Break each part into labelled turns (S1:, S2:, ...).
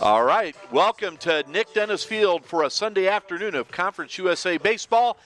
S1: All right, welcome to Nick Dennis Field for a Sunday afternoon of Conference USA Baseball.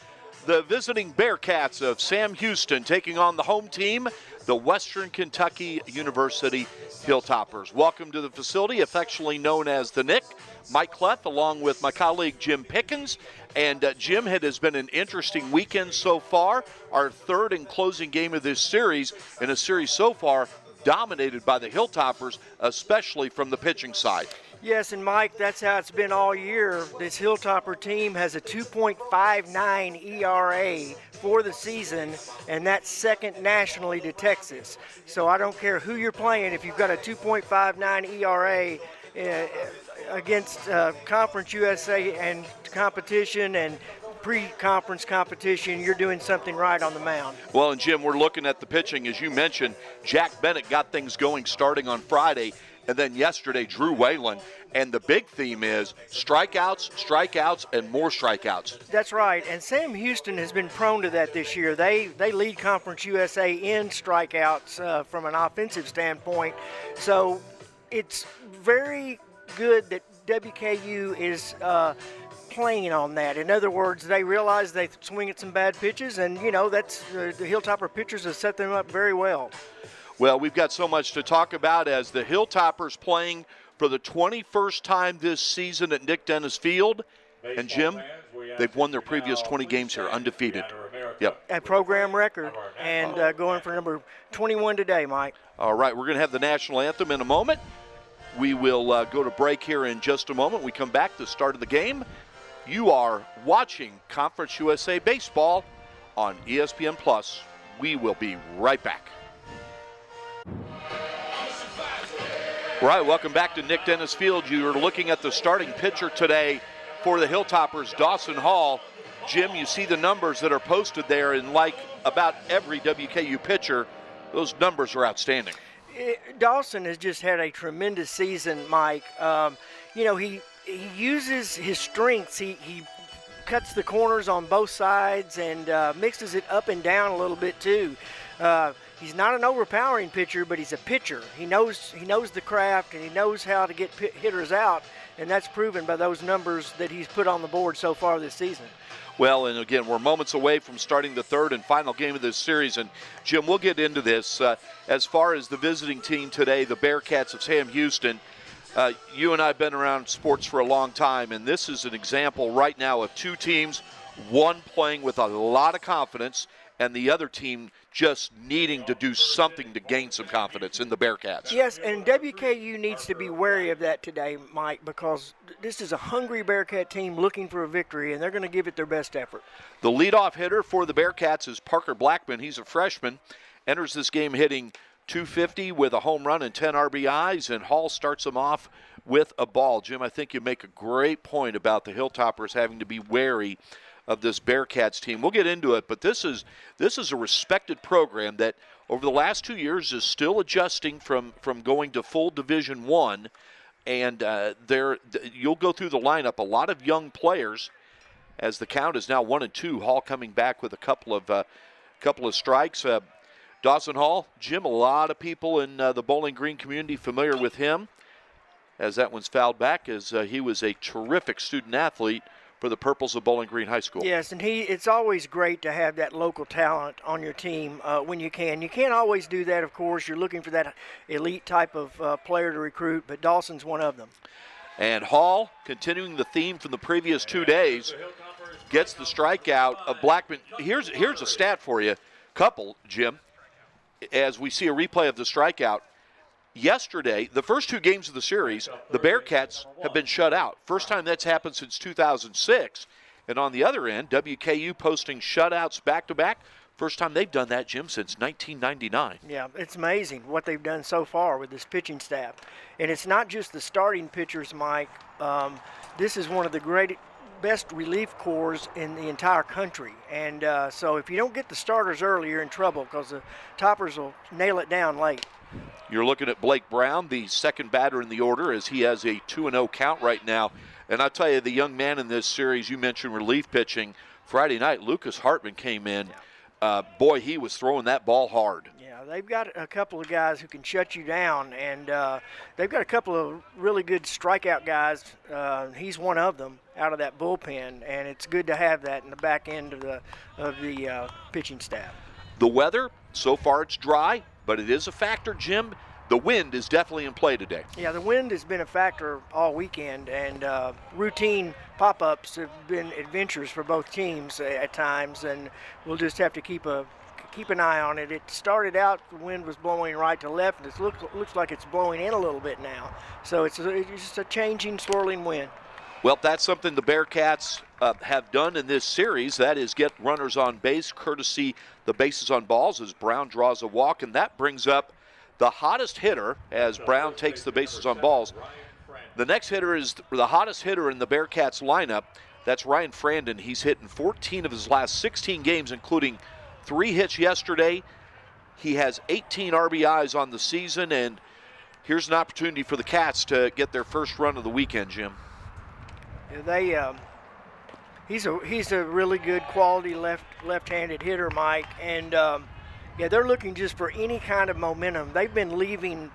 S1: The visiting Bearcats of Sam Houston taking on the home team, the Western Kentucky University Hilltoppers. Welcome to the facility, affectionately known as the Nick. Mike Cleth, along with my colleague Jim Pickens. And Jim, it has been an interesting weekend so far. Our third and closing game of this series, in a series so far dominated by the Hilltoppers, especially from the pitching side.
S2: Yes, and Mike, that's how it's been all year. This Hilltopper team has a 2.59 ERA for the season, and that's second nationally to Texas. So I don't care who you're playing, if you've got a 2.59 ERA against Conference USA and competition and pre-conference competition, you're doing something right on the mound.
S1: Well, and Jim, we're looking at the pitching. As you mentioned, Jack Bennett got things going starting on Friday, and then yesterday, Drew Whalen. And the big theme is strikeouts, strikeouts, and more strikeouts.
S2: That's right, and Sam Houston has been prone to that this year. They lead Conference USA in strikeouts from an offensive standpoint. So it's very good that WKU is playing on that. In other words, they realize they swing at some bad pitches, and, you know, that's the Hilltopper pitchers have set them up very well.
S1: Well, we've got so much to talk about as the Hilltoppers playing for the 21st time this season at Nick Dennis Field. And, Jim, they've won their previous 20 games here, undefeated. Yep.
S2: A program record, and going for number 21 today, Mike.
S1: All right, we're going to have the national anthem in a moment. We will go to break here in just a moment. We come back to the start of the game. You are watching Conference USA Baseball on ESPN+. We will be right back. All right, welcome back to Nick Dennis Field. You're looking at the starting pitcher today for the Hilltoppers, Dawson Hall. Jim, you see the numbers that are posted there, and like about every WKU pitcher, those numbers are outstanding.
S2: Dawson has just had a tremendous season, Mike. You know, he uses his strengths. He cuts the corners on both sides and mixes it up and down a little bit too. He's not an overpowering pitcher, but he's a pitcher. He knows the craft, and he knows how to get hitters out, and that's proven by those numbers that he's put on the board so far this season.
S1: Well, and again, we're moments away from starting the third and final game of this series, and Jim, we'll get into this. As far as the visiting team today, the Bearcats of Sam Houston, you and I have been around sports for a long time, and this is an example right now of two teams, one playing with a lot of confidence, and the other team just needing to do something to gain some confidence in the Bearcats.
S2: Yes, and WKU needs to be wary of that today, Mike, because this is a hungry Bearcat team looking for a victory, and they're going to give it their best effort.
S1: The leadoff hitter for the Bearcats is Parker Blackman. He's a freshman, enters this game hitting .250 with a home run and 10 RBIs, and Hall starts him off with a ball. Jim, I think you make a great point about the Hilltoppers having to be wary of this Bearcats team. We'll get into it, but this is a respected program that over the last 2 years is still adjusting from going to full Division I, and you'll go through the lineup, a lot of young players, as the count is now 1-2. Hall coming back with a couple of strikes. Dawson Hall, Jim, a lot of people in the Bowling Green community familiar with him, as that one's fouled back, as he was a terrific student athlete for the Purples of Bowling Green High School.
S2: Yes, and it's always great to have that local talent on your team when you can. You can't always do that, of course. You're looking for that elite type of player to recruit, but Dawson's one of them.
S1: And Hall, continuing the theme from the previous 2 days, gets the strikeout of Blackman. Here's a stat for you, Jim, as we see a replay of the strikeout. Yesterday, the first 2 games of the series, the Bearcats have been shut out. First time that's happened since 2006. And on the other end, WKU posting shutouts back-to-back. First time they've done that, Jim, since 1999.
S2: Yeah, it's amazing what they've done so far with this pitching staff. And it's not just the starting pitchers, Mike. This is one of the best relief corps in the entire country. And so if you don't get the starters early, you're in trouble because the toppers will nail it down late.
S1: You're looking at Blake Brown, the second batter in the order, as he has a 2-0 count right now. And I'll tell you, the young man in this series, you mentioned relief pitching. Friday night, Lucas Hartman came in. boy, he was throwing that ball hard.
S2: Yeah, they've got a couple of guys who can shut you down, and they've got a couple of really good strikeout guys. He's one of them out of that bullpen, and it's good to have that in the back end of the pitching staff.
S1: The weather, so far it's dry, but it is a factor, Jim. The wind is definitely in play today.
S2: Yeah, the wind has been a factor all weekend, and routine pop-ups have been adventures for both teams at times, and we'll just have to keep an eye on it. It started out, the wind was blowing right to left, and it looks like it's blowing in a little bit now. So it's just a changing, swirling wind.
S1: Well, that's something the Bearcats have done in this series. That is get runners on base, courtesy the bases on balls as Brown draws a walk, and that brings up the hottest hitter as Brown takes the bases on balls. The next hitter is the hottest hitter in the Bearcats lineup. That's Ryan Frandon. He's hitting 14 of his last 16 games, including 3 hits yesterday. He has 18 RBIs on the season, and here's an opportunity for the Cats to get their first run of the weekend, Jim.
S2: Yeah, he's a really good quality left-handed hitter, Mike, and yeah, they're looking just for any kind of momentum. They've been leaving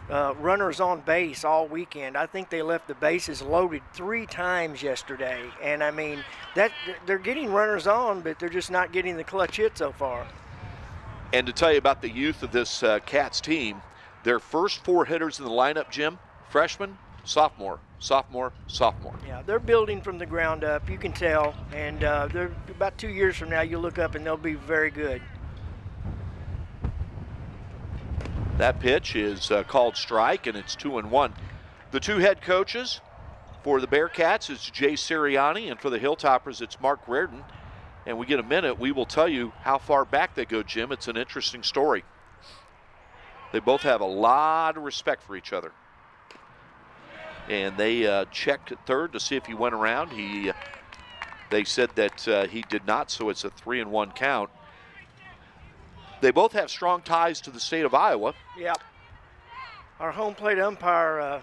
S2: runners on base all weekend. I think they left the bases loaded 3 times yesterday, and I mean that they're getting runners on, but they're just not getting the clutch hit so far.
S1: And to tell you about the youth of this Cats team, their first 4 hitters in the lineup, Jim, freshman, sophomore.
S2: Yeah, they're building from the ground up. You can tell, and they're about 2 years from now. You'll look up and they'll be very good.
S1: That pitch is called strike, and it's 2-1. The 2 head coaches for the Bearcats is Jay Sirianni, and for the Hilltoppers, it's Mark Reardon. And we get a minute, we will tell you how far back they go, Jim. It's an interesting story. They both have a lot of respect for each other. And they checked at third to see if he went around. They said that he did not, so it's a 3-1 count. They both have strong ties to the state of Iowa.
S2: Yeah. Our home plate umpire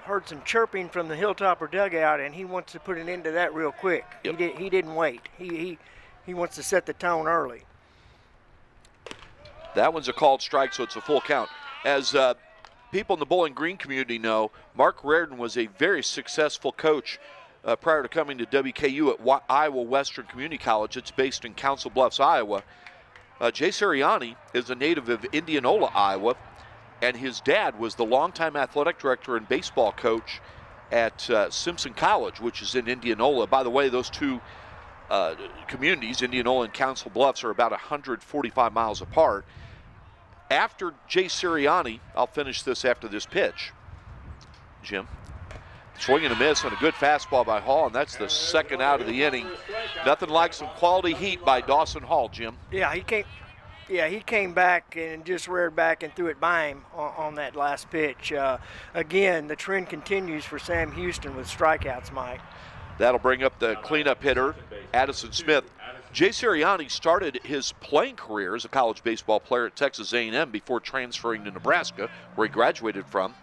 S2: heard some chirping from the Hilltopper dugout, and he wants to put an end to that real quick.
S1: Yep.
S2: He didn't wait. He wants to set the tone early.
S1: That one's a called strike, so it's a full count. As people in the Bowling Green community know, Mark Reardon was a very successful coach prior to coming to WKU at Iowa Western Community College. It's based in Council Bluffs, Iowa. Jay Sirianni is a native of Indianola, Iowa, and his dad was the longtime athletic director and baseball coach at Simpson College, which is in Indianola. By the way, those 2 communities, Indianola and Council Bluffs, are about 145 miles apart. After Jay Sirianni, I'll finish this after this pitch, Jim. Swing and a miss on a good fastball by Hall, and that's the second out of the inning. Nothing like some quality heat by Dawson Hall, Jim.
S2: Yeah, he came back and just reared back and threw it by him on that last pitch. Again, the trend continues for Sam Houston with strikeouts, Mike.
S1: That'll bring up the cleanup hitter, Addison Smith. Jay Sirianni started his playing career as a college baseball player at Texas A&M before transferring to Nebraska, where he graduated from.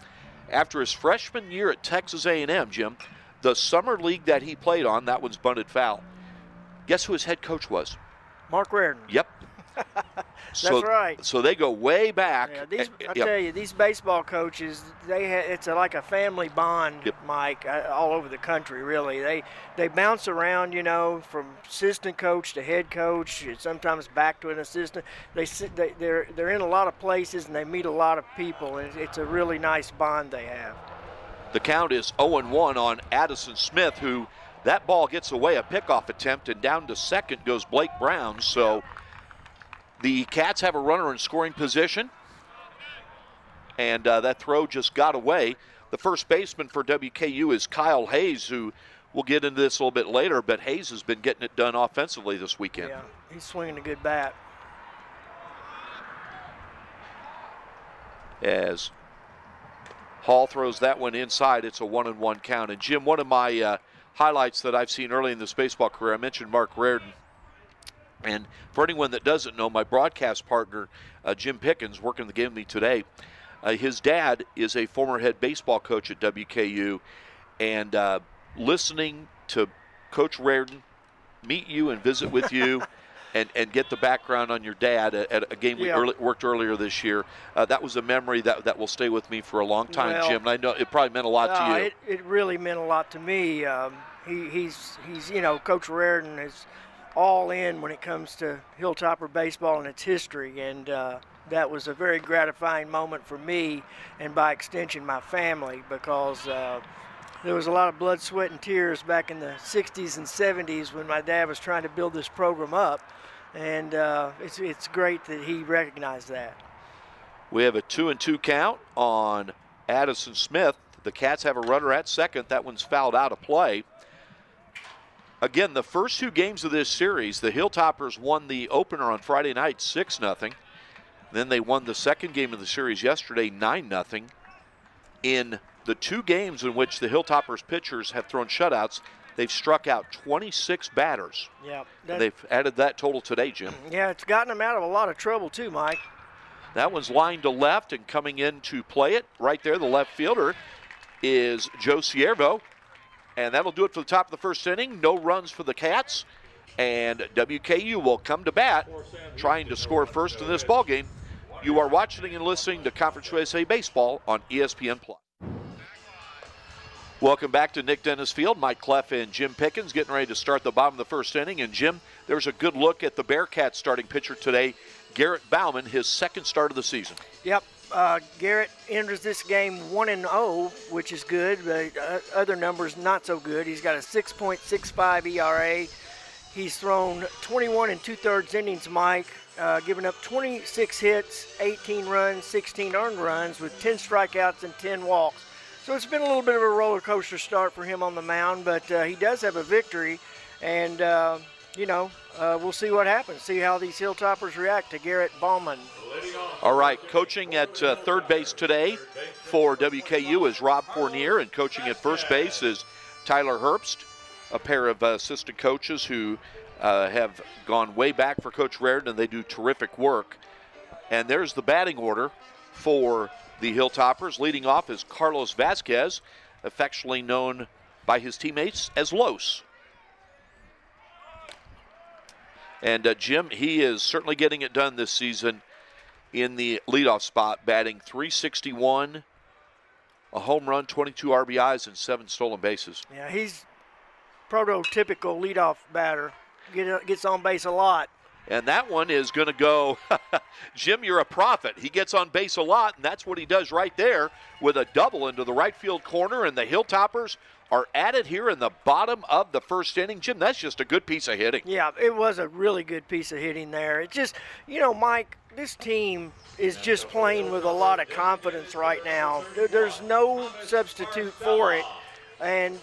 S1: After his freshman year at Texas A&M, Jim, the summer league that he played on, that one's bunted foul. Guess who his head coach was?
S2: Mark Reardon.
S1: Yep.
S2: That's right.
S1: So they go way back.
S2: Yeah, I tell you, these baseball coaches, it's like a family bond,
S1: yep.
S2: Mike, all over the country, really. They bounce around, from assistant coach to head coach, sometimes back to an assistant. They're in a lot of places, and they meet a lot of people, and it's a really nice bond they have.
S1: The count is 0-1 on Addison Smith, who that ball gets away, a pickoff attempt, and down to second goes Blake Brown. So the Cats have a runner in scoring position, and that throw just got away. The first baseman for WKU is Kyle Hayes, who we'll get into this a little bit later, but Hayes has been getting it done offensively this weekend.
S2: Yeah, he's swinging a good bat.
S1: As Hall throws that one inside, it's a 1-1 count. And Jim, one of my highlights that I've seen early in this baseball career, I mentioned Mark Reardon. And for anyone that doesn't know, my broadcast partner, Jim Pickens, working the game with me today, his dad is a former head baseball coach at WKU. And listening to Coach Reardon meet you and visit with you, and get the background on your dad at a game we worked earlier this year. That was a memory that will stay with me for a long time, Jim. And I know it probably meant a lot to you.
S2: It really meant a lot to me. He's Coach Reardon is all in when it comes to Hilltopper baseball and its history, and that was a very gratifying moment for me and by extension my family, because there was a lot of blood, sweat, and tears back in the 60s and 70s when my dad was trying to build this program up, and it's great that he recognized that.
S1: We have a 2-2 count on Addison Smith. The Cats have a runner at second. That one's fouled out of play. Again, the first 2 games of this series, the Hilltoppers won the opener on Friday night 6-0. Then they won the second game of the series yesterday 9-0. In the 2 games in which the Hilltoppers pitchers have thrown shutouts, they've struck out 26 batters.
S2: Yeah.
S1: They've added that total today, Jim.
S2: Yeah, it's gotten them out of a lot of trouble too, Mike.
S1: That one's lined to left, and coming in to play it right there, the left fielder, is Joe Ciervo. And that'll do it for the top of the first inning. No runs for the Cats. And WKU will come to bat, trying to score first in this ballgame. You are watching and listening to Conference USA Baseball on ESPN+. Welcome back to Nick Dennis Field. Mike Cleff and Jim Pickens getting ready to start the bottom of the first inning. And, Jim, there's a good look at the Bearcats starting pitcher today, Garrett Bauman, his second start of the season.
S2: Yep. Garrett enters this game 1-0, which is good, but other numbers not so good. He's got a 6.65 ERA. He's thrown 21 2/3 innings, Mike, giving up 26 hits, 18 runs, 16 earned runs with 10 strikeouts and 10 walks. So it's been a little bit of a roller coaster start for him on the mound, but he does have a victory, and we'll see what happens. See how these Hilltoppers react to Garrett Bauman.
S1: All right, coaching at third base today for WKU is Rob Fournier, and coaching at first base is Tyler Herbst, a pair of assistant coaches who have gone way back for Coach Reardon, and they do terrific work. And there's the batting order for the Hilltoppers. Leading off is Carlos Vasquez, affectionately known by his teammates as Los. And Jim, he is certainly getting it done this season in the leadoff spot, batting .361, a home run, 22 RBIs, and 7 stolen bases.
S2: Yeah, he's prototypical leadoff batter. Gets on base a lot.
S1: And that one is going to go, Jim, you're a prophet. He gets on base a lot, and that's what he does right there with a double into the right field corner, and the Hilltoppers are at it here in the bottom of the first inning. Jim, that's just a good piece of hitting.
S2: Yeah, it was a really good piece of hitting there. It just, Mike, this team is just playing with a lot of confidence right now. There's no substitute for it. And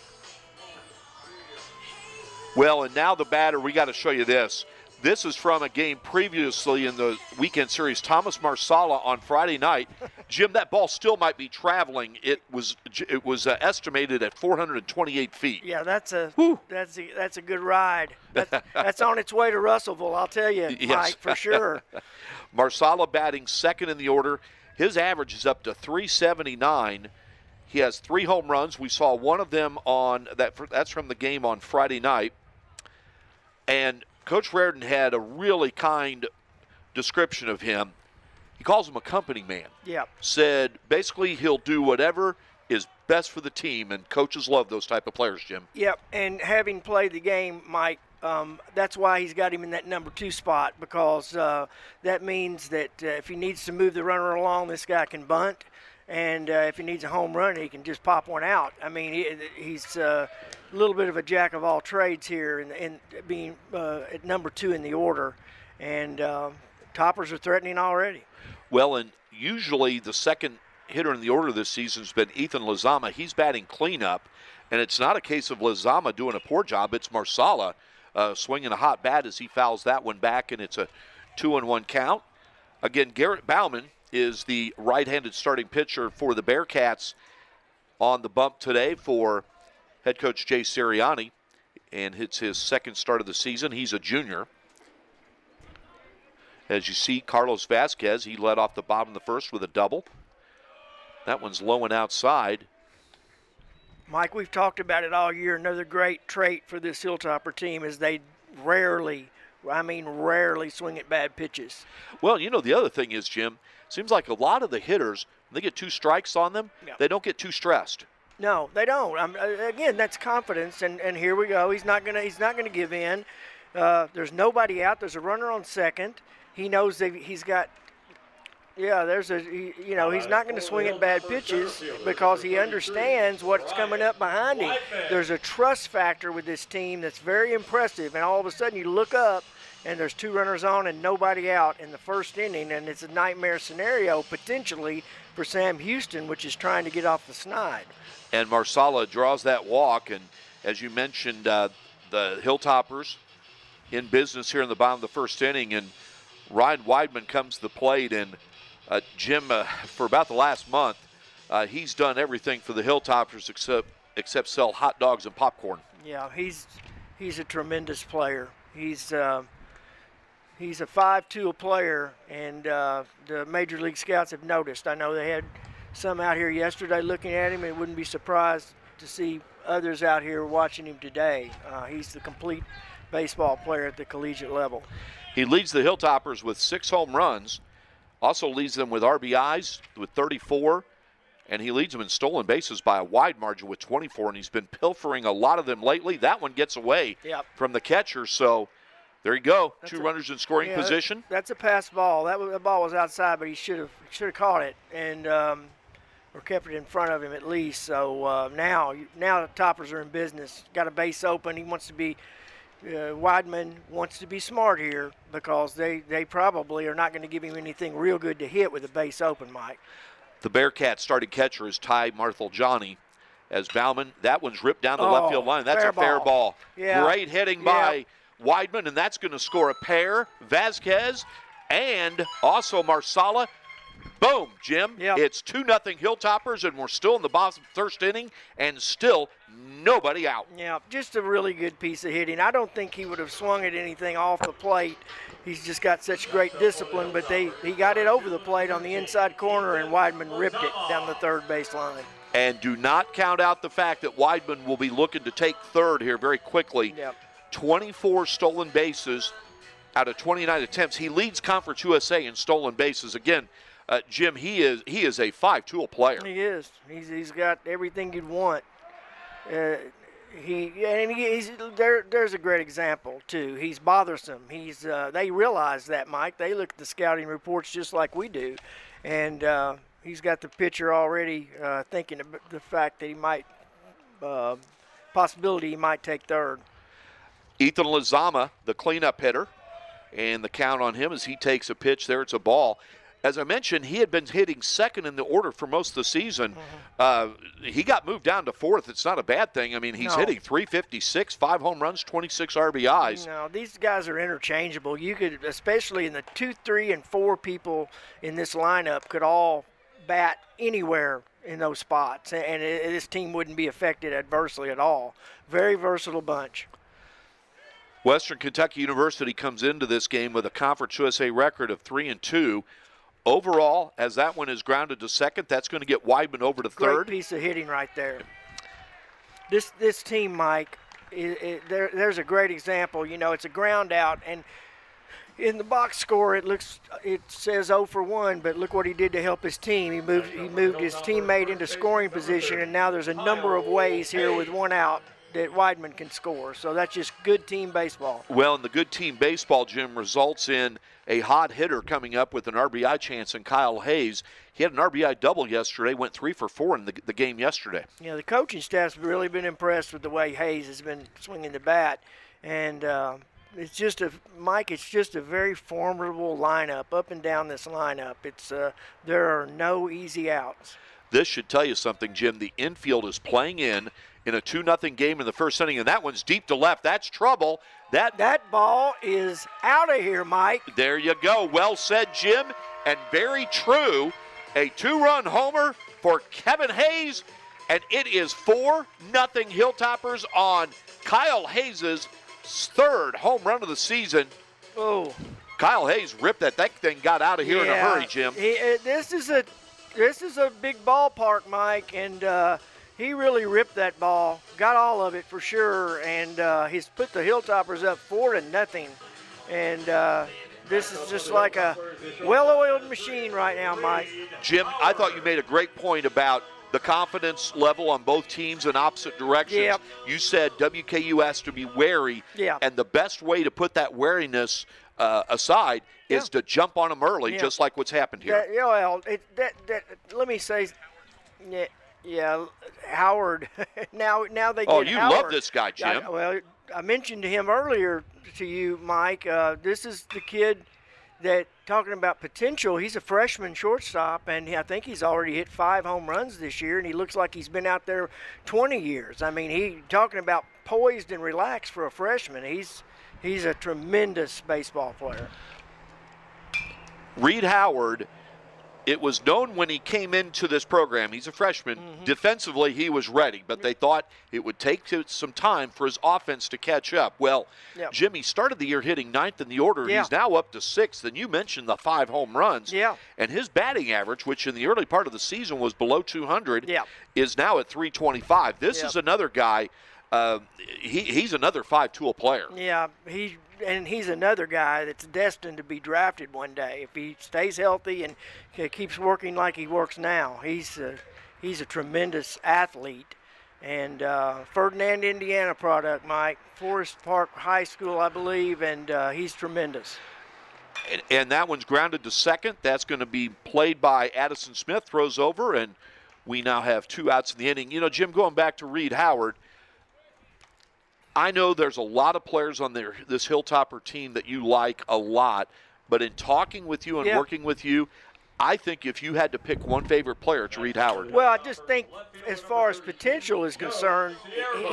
S1: now the batter, we got to show you this. This is from a game previously in the weekend series, Thomas Marsala on Friday night. Jim, that ball still might be traveling. It was estimated at 428 feet.
S2: Yeah, that's a good ride. That's on its way to Russellville, I'll tell you,
S1: yes.
S2: Mike, for sure.
S1: Marsala batting second in the order. His average is up to 379. He has 3 home runs. We saw one of them that's from the game on Friday night. And Coach Reardon had a really kind description of him. He calls him a company man.
S2: Yeah.
S1: Said basically he'll do whatever is best for the team, and coaches love those type of players, Jim.
S2: Yep, and having played the game, Mike, that's why he's got him in that number 2 spot, because that means that if he needs to move the runner along, this guy can bunt. And if he needs a home run, he can just pop one out. I mean, he's a little bit of a jack of all trades here in being at number 2 in the order. And Toppers are threatening already.
S1: Well, and usually the second hitter in the order this season has been Ethan Lizama. He's batting cleanup, and it's not a case of Lizama doing a poor job. It's Marsala swinging a hot bat as he fouls that one back, and it's a 2-1 count. Again, Garrett Bauman is the right-handed starting pitcher for the Bearcats on the bump today for head coach Jay Sirianni, and it's his second start of the season. He's a junior. As you see, Carlos Vasquez, he led off the bottom of the first with a double. That one's low and outside.
S2: Mike, we've talked about it all year. Another great trait for this Hilltopper team is they rarely I mean, rarely swing at bad pitches.
S1: Well, the other thing is, Jim, seems like a lot of the hitters, when they get 2 strikes on them, they don't get too stressed.
S2: No, they don't. Again, that's confidence, and here we go. He's not gonna give in. There's nobody out. There's a runner on second. He knows that he's got. Yeah, he's not going to swing at bad pitches because he understands what's coming up behind him. There's a trust factor with this team that's very impressive, and all of a sudden you look up and there's 2 runners on and nobody out in the first inning, and it's a nightmare scenario potentially for Sam Houston, which is trying to get off the snide.
S1: And Marsala draws that walk, and as you mentioned, the Hilltoppers in business here in the bottom of the first inning, and Ryan Weidman comes to the plate, and Jim, for about the last month, he's done everything for the Hilltoppers except sell hot dogs and popcorn.
S2: Yeah, he's a tremendous player. He's a 5-tool player, and the Major League Scouts have noticed. I know they had some out here yesterday looking at him, and wouldn't be surprised to see others out here watching him today. He's the complete baseball player at the collegiate level.
S1: He leads the Hilltoppers with 6 home runs. Also leads them with RBIs with 34, and he leads them in stolen bases by a wide margin with 24, and he's been pilfering a lot of them lately. That one gets away from the catcher, so there you go. That's 2 runners in scoring position.
S2: That's a pass ball. The ball was outside, but he should have caught it and or kept it in front of him at least. So now the Toppers are in business. Got a base open. He wants to be. Weidman wants to be smart here because they probably are not going to give him anything real good to hit with the base open, Mike.
S1: The Bearcats starting catcher is Ty Marthel-Johnny as Bauman. That one's ripped down the left field line. That's a fair ball.
S2: Yeah.
S1: Great hitting by Weidman, and that's going to score a pair. Vasquez and also Marsala. Boom, Jim.
S2: Yep.
S1: It's 2-0 Hilltoppers, and we're still in the bottom first inning, and still nobody out.
S2: Yeah, just a really good piece of hitting. I don't think he would have swung at anything off the plate. He's just got such great discipline, but he got it over the plate on the inside corner, and Weidman ripped it down the third base line.
S1: And do not count out the fact that Weidman will be looking to take third here very quickly.
S2: Yep.
S1: 24 stolen bases out of 29 attempts. He leads Conference USA in stolen bases. Again, Jim, he is a 5-tool player.
S2: He is. He's got everything you'd want. There's a great example too. He's bothersome. They realize that, Mike. They look at the scouting reports just like we do, and he's got the pitcher already thinking about the fact that he might take third.
S1: Ethan Lizama, the cleanup hitter, and the count on him as he takes a pitch there. It's a ball. As I mentioned, he had been hitting second in the order for most of the season. He got moved down to fourth. It's not a bad thing. I mean, he's hitting .356, 5 home runs, 26 RBIs.
S2: No, these guys are interchangeable. You could, especially in the 2, 3, and 4 people in this lineup, could all bat anywhere in those spots, and this team wouldn't be affected adversely at all. Very versatile bunch.
S1: Western Kentucky University comes into this game with a Conference USA record of 3-2. Overall, as that one is grounded to second, that's going to get Weidman over to third.
S2: Great piece of hitting right there. This team, Mike, there's a great example. It's a ground out, and in the box score it says 0 for 1, but look what he did to help his team. He moved his teammate into scoring position, and now there's a number of ways here with 1 out that Weidman can score. So that's just good team baseball.
S1: Well, and the good team baseball, Jim, results in a hot hitter coming up with an RBI chance in Kyle Hayes. He had an RBI double yesterday, went 3 for 4 in the game yesterday.
S2: The coaching staff's really been impressed with the way Hayes has been swinging the bat. And it's just a very formidable lineup, up and down this lineup. There are no easy outs.
S1: This should tell you something, Jim. The infield is playing in a 2-0 game in the first inning, and that one's deep to left. That's trouble.
S2: That ball is out of here, Mike.
S1: There you go. Well said, Jim, and very true. A 2-run homer for Kevin Hayes, and it is 4-0 Hilltoppers on Kyle Hayes' third home run of the season.
S2: Oh,
S1: Kyle Hayes ripped that. That thing got out of here in a hurry, Jim.
S2: This is a big ballpark, Mike, and he really ripped that ball, got all of it for sure, and he's put the Hilltoppers up 4-0. And this is just like a well-oiled machine right now, Mike.
S1: Jim, I thought you made a great point about the confidence level on both teams in opposite directions.
S2: Yep.
S1: You said WKU has to be wary,
S2: Yeah.
S1: and the best way to put that wariness aside is to jump on them early, just like what's happened here.
S2: Let me say, Howard. now they get
S1: Oh, you
S2: Howard.
S1: love this guy, Jim.
S2: I mentioned to him earlier to you, Mike. This is the kid that, talking about potential, he's a freshman shortstop, and I think he's already hit 5 home runs this year, and he looks like he's been out there 20 years. I mean, talking about poised and relaxed for a freshman. He's a tremendous baseball player.
S1: Reed Howard, it was known when he came into this program, he's a freshman, defensively he was ready, but they thought it would take some time for his offense to catch up. Well, Jimmy started the year hitting 9th in the order. He's now up to 6th, and you mentioned the 5 home runs. And his batting average, which in the early part of the season was below 200, is now at 325. This is another guy, he's another 5-tool player.
S2: Yeah, he's another guy that's destined to be drafted one day if he stays healthy and keeps working like he works now. He's a tremendous athlete. And Ferdinand, Indiana product, Mike. Forest Park High School, I believe, and he's tremendous.
S1: And that one's grounded to second. That's going to be played by Addison Smith, throws over, and we now have 2 outs in the inning. You know, Jim, going back to Reed Howard, I know there's a lot of players on this Hilltopper team that you like a lot, but in talking with you and working with you, I think if you had to pick one favorite player, it's Reed Howard.
S2: Well, I just think as far as potential is concerned,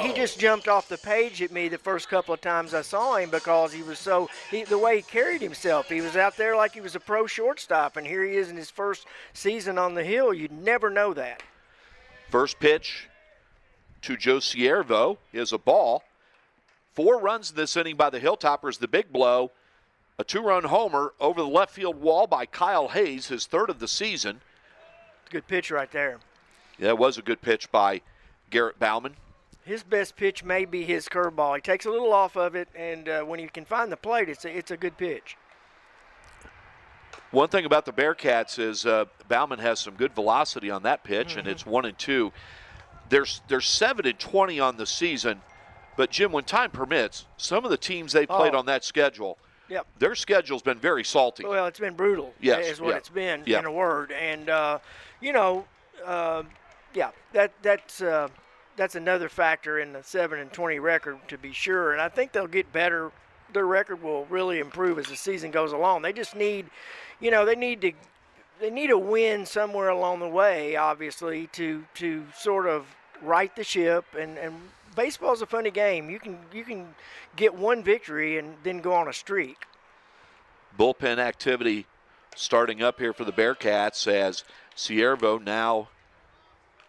S2: he just jumped off the page at me the first couple of times I saw him because he was the way he carried himself. He was out there like he was a pro shortstop, and here he is in his first season on the hill. You'd never know that.
S1: First pitch to Joe Siervo is a ball. 4 runs in this inning by the Hilltoppers, the big blow. A 2-run homer over the left field wall by Kyle Hayes, his 3rd of the season.
S2: Good pitch right there.
S1: Yeah, it was a good pitch by Garrett Bauman.
S2: His best pitch may be his curveball. He takes a little off of it, and when you can find the plate, it's a good pitch.
S1: One thing about the Bearcats is Bauman has some good velocity on that pitch, and it's 1-2. There's 7-20 on the season. But, Jim, when time permits, some of the teams they played on that schedule, their schedule's been very salty.
S2: Well, it's been brutal, is what it's been, in a word. And, that's another factor in the 7-20 record, to be sure. And I think they'll get better. Their record will really improve as the season goes along. They just need, they need a win somewhere along the way, obviously, to sort of right the ship and baseball's a funny game. You can get one victory and then go on a streak.
S1: Bullpen activity starting up here for the Bearcats as Siervo now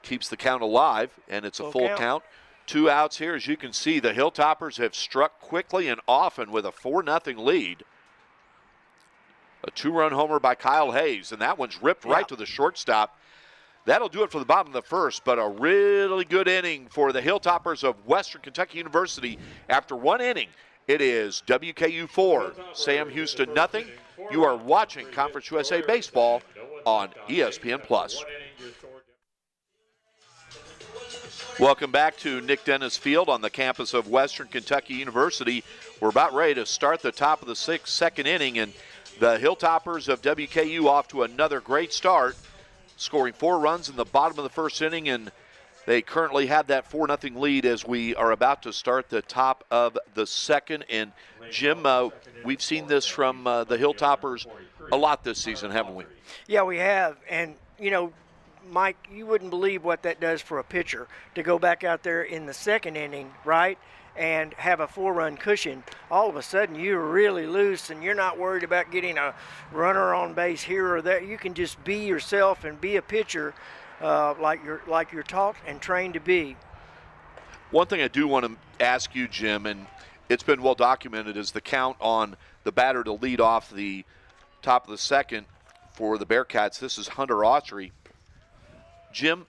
S1: keeps the count alive, and it's a full count. 2 outs here. As you can see, the Hilltoppers have struck quickly and often with a 4-0 lead. A 2-run homer by Kyle Hayes, and that one's ripped right to the shortstop. That'll do it for the bottom of the first, but a really good inning for the Hilltoppers of Western Kentucky University. After 1 inning, it is WKU 4, Sam Houston nothing. You are watching Conference USA Baseball on ESPN+. Welcome back to Nick Dennis Field on the campus of Western Kentucky University. We're about ready to start the top of the second inning, and the Hilltoppers of WKU off to another great start, scoring 4 runs in the bottom of the first inning, and they currently have that 4-0 lead as we are about to start the top of the second. And Jim, we've seen this from the Hilltoppers a lot this season, haven't we?
S2: Yeah, we have. And, Mike, you wouldn't believe what that does for a pitcher to go back out there in the second inning, right, and have a 4-run cushion. All of a sudden, you're really loose, and you're not worried about getting a runner on base here or there. You can just be yourself and be a pitcher like you're taught and trained to be.
S1: One thing I do want to ask you, Jim, and it's been well documented, is the count on the batter to lead off the top of the second for the Bearcats. This is Hunter Autry. Jim,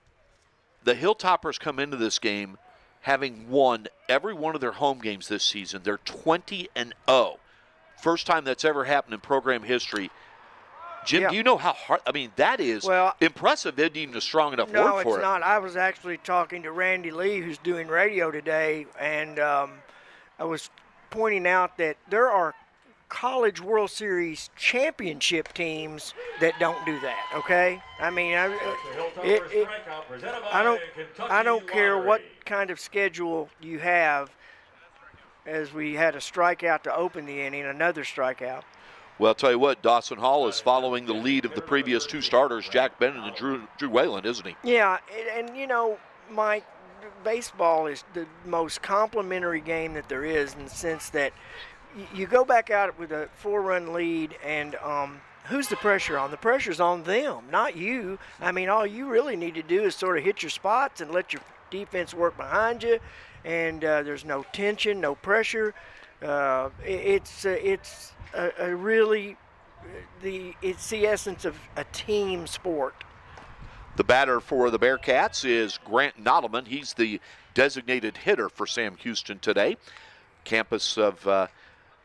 S1: the Hilltoppers come into this game having won every one of their home games this season. They're 20-0. First time that's ever happened in program history. Jim,
S2: Yeah.
S1: do you know how hard? I mean, that is impressive. Isn't even a strong enough word for it.
S2: No, it's not. I was actually talking to Randy Lee, who's doing radio today, and I was pointing out that there are College World Series championship teams that don't do that. Okay, I mean, I don't care what kind of schedule you have. As we had a strikeout to open the inning, another strikeout.
S1: Well, I'll tell you what, Dawson Hall is following the lead of the previous two starters, Jack Bennett and Drew Whalen, isn't he?
S2: Yeah, and you know, Mike, baseball is the most complimentary game that there is in the sense that you go back out with a 4-run lead, and who's the pressure on? The pressure's on them, not you. I mean, all you really need to do is sort of hit your spots and let your defense work behind you, and there's no tension, no pressure. It's the essence of a team sport.
S1: The batter for the Bearcats is Grant Nottleman. He's the designated hitter for Sam Houston today. Campus of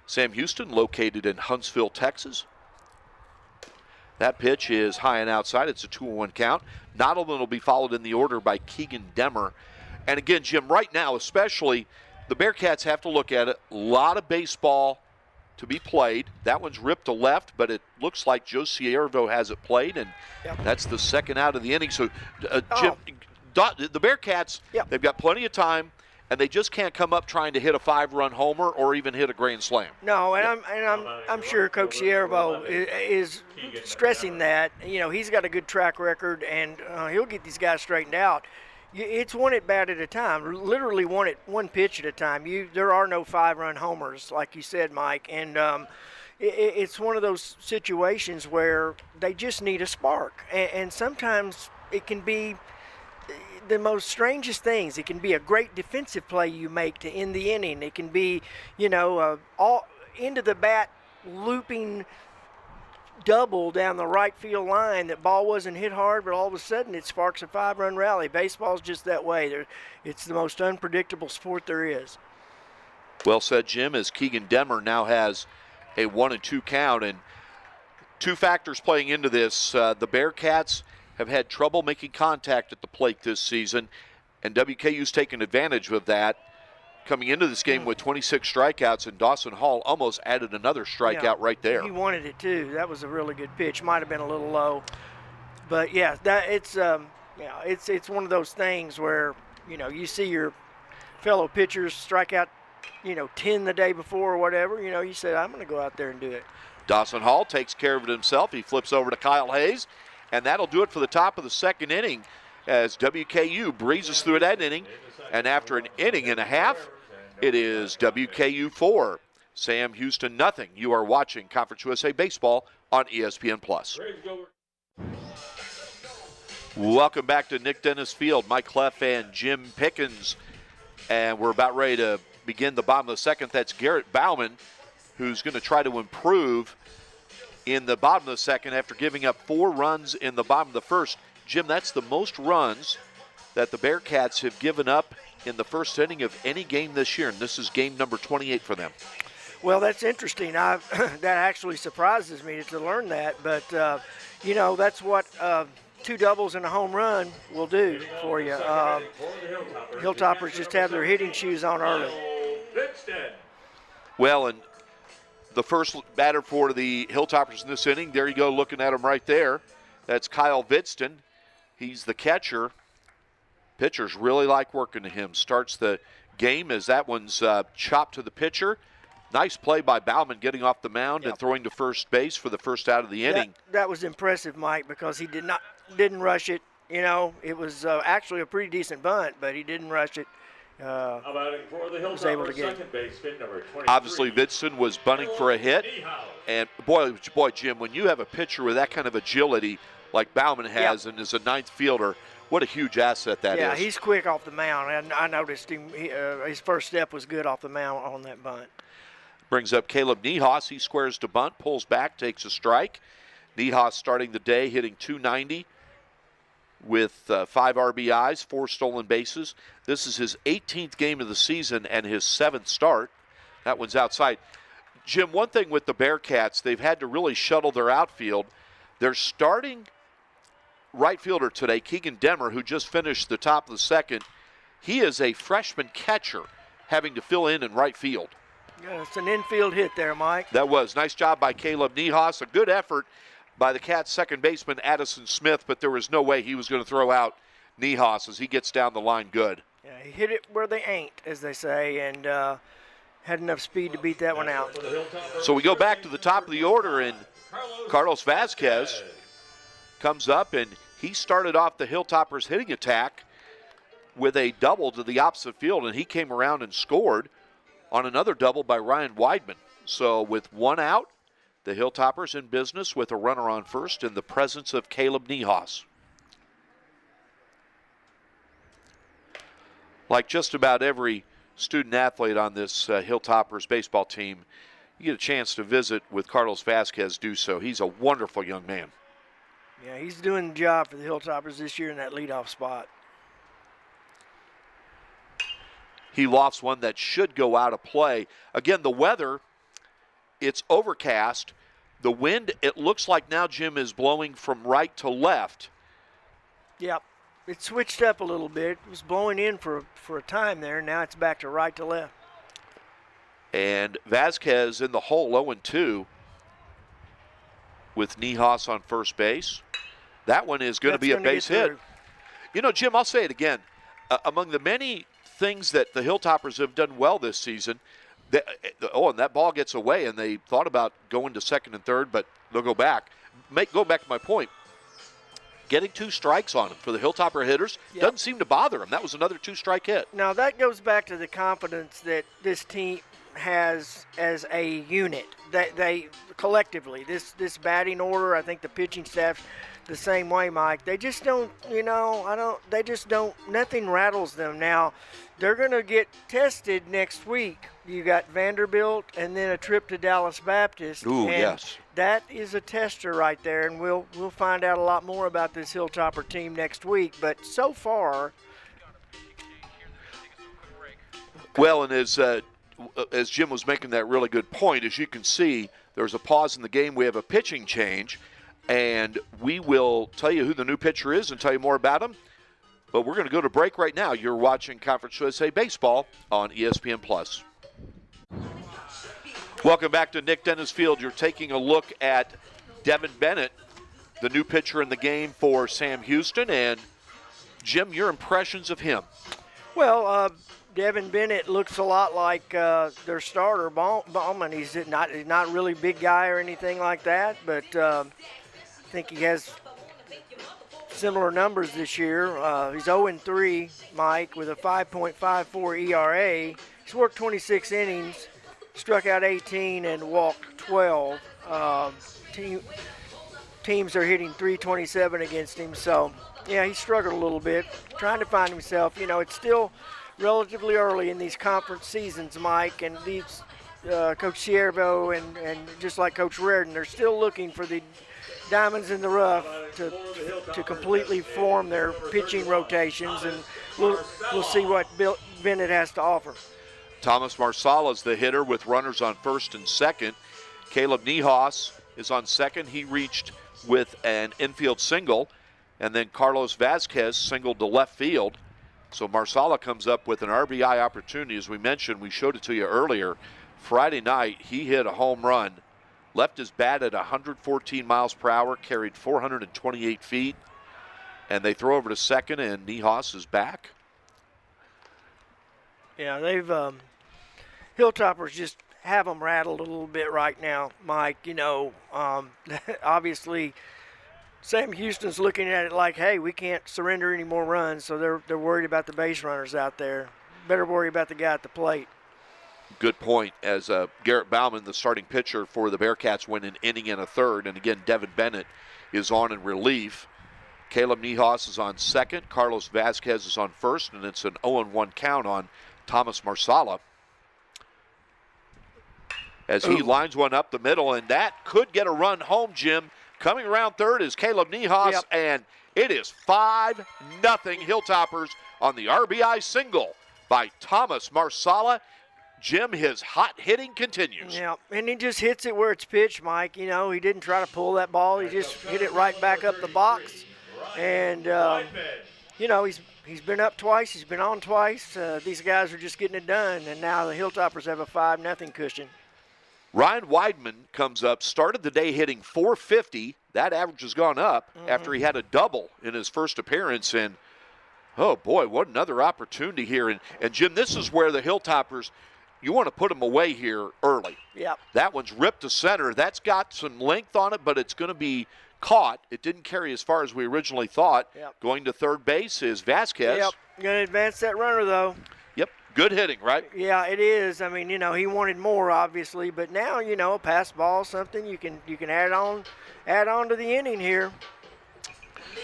S1: Sam Houston, located in Huntsville, Texas. That pitch is high and outside. It's a 2-1 count. Nottleman will be followed in the order by Keegan Demmer. And again, Jim, right now especially, the Bearcats have to look at it. A lot of baseball to be played. That one's ripped to left, but it looks like Joe Siervo has it played, and that's the second out of the inning. So, Jim, the Bearcats, they've got plenty of time, and they just can't come up trying to hit a 5-run homer or even hit a grand slam.
S2: No, and I'm sure Coach Siervo is stressing that. You know, he's got a good track record, and he'll get these guys straightened out. It's one at bat at a time, literally one pitch at a time. There are no 5-run homers, like you said, Mike, and it's one of those situations where they just need a spark, and sometimes it can be the most strangest things. It can be a great defensive play you make to end the inning. It can be, all into the bat looping double down the right field line. That ball wasn't hit hard, but all of a sudden it sparks a 5-run rally. Baseball's just that way. It's the most unpredictable sport there is.
S1: Well said, Jim, as Keegan Demmer now has a 1-2 count. And two factors playing into this. The Bearcats have had trouble making contact at the plate this season, and WKU's taken advantage of that, coming into this game with 26 strikeouts, and Dawson Hall almost added another strikeout right there.
S2: He wanted it too. That was a really good pitch. Might have been a little low, but yeah, it's one of those things where you see your fellow pitchers strike out 10 the day before or whatever. You said, I'm going to go out there and do it.
S1: Dawson Hall takes care of it himself. He flips over to Kyle Hayes, and that'll do it for the top of the second inning as WKU breezes through that inning. And after an inning and a half, it is WKU 4, Sam Houston nothing. You are watching Conference USA Baseball on ESPN+. Welcome back to Nick Dennis Field. Mike Cleff and Jim Pickens. And we're about ready to begin the bottom of the second. That's Garrett Bauman, who's going to try to improve in the bottom of the second after giving up 4 runs in the bottom of the first. Jim, that's the most runs that the Bearcats have given up in the first inning of any game this year, and this is game number 28 for them.
S2: Well, that's interesting. That actually surprises me to learn that, but that's what 2 doubles and a home run will do for you. Hilltoppers just have their hitting shoes on early.
S1: Well, and the first batter for the Hilltoppers in this inning, there you go, looking at him right there. That's Kyle Vidston. He's the catcher. Pitchers really like working to him. Starts the game as that one's chopped to the pitcher. Nice play by Bauman getting off the mound and throwing to first base for the first out of the inning.
S2: That was impressive, Mike, because he didn't rush it. It was actually a pretty decent bunt, but he didn't rush it. Was able to get it.
S1: Obviously, Vidston was bunting for a hit. And boy, Jim, when you have a pitcher with that kind of agility like Bauman has and is a ninth fielder, what a huge asset that is.
S2: Yeah, he's quick off the mound. I noticed him. His first step was good off the mound on that bunt.
S1: Brings up Caleb Niehaus. He squares to bunt, pulls back, takes a strike. Niehaus starting the day hitting .290 with 5 RBIs, 4 stolen bases. This is his 18th game of the season and his 7th start. That one's outside. Jim, one thing with the Bearcats, they've had to really shuttle their outfield. They're starting right fielder today, Keegan Demmer, who just finished the top of the second. He is a freshman catcher having to fill in right field.
S2: Yeah, it's an infield hit there, Mike.
S1: That was. Nice job by Caleb Niehaus. A good effort by the Cats' second baseman, Addison Smith, but there was no way he was going to throw out Niehaus as he gets down the line good.
S2: Yeah, he hit it where they ain't, as they say, and had enough speed to beat that one out.
S1: So we go back to the top of the order, and Carlos Vasquez comes up, and he started off the Hilltoppers hitting attack with a double to the opposite field, and he came around and scored on another double by Ryan Weidman. So with one out, the Hilltoppers in business with a runner on first in the presence of Caleb Niehaus. Like just about every student athlete on this Hilltoppers baseball team, you get a chance to visit with Carlos Vasquez, do so. He's a wonderful young man.
S2: Yeah, he's doing the job for the Hilltoppers this year in that leadoff spot.
S1: He lofts one that should go out of play. Again, the weather, it's overcast. The wind, it looks like now, Jim, is blowing from right to left.
S2: Yep. It switched up a little bit. It was blowing in for a time there. Now it's back to right to left.
S1: And Vasquez in the hole, 0-2, with Niehaus on first base. That one is going to be a base hit. You know, Jim, I'll say it again. Among the many things that the Hilltoppers have done well this season, and that ball gets away, and they thought about going to second and third, but they'll go back. Go back to my point. Getting 2 strikes on him for the Hilltopper hitters doesn't seem to bother him. That was another 2-strike hit.
S2: Now, that goes back to the confidence that this team has as a unit. That they collectively, this batting order, I think the pitching staff the same way, Mike. They just don't, they just don't, nothing rattles them. Now, they're going to get tested next week. You got Vanderbilt and then a trip to Dallas Baptist.
S1: Ooh,
S2: and
S1: yes.
S2: That is a tester right there, and we'll find out a lot more about this Hilltopper team next week. But so far,
S1: well, and as Jim was making that really good point, as you can see, there's a pause in the game. We have a pitching change, and we will tell you who the new pitcher is and tell you more about him. But we're going to go to break right now. You're watching Conference USA Baseball on ESPN+. Welcome back to Nick Dennis Field. You're taking a look at Devin Bennett, the new pitcher in the game for Sam Houston. And, Jim, your impressions of him?
S2: Well, Devin Bennett looks a lot like their starter, Bauman. He's not really big guy or anything like that, but I think he has similar numbers this year. He's 0-3, Mike, with a 5.54 ERA. He's worked 26 innings, struck out 18, and walked 12. Teams are hitting .327 against him, so, yeah, he struggled a little bit, trying to find himself. You know, it's still relatively early in these conference seasons, Mike, and these Coach Siervo and just like Coach Reardon, they're still looking for the diamonds in the rough to completely form their pitching rotations, and we'll see what Bennett has to offer.
S1: Thomas Marsala is the hitter with runners on first and second. Caleb Niehaus is on second. He reached with an infield single, and then Carlos Vasquez singled to left field. So Marsala comes up with an RBI opportunity. As we mentioned, we showed it to you earlier. Friday night, he hit a home run, left his bat at 114 miles per hour, carried 428 feet, and they throw over to second, and Niehaus is back.
S2: Yeah, they've Hilltoppers just have them rattled a little bit right now, Mike. You know, obviously Sam Houston's looking at it like, hey, we can't surrender any more runs, so they're worried about the base runners out there. Better worry about the guy at the plate.
S1: Good point, as Garrett Bauman, the starting pitcher for the Bearcats, went an inning and a third. And again, Devin Bennett is on in relief. Caleb Niehaus is on second. Carlos Vasquez is on first, and it's an 0-1 count on Thomas Marsala as he lines one up the middle, and that could get a run home, Jim. Coming around third is Caleb Niehaus, and it is 5-0 Hilltoppers on the RBI single by Thomas Marsala. Jim, his hot hitting continues.
S2: Yeah, and he just hits it where it's pitched, Mike. You know, he didn't try to pull that ball. He just hit it right back up the box. And, you know, he's been up twice. He's been on twice. These guys are just getting it done. And now the Hilltoppers have a 5-0 cushion.
S1: Ryan Weidman comes up, started the day hitting .450. That average has gone up after he had a double in his first appearance. And, oh, boy, what another opportunity here. And Jim, this is where the Hilltoppers, you want to put them away here early.
S2: Yep.
S1: That one's ripped to center. That's got some length on it, but it's going to be caught. It didn't carry as far as we originally thought.
S2: Yep.
S1: Going to third base is Vasquez.
S2: Yep. Going to advance that runner, though.
S1: Yep. Good hitting, right?
S2: Yeah, it is. I mean, you know, he wanted more, obviously, but now, you know, a pass ball, something you can add on to the inning here.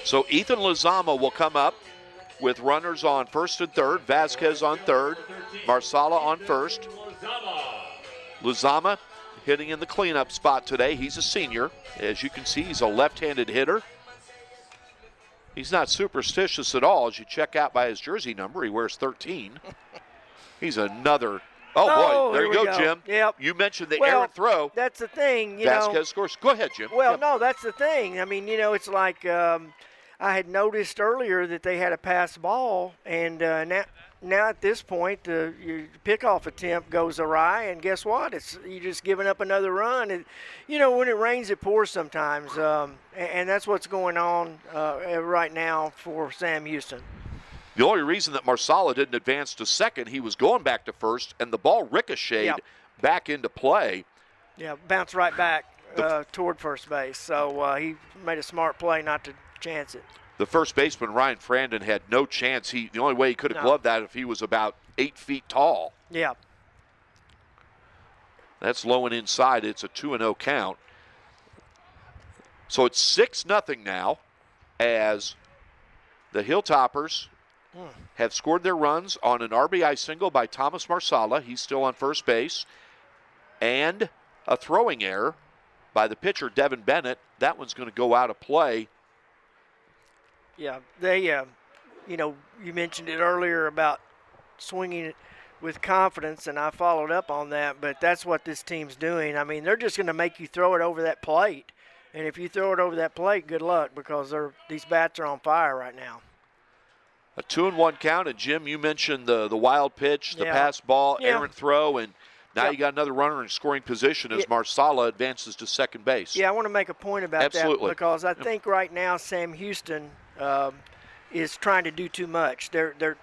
S1: So Ethan Lizama will come up with runners on first and third. Vasquez on third. Marsala on first. Lizama hitting in the cleanup spot today. He's a senior. As you can see, he's a left-handed hitter. He's not superstitious at all. As you check out by his jersey number, he wears 13. He's another. Oh, boy, there you go, Jim.
S2: Yep.
S1: You mentioned the errant throw.
S2: That's the thing,
S1: Vasquez scores. Go ahead, Jim.
S2: Well, no, that's the thing. I mean, you know, it's like I had noticed earlier that they had a pass ball, and now at this point, your pickoff attempt goes awry, and guess what? You're just giving up another run. And, you know, when it rains, it pours sometimes, and that's what's going on right now for Sam Houston.
S1: The only reason that Marsala didn't advance to second, he was going back to first, and the ball ricocheted back into play.
S2: Yeah, bounced right back toward first base. So he made a smart play not to chance it.
S1: The first baseman, Ryan Frandon, had no chance. The only way he could have gloved that if he was about 8 feet tall.
S2: Yeah.
S1: That's low and inside. It's a 2-0 count. So it's 6-0 now as the Hilltoppers have scored their runs on an RBI single by Thomas Marsala. He's still on first base. And a throwing error by the pitcher, Devin Bennett. That one's going to go out of play.
S2: Yeah, they, you know, you mentioned it earlier about swinging it with confidence, and I followed up on that, but that's what this team's doing. I mean, they're just going to make you throw it over that plate. And if you throw it over that plate, good luck, because these bats are on fire right now.
S1: A 2-1 count, and Jim, you mentioned the wild pitch, the pass ball, errant throw, and now you got another runner in scoring position as Marsala advances to second base.
S2: Yeah, I want to make a point about that because I think right now Sam Houston is trying to do too much. They're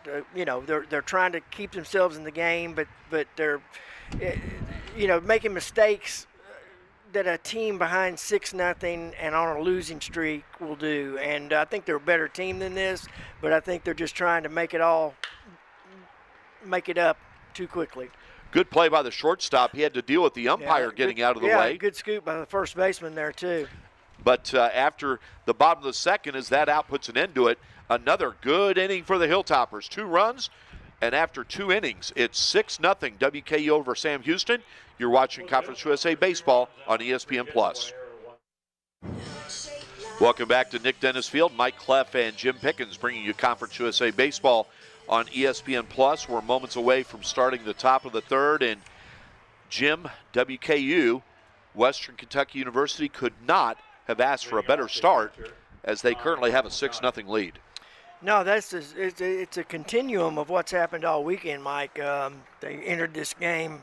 S2: trying to keep themselves in the game, but they're making mistakes that a team behind 6-0 and on a losing streak will do. And I think they're a better team than this, but I think they're just trying to make it up too quickly.
S1: Good play by the shortstop. He had to deal with the umpire getting out of the way.
S2: Yeah, good scoop by the first baseman there too.
S1: But after the bottom of the second, as that out puts an end to it, another good inning for the Hilltoppers. 2 runs, and after 2 innings, it's 6-0 WKU over Sam Houston. You're watching Conference USA Baseball on ESPN+. Welcome back to Nick Dennis Field. Mike Cleff and Jim Pickens bringing you Conference USA Baseball on ESPN+. We're moments away from starting the top of the third, and Jim, WKU, Western Kentucky University, could not have asked for a better start as they currently have a 6-0 lead. No,
S2: it's a continuum of what's happened all weekend, Mike. They entered this game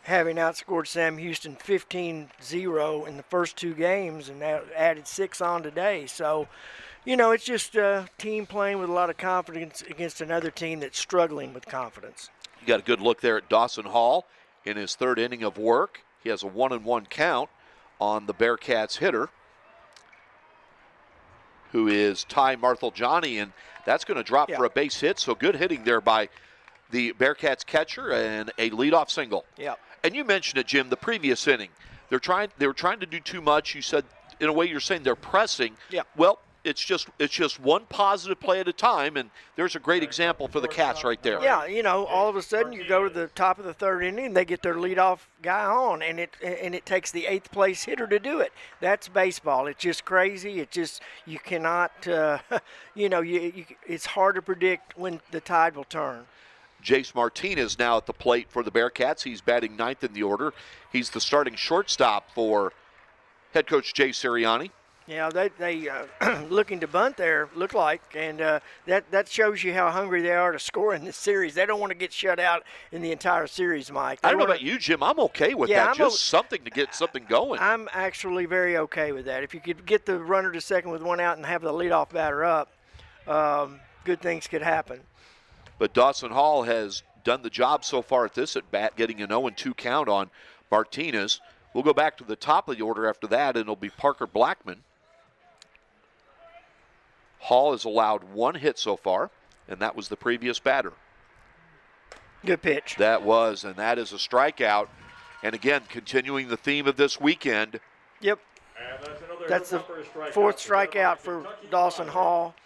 S2: having outscored Sam Houston 15-0 in the first 2 games, and added 6 on today. So, you know, it's just a team playing with a lot of confidence against another team that's struggling with confidence.
S1: You got a good look there at Dawson Hall in his 3rd inning of work. He has a 1-1 count on the Bearcats hitter, who is Ty Marthaljani, and that's going to drop for a base hit. So good hitting there by the Bearcats catcher and a leadoff single.
S2: Yeah.
S1: And you mentioned it, Jim, the previous inning. They were trying to do too much. You said, in a way, you're saying they're pressing.
S2: Yeah.
S1: Well, it's just one positive play at a time, and there's a great example for the Cats right there.
S2: Yeah, you know, all of a sudden you go to the top of the 3rd inning, and they get their leadoff guy on, and it takes the 8th place hitter to do it. That's baseball. It's just crazy. It just, you cannot, it's hard to predict when the tide will turn.
S1: Jace Martinez now at the plate for the Bearcats. He's batting ninth in the order. He's the starting shortstop for head coach Jay Sirianni.
S2: Yeah, they looking to bunt there, look like, and that shows you how hungry they are to score in this series. They don't want to get shut out in the entire series, Mike.
S1: I don't know about you, Jim. I'm okay with that. Just something to get something going.
S2: I'm actually very okay with that. If you could get the runner to second with one out and have the leadoff batter up, good things could happen.
S1: But Dawson Hall has done the job so far at this at bat, getting an 0-2 count on Martinez. We'll go back to the top of the order after that, and it'll be Parker Blackman. Hall has allowed one hit so far, and that was the previous batter.
S2: Good pitch.
S1: That was, and that is a strikeout. And again, continuing the theme of this weekend.
S2: Yep. That's the fourth strikeout for Dawson Hall,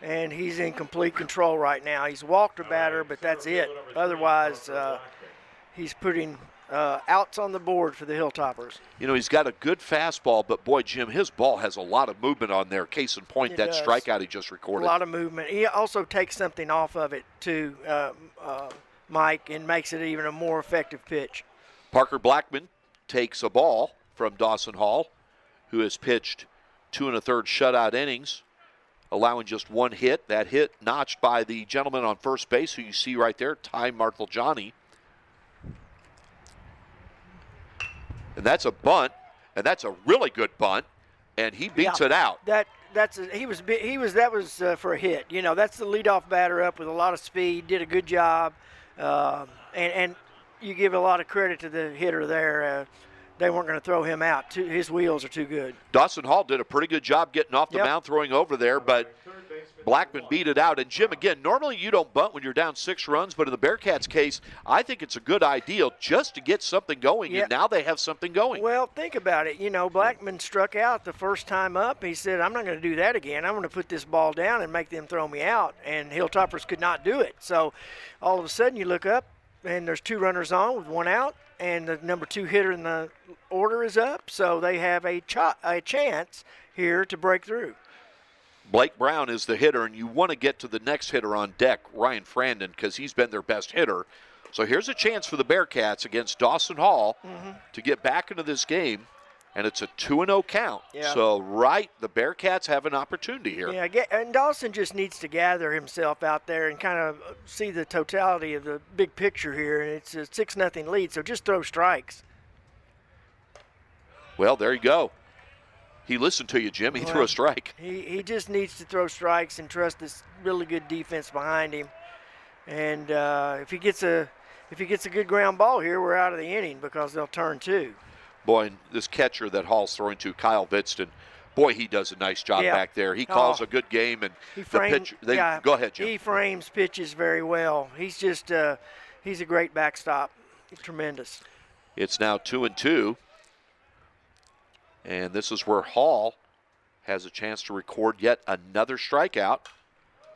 S2: and he's in complete control right now. He's walked a batter, but that's it. Otherwise, he's putting outs on the board for the Hilltoppers.
S1: You know, he's got a good fastball, but boy, Jim, his ball has a lot of movement on there. Case in point, that strikeout he just recorded.
S2: A lot of movement. He also takes something off of it, too, Mike, and makes it even a more effective pitch.
S1: Parker Blackman takes a ball from Dawson Hall, who has pitched 2 1/3 shutout innings, allowing just one hit. That hit notched by the gentleman on first base, who you see right there, Ty Marthaljani. And that's a bunt, and that's a really good bunt, and he beats it out.
S2: That was for a hit. You know, that's the leadoff batter up with a lot of speed. Did a good job, and you give a lot of credit to the hitter there. They weren't going to throw him out. His wheels are too good.
S1: Dawson Hall did a pretty good job getting off the mound, throwing over there, but Blackman beat it out. And, Jim, again, normally you don't bunt when you're down 6 runs, but in the Bearcats' case, I think it's a good idea just to get something going, and now they have something going.
S2: Well, think about it. You know, Blackman struck out the first time up. He said, I'm not going to do that again. I'm going to put this ball down and make them throw me out, and Hilltoppers could not do it. So all of a sudden you look up, and there's 2 runners on with 1 out, and the number 2 hitter in the order is up, so they have a chance here to break through.
S1: Blake Brown is the hitter, and you want to get to the next hitter on deck, Ryan Frandon, because he's been their best hitter. So here's a chance for the Bearcats against Dawson Hall to get back into this game, and it's a 2-0 count.
S2: Yeah.
S1: So, the Bearcats have an opportunity here.
S2: Yeah, and Dawson just needs to gather himself out there and kind of see the totality of the big picture here. And it's a 6-0 lead, so just throw strikes.
S1: Well, there you go. He listened to you, Jim. He threw a strike.
S2: He just needs to throw strikes and trust this really good defense behind him. And if he gets a good ground ball here, we're out of the inning because they'll turn 2.
S1: Boy, and this catcher that Hall's throwing to, Kyle Vidston, boy, he does a nice job back there. He calls a good game, and go ahead, Jim.
S2: He frames pitches very well. He's just he's a great backstop. Tremendous.
S1: It's now 2-2, and this is where Hall has a chance to record yet another strikeout.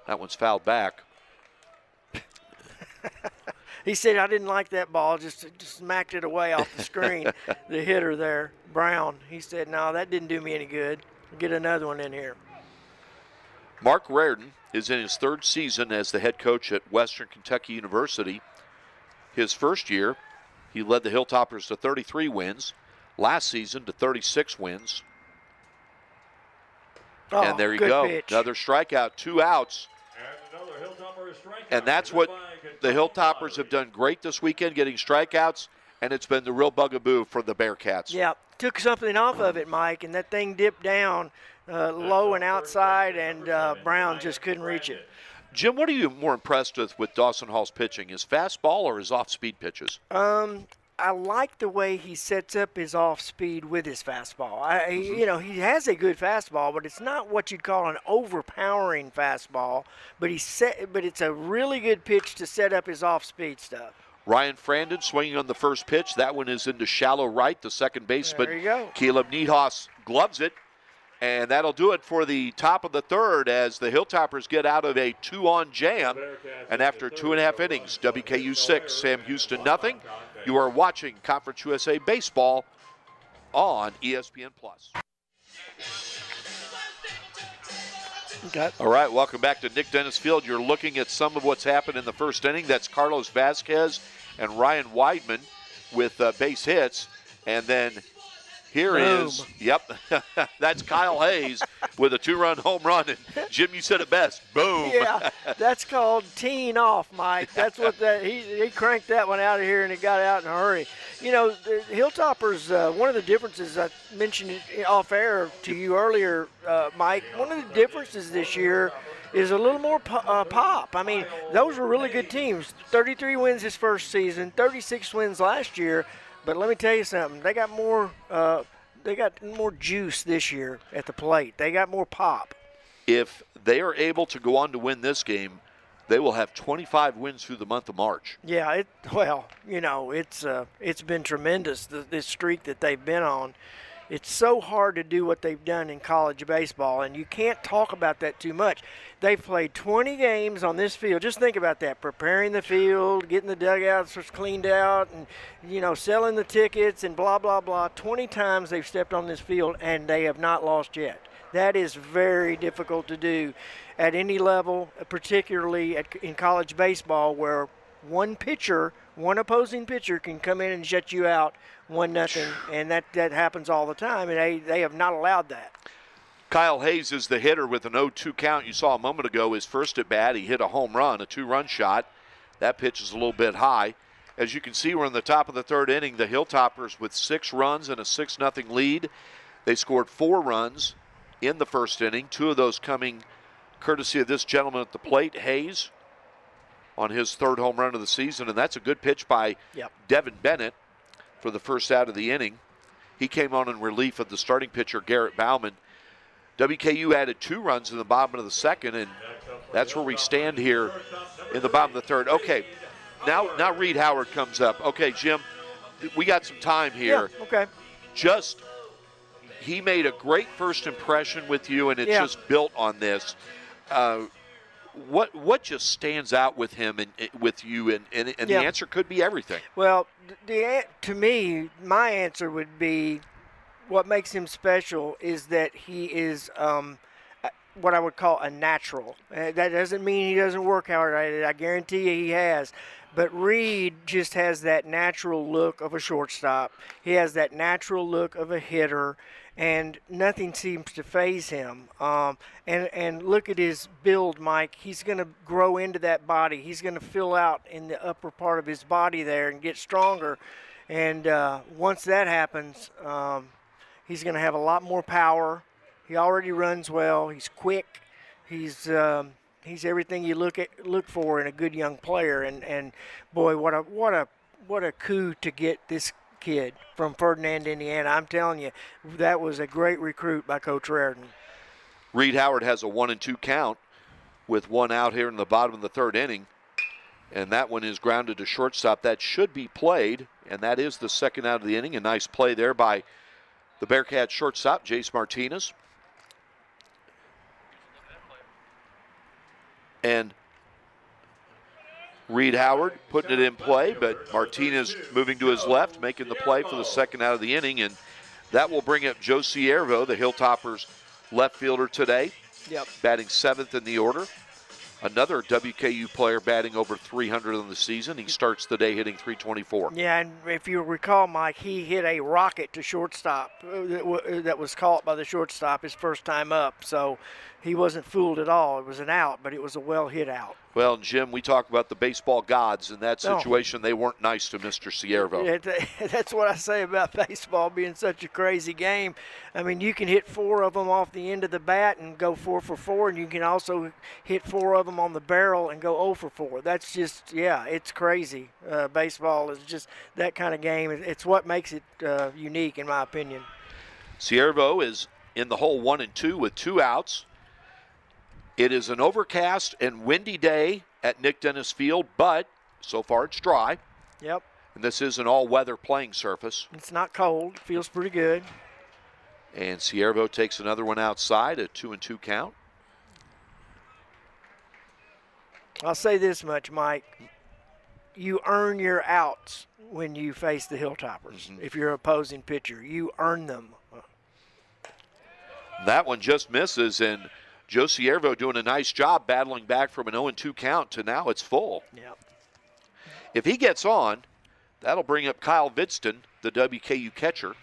S1: That one's fouled back.
S2: He said, I didn't like that ball, just smacked it away off the screen. The hitter there, Brown, he said, no, that didn't do me any good. Get another one in here.
S1: Mark Reardon is in his 3rd season as the head coach at Western Kentucky University. His first year, he led the Hilltoppers to 33 wins. Last season to 36 wins. And there you go.
S2: Pitch.
S1: Another strikeout, 2 outs. And that's what the Hilltoppers have done great this weekend, getting strikeouts, and it's been the real bugaboo for the Bearcats.
S2: Yeah, took something off of it, Mike, and that thing dipped down low and outside, and Brown just couldn't reach it.
S1: Jim, what are you more impressed with Dawson Hall's pitching, his fastball or his off-speed pitches?
S2: I like the way he sets up his off-speed with his fastball. You know, he has a good fastball, but it's not what you'd call an overpowering fastball. But it's a really good pitch to set up his off-speed stuff.
S1: Ryan Frandon swinging on the first pitch. That one is into shallow right. The second baseman,
S2: there you go.
S1: Caleb Niehaus, gloves it. And that'll do it for the top of the 3rd as the Hilltoppers get out of a 2-on jam. And after 2.5 innings, WKU 6, Sam Houston nothing. You are watching Conference USA Baseball on ESPN+.
S2: Okay.
S1: All right, welcome back to Nick Dennis Field. You're looking at some of what's happened in the first inning. That's Carlos Vasquez and Ryan Weidman with base hits. And then here
S2: Boom.
S1: is, yep, that's Kyle Hayes with a 2-run home run. And Jim, you said it best. Boom.
S2: Yeah, that's called teeing off, Mike. That's what he cranked that one out of here and it got out in a hurry. You know, the Hilltoppers, one of the differences I mentioned off air to you earlier, Mike, one of the differences this year is a little more pop. I mean, those were really good teams. 33 wins this first season, 36 wins last year. But let me tell you something. They got more juice this year at the plate. They got more pop.
S1: If they are able to go on to win this game, they will have 25 wins through the month of March.
S2: Yeah, it's been tremendous, this streak that they've been on. It's so hard to do what they've done in college baseball, and you can't talk about that too much. They've played 20 games on this field. Just think about that, preparing the field, getting the dugouts cleaned out, and, you know, selling the tickets and blah, blah, blah. 20 times they've stepped on this field, and they have not lost yet. That is very difficult to do at any level, particularly in college baseball, where one opposing pitcher can come in and shut you out 1-0, and that happens all the time, and they have not allowed that.
S1: Kyle Hayes is the hitter with an 0-2 count. You saw a moment ago his first at bat. He hit a home run, a 2-run shot. That pitch is a little bit high. As you can see, we're in the top of the third inning. The Hilltoppers with 6 runs and a 6-0 lead. They scored 4 runs in the first inning, 2 of those coming courtesy of this gentleman at the plate, Hayes, on his 3rd home run of the season, and that's a good pitch by Devin Bennett for the first out of the inning. He came on in relief of the starting pitcher, Garrett Bauman. WKU added 2 runs in the bottom of the second, and that's where we stand here in the bottom of the third. Okay, now Reed Howard comes up. Okay, Jim, we got some time here.
S2: Yeah, okay.
S1: He made a great first impression with you, and it's just built on this. What just stands out with him and with you, and the answer could be everything.
S2: Well, to me, my answer would be what makes him special is that he is what I would call a natural. That doesn't mean he doesn't work hard. I guarantee you he has. But Reed just has that natural look of a shortstop. He has that natural look of a hitter, and nothing seems to faze him. And look at his build, Mike. He's going to grow into that body. He's going to fill out in the upper part of his body there and get stronger. And once that happens, he's going to have a lot more power. He already runs well. He's quick. He's everything you look for in a good young player. And boy, what a coup to get this kid from Ferdinand, Indiana. I'm telling you, that was a great recruit by Coach Reardon.
S1: Reed Howard has a 1-2 count with 1 out here in the bottom of the third inning, and that one is grounded to shortstop. That should be played, and that is the second out of the inning. A nice play there by the Bearcats shortstop, Jace Martinez. And Reed Howard putting it in play, but Martinez moving to his left, making the play for the second out of the inning, and that will bring up Joe Ciervo, the Hilltoppers left fielder today, batting 7th in the order. Another WKU player batting over 300 on the season. He starts the day hitting .324.
S2: Yeah, and if you recall, Mike, he hit a rocket to shortstop that was caught by the shortstop his first time up. So he wasn't fooled at all. It was an out, but it was a well-hit out.
S1: Well, Jim, we talk about the baseball gods. In that situation, they weren't nice to Mr. Ciervo.
S2: That's what I say about baseball being such a crazy game. I mean, you can hit 4 of them off the end of the bat and go 4 for 4, and you can also hit 4 of them on the barrel and go 0 for 4. That's just, it's crazy. Baseball is just that kind of game. It's what makes it unique, in my opinion.
S1: Ciervo is in the hole 1-2 with 2 outs. It is an overcast and windy day at Nick Dennis Field, but so far it's dry.
S2: Yep.
S1: And this is an all-weather playing surface.
S2: It's not cold. Feels pretty good.
S1: And Ciervo takes another one outside, a 2-2 count.
S2: I'll say this much, Mike. You earn your outs when you face the Hilltoppers. If you're an opposing pitcher, you earn them.
S1: That one just misses, and Joe Ciervo doing a nice job battling back from an 0-2 count to now it's full.
S2: Yep.
S1: If he gets on, that'll bring up Kyle Vidston, the WKU catcher.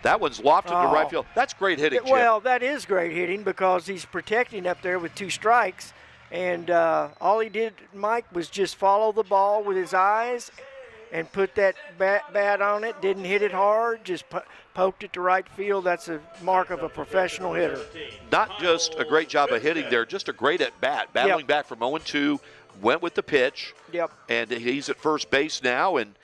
S1: That one's lofted to right field. That's great hitting, Jim.
S2: Well, that is great hitting because he's protecting up there with 2 strikes. And all he did, Mike, was just follow the ball with his eyes and put that bat on it. Didn't hit it hard, just poked it to right field. That's a mark of a professional hitter.
S1: Not just a great job of hitting there, just a great at-bat. Battling back from 0-2, went with the pitch.
S2: Yep.
S1: And he's at first base now, and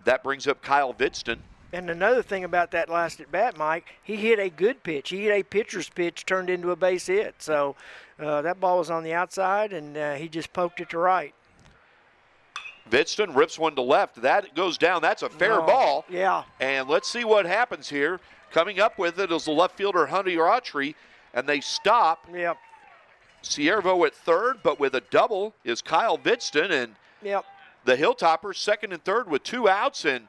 S1: that brings up Kyle Vidston.
S2: And another thing about that last at bat, Mike, he hit a good pitch. He hit a pitcher's pitch turned into a base hit. So that ball was on the outside, and he just poked it to right.
S1: Vidston rips one to left. That goes down. That's a fair ball.
S2: Yeah.
S1: And let's see what happens here. Coming up with it is the left fielder, Hunter Autry, and they stop.
S2: Yep.
S1: Ciervo at third, but with a double is Kyle Vidston, and the Hilltoppers second and third with 2 outs, and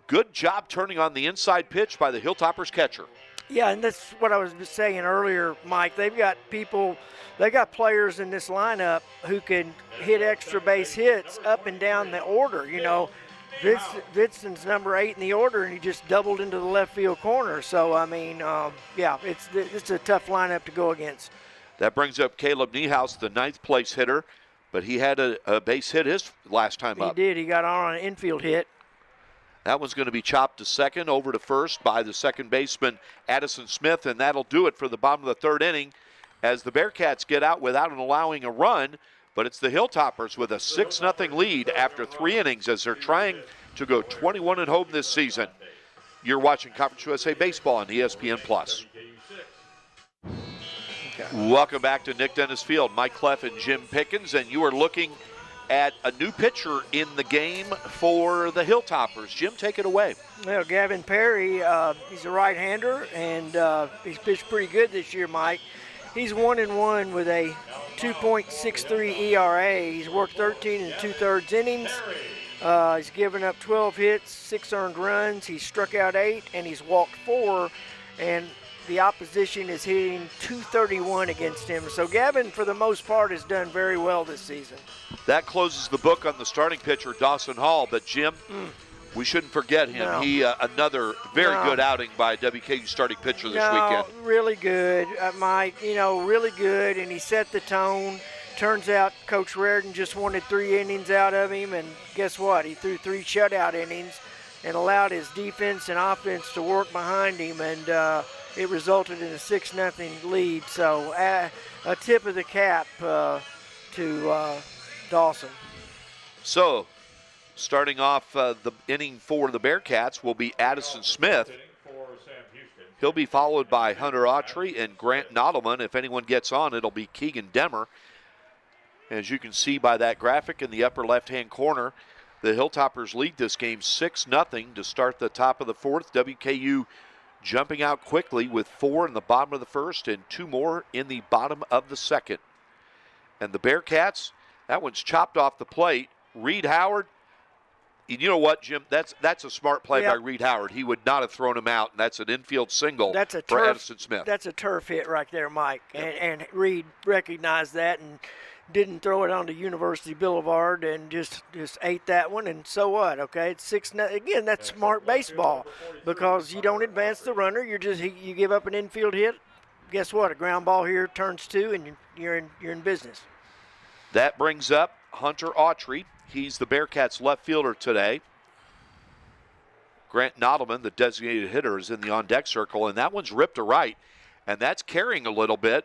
S1: good job turning on the inside pitch by the Hilltoppers catcher.
S2: Yeah, and that's what I was saying earlier, Mike. They've got players in this lineup who can hit extra base hits up and down the order. You know, Vidston's number 8 in the order, and he just doubled into the left field corner. So, I mean, it's a tough lineup to go against.
S1: That brings up Caleb Niehaus, the 9th place hitter, but he had a base hit his last time up.
S2: He did. He got on an infield hit.
S1: That one's going to be chopped to second, over to first by the second baseman, Addison Smith, and that'll do it for the bottom of the 3rd inning as the Bearcats get out without allowing a run, but it's the Hilltoppers with a 6-0 lead after 3 innings as they're trying to go 21 at home this season. You're watching Conference USA Baseball on ESPN+. Welcome back to Nick Dennis Field. Mike Cleff and Jim Pickens, and you are looking at a new pitcher in the game for the Hilltoppers. Jim, take it away.
S2: Well, Gavin Perry, he's a right-hander, and he's pitched pretty good this year, Mike. He's 1-1 with a 2.63 ERA. He's worked 13 2/3 innings. He's given up 12 hits, 6 earned runs. He's struck out 8, and he's walked 4, and the opposition is hitting .231 against him. So Gavin, for the most part, has done very well this season.
S1: That closes the book on the starting pitcher, Dawson Hall. But, Jim, we shouldn't forget him.
S2: No.
S1: He another very good outing by WKU starting pitcher this weekend.
S2: Really good, Mike. You know, really good, and he set the tone. Turns out Coach Reardon just wanted 3 innings out of him, and guess what? He threw 3 shutout innings and allowed his defense and offense to work behind him, and it resulted in a 6-0 lead. So a tip of the cap to Dawson.
S1: So starting off the inning for the Bearcats will be Addison Smith. He'll be followed by Hunter Autry and Grant Nodelman. If anyone gets on, it'll be Keegan Demmer. As you can see by that graphic in the upper left-hand corner, the Hilltoppers lead this game 6-0 to start the top of the 4th. WKU jumping out quickly with 4 in the bottom of the 1st and 2 more in the bottom of the 2nd. And the Bearcats, that one's chopped off the plate. Reed Howard, you know what, Jim? That's a smart play by Reed Howard. He would not have thrown him out, and that's an infield single for Addison Smith.
S2: That's a turf hit right there, Mike. And Reed recognized that and didn't throw it onto University Boulevard and just ate that one, and so what? Okay, it's 6-0. Again, that's smart baseball because you don't advance the runner. You give up an infield hit. Guess what? A ground ball here turns 2, and you're in business.
S1: That brings up Hunter Autry. He's the Bearcats' left fielder today. Grant Nodelman, the designated hitter, is in the on-deck circle, and that one's ripped to right, and that's carrying a little bit.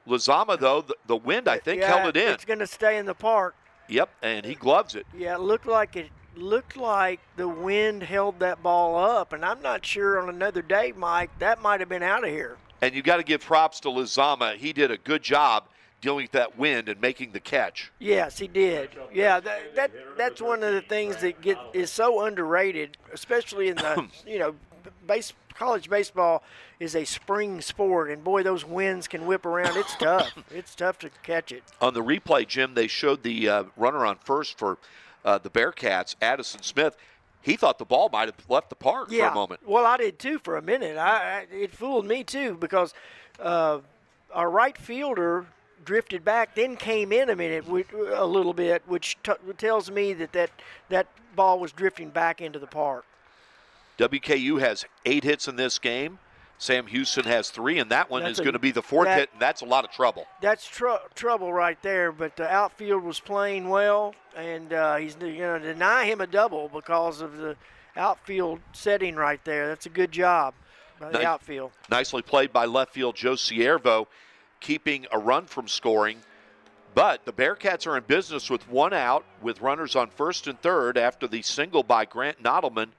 S1: Lizama, though, the wind, I think, held it in.
S2: It's going to stay in the park.
S1: Yep, and he gloves it.
S2: Yeah, it looked like the wind held that ball up, and I'm not sure on another day, Mike, that might have been out of here.
S1: And you got to give props to Lizama. He did a good job dealing with that wind and making the catch.
S2: Yes, he did. Yeah, that's one of the things that is so underrated, especially in the college baseball is a spring sport, and boy, those winds can whip around. It's tough. It's tough to catch it.
S1: On the replay, Jim, they showed the runner on first for the Bearcats, Addison Smith. he thought the ball might have left the park for a moment.
S2: Well, I did too for a minute. It fooled me too because our right fielder drifted back, then came in a little bit, which tells me that ball was drifting back into the park.
S1: WKU has 8 hits in this game. Sam Houston has 3, and that one is going to be the 4th hit, and that's a lot of trouble.
S2: That's trouble right there, but the outfield was playing well, and he's going to deny him a double because of the outfield setting right there. That's a good job by the outfield. Nicely
S1: played by left field Joe Siervo, keeping a run from scoring. But the Bearcats are in business with 1 out with runners on first and third after the single by Grant Nodelman,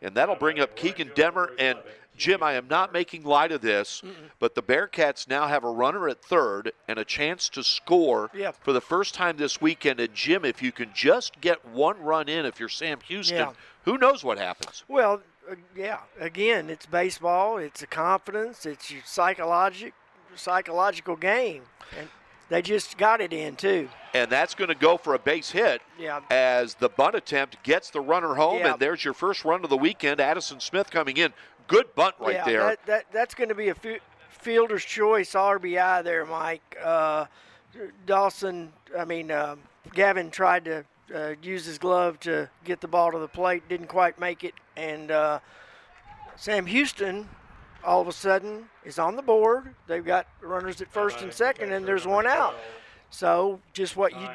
S1: and that'll bring up Keegan Demmer. And Jim, I am not making light of this, but the Bearcats now have a runner at third and a chance to score for the first time this weekend. And, Jim, if you can just get 1 run in, if you're Sam Houston, who knows what happens?
S2: Well, again, it's baseball. It's a confidence. It's your psychological game. And they just got it in, too.
S1: And that's going to go for a base hit as the bunt attempt gets the runner home, and there's your first run of the weekend. Addison Smith coming in. Good bunt right there.
S2: That's going to be a fielder's choice RBI there, Mike. Gavin tried to use his glove to get the ball to the plate, didn't quite make it, and Sam Houston all of a sudden is on the board. They've got runners at first and second, and there's 1 out. So just what you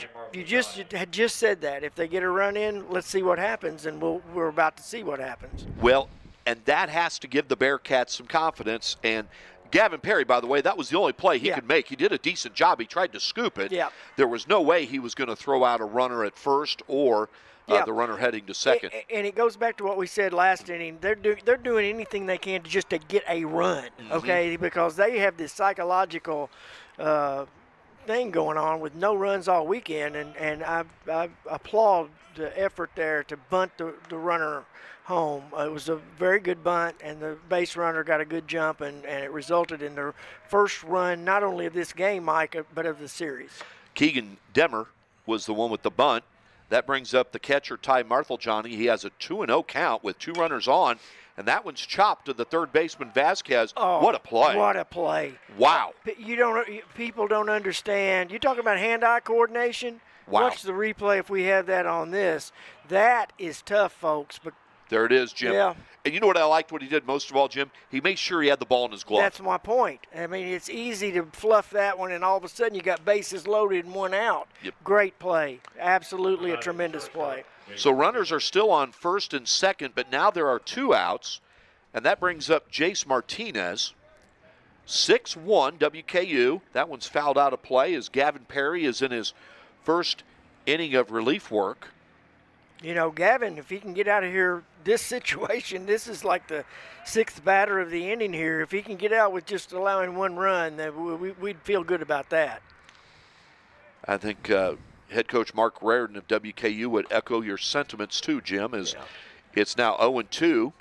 S2: had just said that. If they get a run in, let's see what happens, and we're about to see what happens.
S1: Well, and that has to give the Bearcats some confidence. And Gavin Perry, by the way, that was the only play he could make. He did a decent job. He tried to scoop it. There was no way he was going to throw out a runner at first or the runner heading to second.
S2: And it goes back to what we said last inning. They're doing anything they can just to get a run, okay? Because they have this psychological thing going on with no runs all weekend, and I applaud the effort there to bunt the runner home. It was a very good bunt, and the base runner got a good jump, and it resulted in their first run not only of this game, Mike, but of the series.
S1: Keegan Demmer was the one with the bunt. That brings up the catcher, Ty Marthaljani. He has a 2-0 count with 2 runners on, and that one's chopped to the third baseman, Vasquez. What a play.
S2: What a play.
S1: Wow.
S2: People don't understand. You talking about hand-eye coordination?
S1: Wow.
S2: Watch the replay if we have that on this. That is tough, folks. But
S1: there it is, Jim.
S2: Yeah.
S1: And you know what I liked what he did most of all, Jim? He made sure he had the ball in his glove.
S2: That's my point. I mean, it's easy to fluff that one, and all of a sudden you got bases loaded and 1 out. Great play. Absolutely a tremendous play.
S1: So runners are still on first and second, but now there are 2 outs, and that brings up Jace Martinez. 6-1 WKU. That one's fouled out of play as Gavin Perry is in his first inning of relief work.
S2: You know, Gavin, if he can get out of here, this situation, this is like the 6th batter of the inning here. If he can get out with just allowing 1 run, then we'd feel good about that.
S1: I think head coach Mark Reardon of WKU would echo your sentiments too, Jim, as it's now 0-2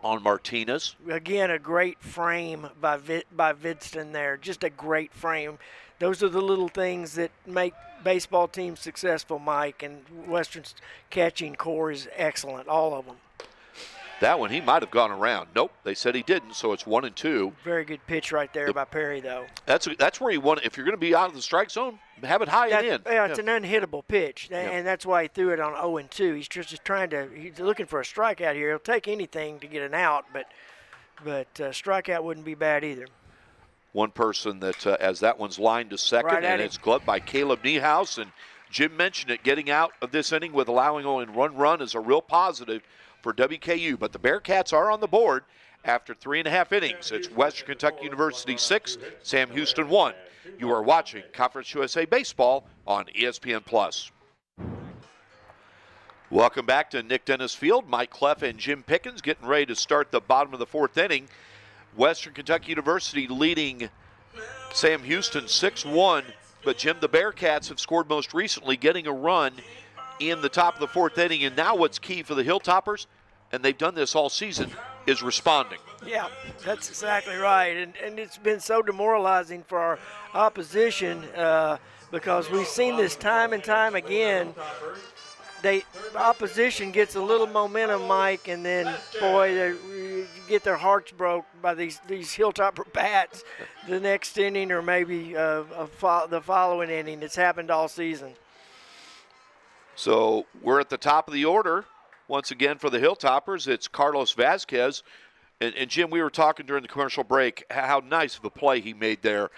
S1: on Martinez.
S2: Again, a great frame by Vidston there. Just a great frame. Those are the little things that make baseball teams successful, Mike, and Western's catching core is excellent, all of them.
S1: That one, he might have gone around. Nope, they said he didn't, so it's 1-2.
S2: Very good pitch right there by Perry, though.
S1: That's where you want it. If you're going to be out of the strike zone, have it high and in.
S2: Yeah, it's an unhittable pitch, and that's why he threw it on 0-2. He's just he's looking for a strikeout here. He'll take anything to get an out, but strikeout wouldn't be bad either.
S1: One person that, as that one's lined to second, and it's gloved by Caleb Niehaus. And Jim mentioned it, getting out of this inning with allowing only 1 run is a real positive for WKU. But the Bearcats are on the board after 3.5 innings. It's Western Kentucky University 6, Sam Houston 1. You are watching Conference USA Baseball on ESPN+. Welcome back to Nick Dennis Field. Mike Cleff and Jim Pickens getting ready to start the bottom of the 4th inning. Western Kentucky University leading Sam Houston 6-1. But, Jim, the Bearcats have scored most recently, getting a run in the top of the 4th inning. And now what's key for the Hilltoppers, and they've done this all season, is responding.
S2: Yeah, that's exactly right. And it's been so demoralizing for our opposition because we've seen this time and time again opposition gets a little momentum, Mike, and then boy, you get their hearts broke by these Hilltopper bats the next inning or maybe the following inning. It's happened all season.
S1: So we're at the top of the order once again for the Hilltoppers. It's Carlos Vasquez. And Jim, we were talking during the commercial break how nice of a play he made there,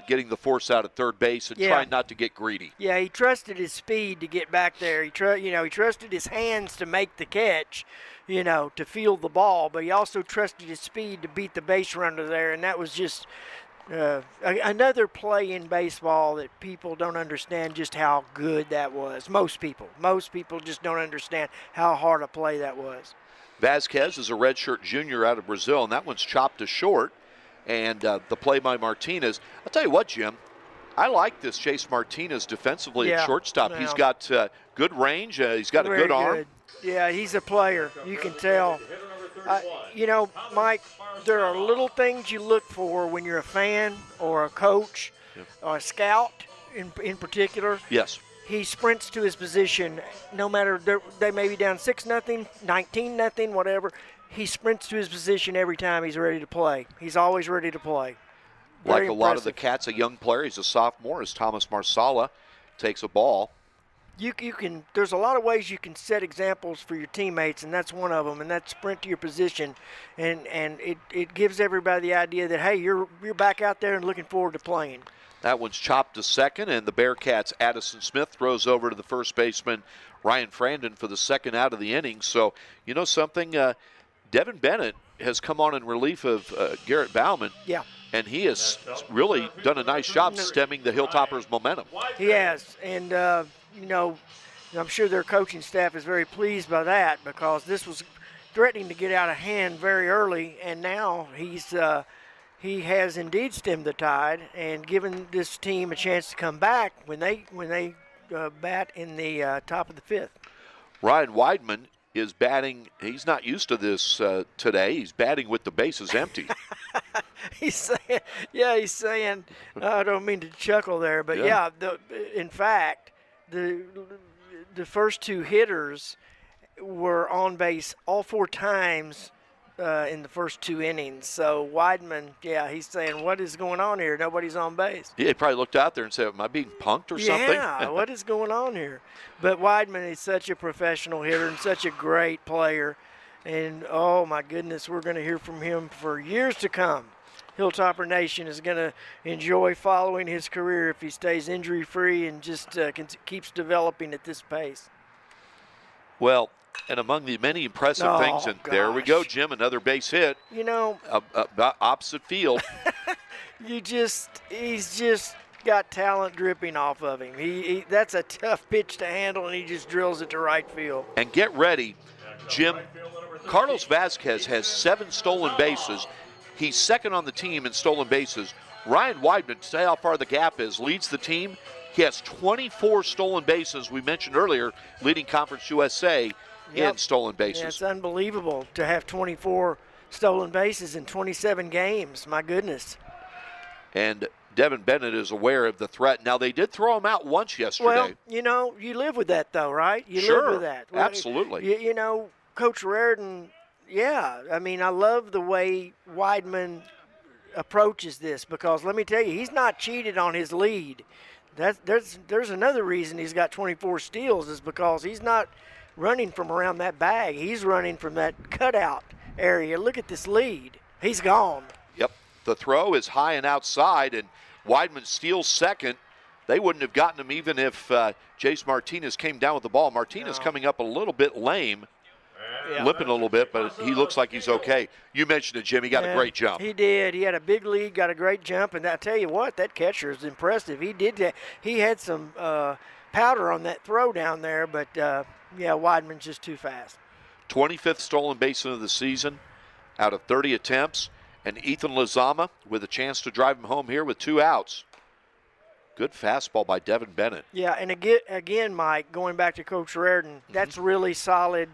S1: getting the force out at third base and trying not to get greedy.
S2: Yeah, he trusted his speed to get back there. He trusted his hands to make the catch, to field the ball, but he also trusted his speed to beat the base runner there, and that was just another play in baseball that people don't understand just how good that was. Most people just don't understand how hard a play that was.
S1: Vasquez is a redshirt junior out of Brazil, and that one's chopped to short. And the play by Martinez. I'll tell you what, Jim, I like this Chase Martinez defensively at shortstop.
S2: Yeah.
S1: He's got good range. He's got a good arm.
S2: Yeah, he's a player. You can tell. Mike, there are little things you look for when you're a fan or a coach or a scout in particular.
S1: Yes.
S2: He sprints to his position no matter they may be down 6-0, 19-0, whatever. He sprints to his position every time he's ready to play. He's always ready to play.
S1: Like a lot of the Cats, a young player. He's a sophomore as Thomas Marsala takes a ball.
S2: You can. There's a lot of ways you can set examples for your teammates, and that's one of them. And that's sprint to your position, and it gives everybody the idea that hey, you're back out there and looking forward to playing.
S1: That one's chopped to second, and the Bearcats' Addison Smith throws over to the first baseman, Ryan Frandon, for the second out of the inning. So, you know something? Devin Bennett has come on in relief of Garrett Bauman.
S2: Yeah.
S1: And he has really done a nice job stemming the Hilltoppers' momentum.
S2: He has. And, I'm sure their coaching staff is very pleased by that because this was threatening to get out of hand very early, and now he has indeed stemmed the tide and given this team a chance to come back when they bat in the top of the fifth.
S1: Ryan Weidman is batting. He's not used to this today. He's batting with the bases empty.
S2: He's saying, I don't mean to chuckle there, but in fact, the first two hitters were on base all four times in the first two innings. So Weidman, he's saying, what is going on here? Nobody's on base.
S1: Yeah, he probably looked out there and said, am I being punked or something?
S2: Yeah, what is going on here? But Weidman is such a professional hitter and such a great player. And, oh, my goodness, we're going to hear from him for years to come. Hilltopper Nation is going to enjoy following his career if he stays injury-free and just keeps developing at this pace.
S1: Well, and among the many impressive things, and there we go, Jim, another base hit. Opposite field.
S2: He's just got talent dripping off of him. That's a tough pitch to handle, and he just drills it to right field.
S1: And get ready, Jim. Carlos Vasquez has 7 stolen bases. He's second on the team in stolen bases. Ryan Weidman, to say how far the gap is, leads the team. He has 24 stolen bases. We mentioned earlier, leading Conference USA in stolen bases.
S2: Yeah, it's unbelievable to have 24 stolen bases in 27 games. My goodness.
S1: And Devin Bennett is aware of the threat. Now, they did throw him out once yesterday.
S2: Well, you live with that, though, right? You
S1: live
S2: with that.
S1: Absolutely.
S2: Coach Reardon, I love the way Weidman approaches this because let me tell you, he's not cheated on his lead. There's another reason he's got 24 steals is because he's not running from around that bag. He's running from that cutout area. Look at this lead. He's gone.
S1: Yep. The throw is high and outside, and Weidman steals second. They wouldn't have gotten him even if Jace Martinez came down with the ball. Martinez coming up a little bit lame, limping a little bit, but he looks like he's okay. You mentioned it, Jim. He got a great jump.
S2: He did. He had a big lead, got a great jump, and I tell you what, that catcher is impressive. He did that. He had some powder on that throw down there, but Weidman's just too fast.
S1: 25th stolen base of the season out of 30 attempts, and Ethan Lozama with a chance to drive him home here with 2 outs. Good fastball by Devin Bennett.
S2: Yeah, and again, Mike, going back to Coach Reardon, that's really solid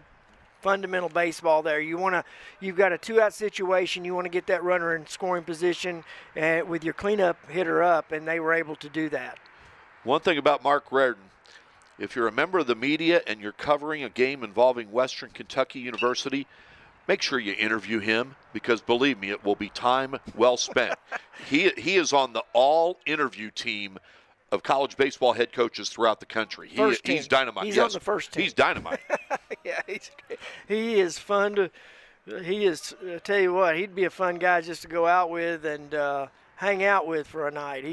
S2: fundamental baseball there. You've got a 2-out situation. You want to get that runner in scoring position with your cleanup hitter up, and they were able to do that.
S1: One thing about Mark Reardon, if you're a member of the media and you're covering a game involving Western Kentucky University, make sure you interview him, because believe me, it will be time well spent. He is on the all-interview team of college baseball head coaches throughout the country. He's dynamite.
S2: He's on the first team.
S1: He's dynamite.
S2: Yeah, he is fun to. He is. Tell you what, he'd be a fun guy just to go out with and hang out with for a night.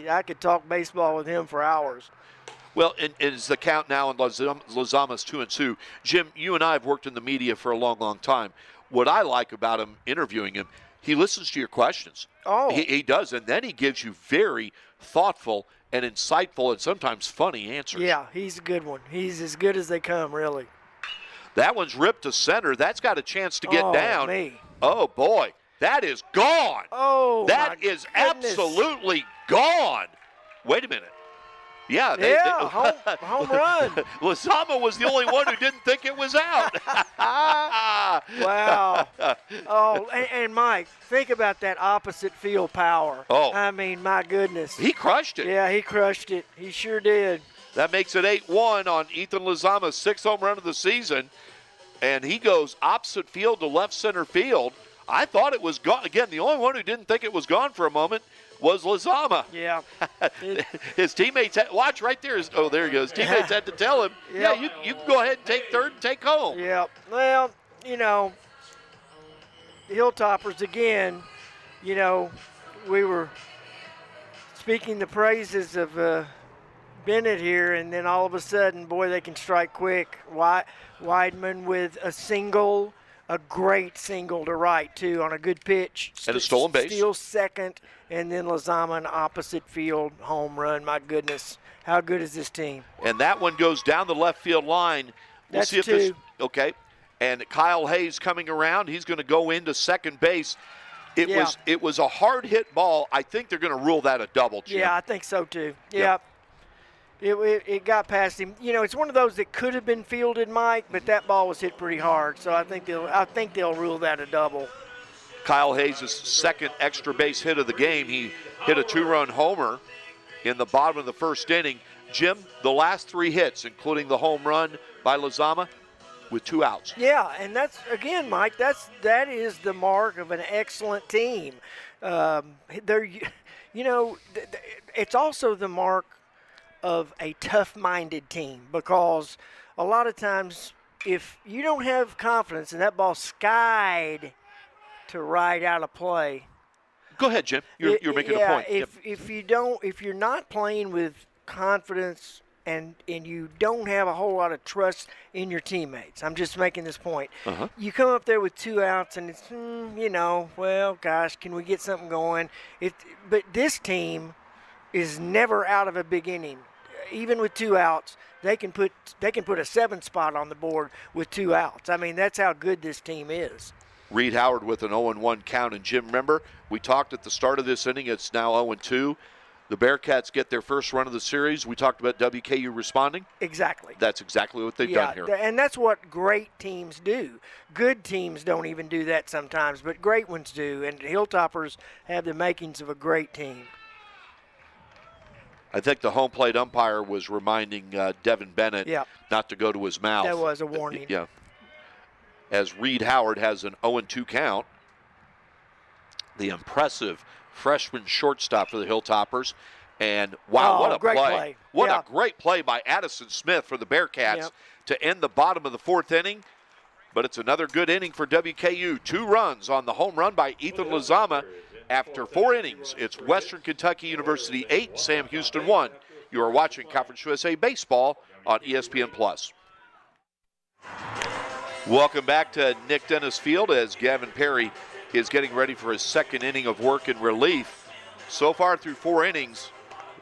S2: I could talk baseball with him for hours.
S1: Well, and it's the count now, and Lozama's 2-2. Jim, you and I have worked in the media for a long, long time. What I like about him, interviewing him, he listens to your questions.
S2: Oh.
S1: He does, and then he gives you very thoughtful and insightful and sometimes funny answers.
S2: Yeah, he's a good one. He's as good as they come, really.
S1: That one's ripped to center. That's got a chance to get down.
S2: Me.
S1: Oh, boy. That is gone.
S2: Oh,
S1: that is
S2: goodness.
S1: Absolutely gone. Wait a minute. Yeah,
S2: home run.
S1: Lozama was the only one who didn't think it was out.
S2: Wow. Oh, and Mike, think about that opposite field power.
S1: Oh.
S2: I mean, my goodness.
S1: He crushed it.
S2: Yeah, he crushed it. He sure did.
S1: That makes it 8-1 on Ethan Lozama's 6th home run of the season. And he goes opposite field to left center field. I thought it was gone. Again, the only one who didn't think it was gone for a moment was Lozama.
S2: Yeah.
S1: His teammates watch right there. There he goes. Teammates had to tell him, yeah, you can go ahead and take third and take home.
S2: Yeah. Well, Hilltoppers again, we were speaking the praises of Bennett here, and then all of a sudden, boy, they can strike quick. Weidman with a great single to right, too, on a good pitch.
S1: And a stolen base.
S2: Steals second, and then Lozama an opposite field home run. My goodness, how good is this team?
S1: And that one goes down the left field line. We'll see if this. Okay. And Kyle Hayes coming around. He's going to go into second base. It was a hard hit ball. I think they're going to rule that a double, Jim.
S2: Yeah, I think so, too. Yeah. It got past him. It's one of those that could have been fielded, Mike, but that ball was hit pretty hard. So I think they'll rule that a double.
S1: Kyle Hayes' second extra base hit of the game. He hit a 2-run homer in the bottom of the first inning. Jim, the last 3 hits, including the home run by Lozama, with 2 outs.
S2: Yeah, and that's, again, Mike, that is the mark of an excellent team. It's also the mark of a tough-minded team, because a lot of times if you don't have confidence and that ball skied to right out of play.
S1: Go ahead, Jim. You're making a point.
S2: If you're not playing with confidence and you don't have a whole lot of trust in your teammates, I'm just making this point.
S1: Uh-huh.
S2: You come up there with 2 outs and it's, well, gosh, can we get something going? But this team is never out of a big inning. Even with 2 outs, they can put a 7 spot on the board with 2 outs. I mean, that's how good this team is.
S1: Reed Howard with an 0-1 count. And Jim, remember, we talked at the start of this inning, it's now 0-2. The Bearcats get their first run of the series. We talked about WKU responding.
S2: Exactly.
S1: That's exactly what they've done here.
S2: And that's what great teams do. Good teams don't even do that sometimes, but great ones do. And the Hilltoppers have the makings of a great team.
S1: I think the home plate umpire was reminding Devin Bennett not to go to his mouth.
S2: That was a warning.
S1: Yeah. As Reed Howard has an 0-2 count. The impressive freshman shortstop for the Hilltoppers. And, wow, what a play. What a great play by Addison Smith for the Bearcats to end the bottom of the 4th inning. But it's another good inning for WKU. 2 runs on the home run by Ethan Lozama. After 4 innings, it's Western Kentucky University 8, Sam Houston 1. You are watching Conference USA Baseball on ESPN+. Welcome back to Nick Dennis Field as Gavin Perry is getting ready for his 2nd inning of work in relief. So far through 4 innings,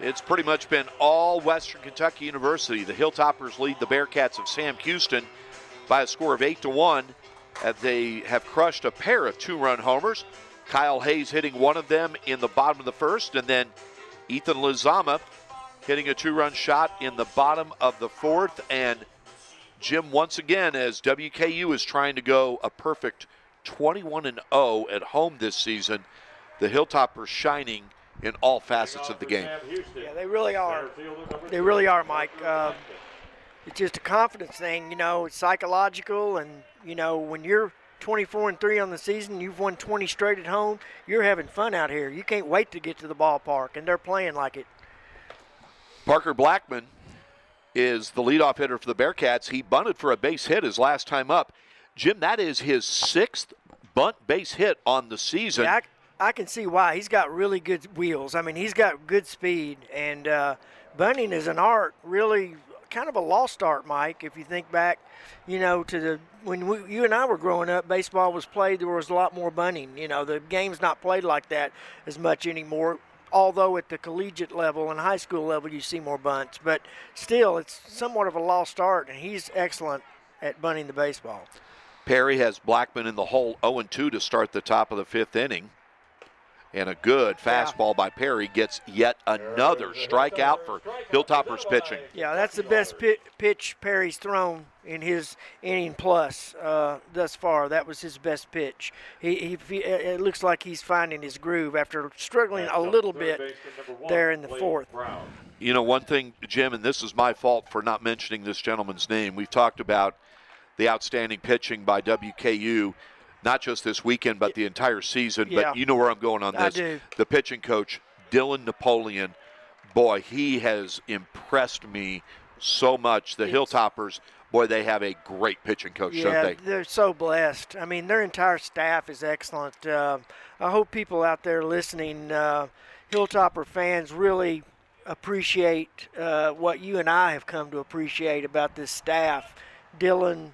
S1: it's pretty much been all Western Kentucky University. The Hilltoppers lead the Bearcats of Sam Houston by a score of 8-1. They have crushed a pair of 2-run homers. Kyle Hayes hitting one of them in the bottom of the 1st, and then Ethan Lozama hitting a 2-run shot in the bottom of the 4th. And Jim, once again, as WKU is trying to go a perfect 21-0 at home this season, the Hilltoppers shining in all facets of the game.
S2: Yeah, they really are. They really are, Mike. it's just a confidence thing. It's psychological, and when you're 24-3 on the season, you've won 20 straight at home. You're having fun out here. You can't wait to get to the ballpark, and they're playing like it.
S1: Parker Blackman is the leadoff hitter for the Bearcats. He bunted for a base hit his last time up. Jim, that is his 6th bunt base hit on the season.
S2: Yeah, I can see why. He's got really good wheels. I mean, he's got good speed, and bunting is an art, really kind of a lost art, Mike. If you think back, to when you and I were growing up, baseball was played, there was a lot more bunting. The game's not played like that as much anymore, although at the collegiate level and high school level you see more bunts. But still, it's somewhat of a lost art, and he's excellent at bunting the baseball.
S1: Perry has Blackman in the hole 0-2 to start the top of the 5th inning. And a good fastball by Perry gets yet another strikeout for Hilltoppers pitching.
S2: Yeah, that's the best pitch Perry's thrown in his inning plus thus far. That was his best pitch. It looks like he's finding his groove after struggling a little bit there in the 4th.
S1: One thing, Jim, and this is my fault for not mentioning this gentleman's name. We've talked about the outstanding pitching by WKU, not just this weekend, but the entire season.
S2: Yeah.
S1: But you know where I'm going on this.
S2: I do.
S1: The pitching coach, Dylan Napoleon, boy, he has impressed me so much. The Hilltoppers, boy, they have a great pitching coach, don't they?
S2: Yeah, they're so blessed. I mean, their entire staff is excellent. I hope people out there listening, Hilltopper fans, really appreciate what you and I have come to appreciate about this staff. Dylan,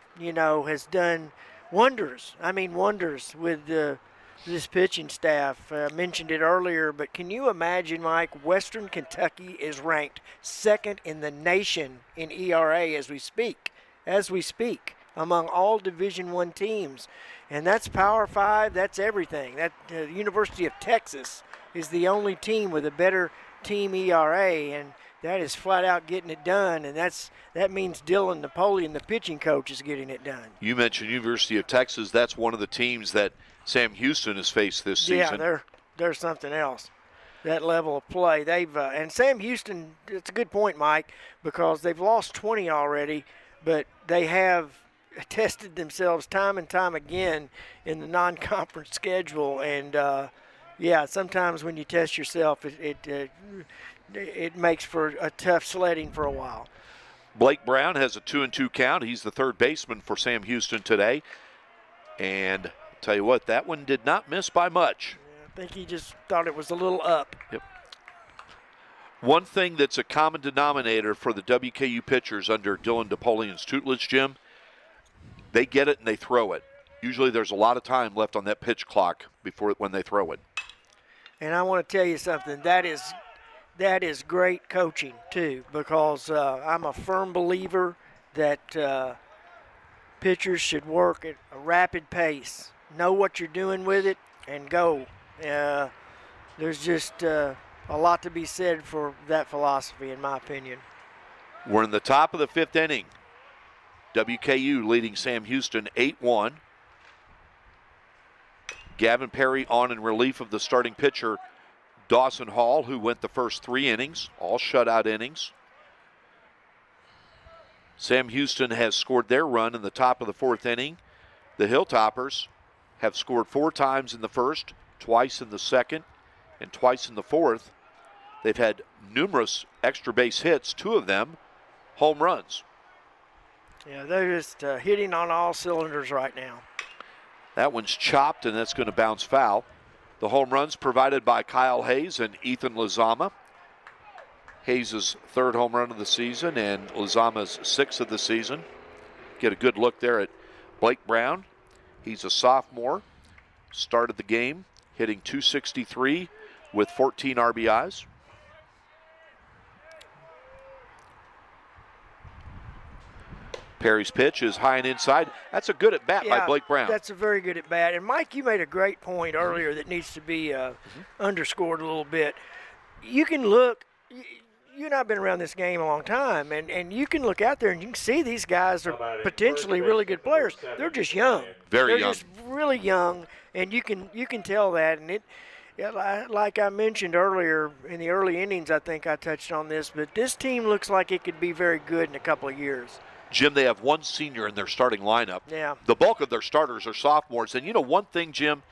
S2: has done wonders. I mean, wonders with this pitching staff. I mentioned it earlier, but can you imagine, Mike, Western Kentucky is ranked 2nd in the nation in ERA as we speak, among all Division I teams. And that's Power 5, that's everything. That University of Texas is the only team with a better team ERA, and that is flat out getting it done, and that means Dylan Napoleon, the pitching coach, is getting it done.
S1: You mentioned University of Texas. That's one of the teams that Sam Houston has faced this season.
S2: Yeah, they're something else. That level of play, and Sam Houston. It's a good point, Mike, because they've lost 20 already, but they have tested themselves time and time again in the non-conference schedule, and sometimes when you test yourself, it makes for a tough sledding for a while.
S1: Blake Brown has a 2-2 count. He's the third baseman for Sam Houston today. And I'll tell you what, that one did not miss by much.
S2: Yeah, I think he just thought it was a little up.
S1: Yep. One thing that's a common denominator for the WKU pitchers under Dylan Napoleon's tutelage, Jim, they get it and they throw it. Usually there's a lot of time left on that pitch clock when they throw it.
S2: And I want to tell you something. That is great coaching, too, because I'm a firm believer that pitchers should work at a rapid pace, know what you're doing with it, and go. There's just a lot to be said for that philosophy, in my opinion.
S1: We're in the top of the 5th inning. WKU leading Sam Houston 8-1. Gavin Perry on in relief of the starting pitcher, Dawson Hall, who went the first 3 innings, all shutout innings. Sam Houston has scored their run in the top of the 4th inning. The Hilltoppers have scored 4 times in the first, twice in the second, and twice in the 4th. They've had numerous extra base hits, 2 of them home runs.
S2: Yeah, they're just hitting on all cylinders right now.
S1: That one's chopped, and that's going to bounce foul. The home runs provided by Kyle Hayes and Ethan Lizama. Hayes' 3rd home run of the season and Lizama's 6th of the season. Get a good look there at Blake Brown. He's a sophomore. Started the game hitting .263 with 14 RBIs. Perry's pitch is high and inside. That's a good at bat by Blake Brown.
S2: That's a very good at bat. And Mike, you made a great point earlier that needs to be underscored a little bit. You can look, you and I have been around this game a long time, and you can look out there and you can see these guys are potentially really good players. They're just young.
S1: Very young.
S2: They're just really young, and you can tell that. And Yeah, like I mentioned earlier, in the early innings, I think I touched on this, but this team looks like it could be very good in a couple of years.
S1: Jim, they have one senior in their starting lineup.
S2: Yeah.
S1: The bulk of their starters are sophomores. And you know one thing, Jim,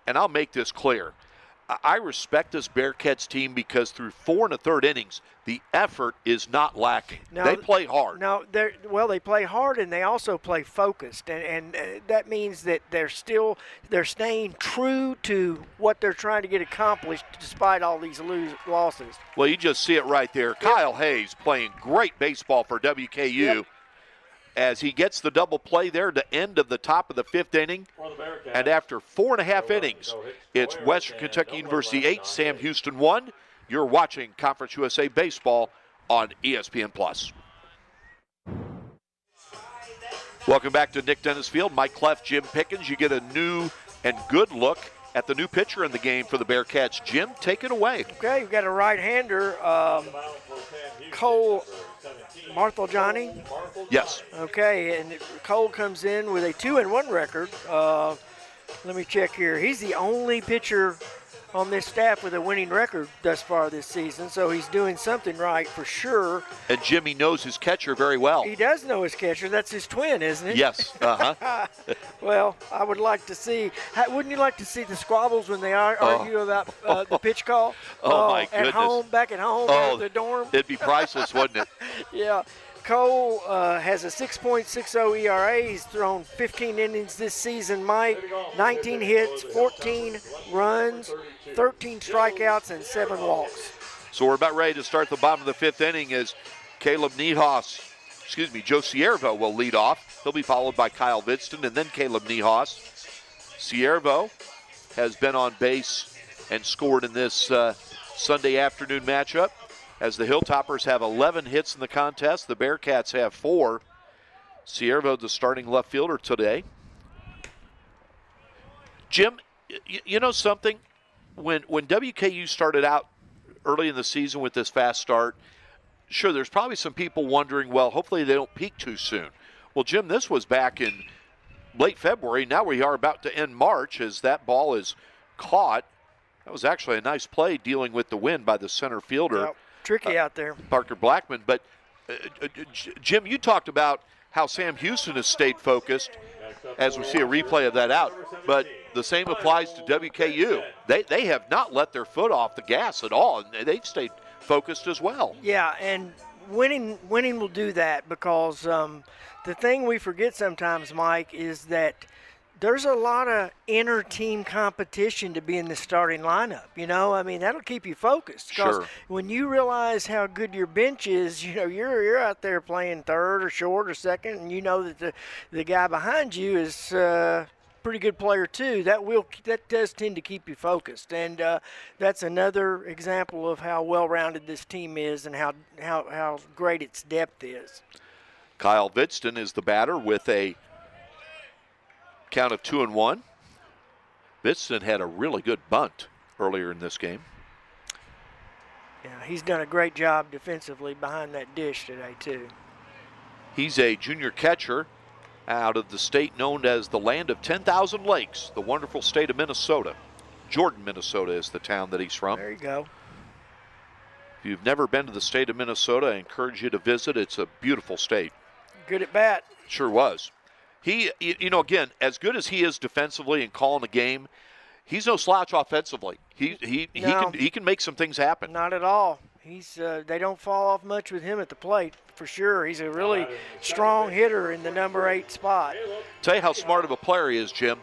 S1: and I'll make this clear. I respect this Bearcats team because through 4 1/3 innings, the effort is not lacking. They play hard.
S2: No, they play hard and they also play focused, and that means that they're staying true to what they're trying to get accomplished despite all these losses.
S1: Well, you just see it right there. Yep. Kyle Hayes playing great baseball for WKU. Yep. As he gets the double play there to end of the top of the 5th inning. And after 4 1/2 innings, it's Western Kentucky University 8, Sam Houston 1. You're watching Conference USA Baseball on ESPN+. Welcome back to Nick Dennis Field. Mike Clef, Jim Pickens. You get a new and good look at the new pitcher in the game for the Bearcats. Jim, take it away.
S2: Okay, we've got a right-hander, Cole Marthaljani.
S1: Yes.
S2: Okay, and Cole comes in with a 2-1 record. Let me check here. He's the only pitcher on this staff with a winning record thus far this season, so he's doing something right for sure.
S1: And Jimmy knows his catcher very well.
S2: He does know his catcher. That's his twin, isn't it?
S1: Yes. Uh-huh.
S2: Well, I would like to see. Wouldn't you like to see the squabbles when they argue about the pitch call?
S1: Oh my goodness!
S2: At home, back at home, at the dorm.
S1: It'd be priceless, wouldn't it?
S2: Yeah. Cole has a 6.60 ERA. He's thrown 15 innings this season, Mike. 19 hits, 14 runs, 13 strikeouts, and 7 walks.
S1: So we're about ready to start the bottom of the 5th inning as Joe Ciervo will lead off. He'll be followed by Kyle Vidston and then Caleb Niehaus. Ciervo has been on base and scored in this Sunday afternoon matchup. As the Hilltoppers have 11 hits in the contest, the Bearcats have 4. Ciervo, the starting left fielder today. Jim, you know something? When WKU started out early in the season with this fast start, sure, there's probably some people wondering, well, hopefully they don't peak too soon. Well, Jim, this was back in late February. Now we are about to end March as that ball is caught. That was actually a nice play dealing with the wind by the center fielder.
S2: Yep. Tricky out there.
S1: Parker Blackman. But, Jim, you talked about how Sam Houston has stayed focused as we see a replay of that out. But the same applies to WKU. They have not let their foot off the gas at all, and they've stayed focused as well.
S2: Yeah, and winning will do that because the thing we forget sometimes, Mike, is that there's a lot of inter-team competition to be in the starting lineup. You know, I mean, that'll keep you focused. Because
S1: sure. When
S2: you realize how good your bench is, you know, you're out there playing third or short or second, and you know that the guy behind you is pretty good player too. That does tend to keep you focused, and that's another example of how well-rounded this team is and how great its depth is.
S1: Kyle Vidston is the batter with a count of 2-1. Vidston had a really good bunt earlier in this game.
S2: Yeah, he's done a great job defensively behind that dish today too.
S1: He's a junior catcher out of the state known as the land of 10,000 lakes, the wonderful state of Minnesota. Jordan, Minnesota is the town that he's from.
S2: There you go.
S1: If you've never been to the state of Minnesota, I encourage you to visit. It's a beautiful state.
S2: Good at bat.
S1: Sure was. He, you know, again, as good as he is defensively and calling a game, he's no slouch offensively. He can make some things happen.
S2: Not at all. He's they don't fall off much with him at the plate for sure. He's a really strong hitter in the number 8 spot.
S1: Tell you how smart of a player he is, Jim.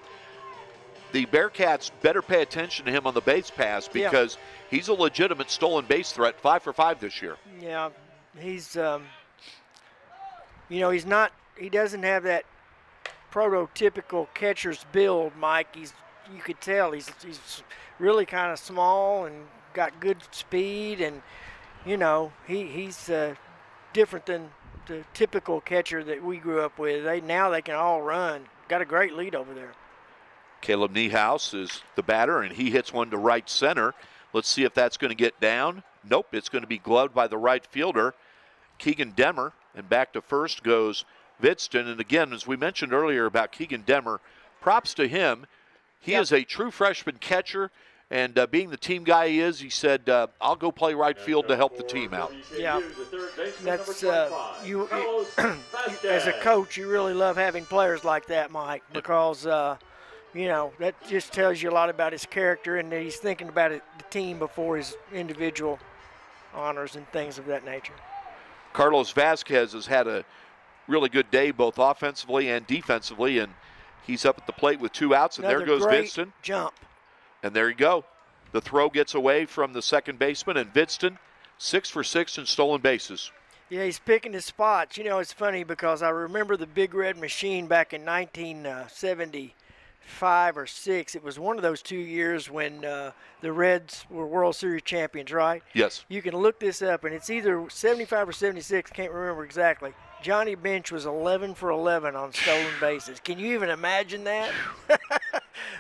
S1: The Bearcats better pay attention to him on the base pass because he's a legitimate stolen base threat, 5 for 5 this year.
S2: Yeah, he's you know, he doesn't have that prototypical catcher's build, Mike. You could tell he's really kind of small and got good speed, and you know he's different than the typical catcher that we grew up with. Now they can all run. Got a great lead over there.
S1: Caleb Niehaus is the batter, and he hits one to right center. Let's see if that's going to get down. Nope, it's going to be gloved by the right fielder, Keegan Demmer, and back to first goes Vidston. And again, as we mentioned earlier about Keegan Demmer, props to him. He is a true freshman catcher. And being the team guy he is, he said, I'll go play right field to help the team out.
S2: Yeah, that's you as a coach, you really love having players like that, Mike, because that just tells you a lot about his character, and that he's thinking about the team before his individual honors and things of that nature.
S1: Carlos Vasquez has had a really good day, both offensively and defensively, and he's up at the plate with 2 outs, and
S2: Another
S1: there goes
S2: great
S1: Vidston.
S2: Jump.
S1: And there you go. The throw gets away from the second baseman, and Vidston 6 for 6 in stolen bases.
S2: Yeah, he's picking his spots. It's funny because I remember the Big Red Machine back in 1975 or 6. It was one of those 2 years when the Reds were World Series champions, right?
S1: Yes.
S2: You can look this up, and it's either 75 or 76. Can't remember exactly. Johnny Bench was 11 for 11 on stolen bases. Can you even imagine that?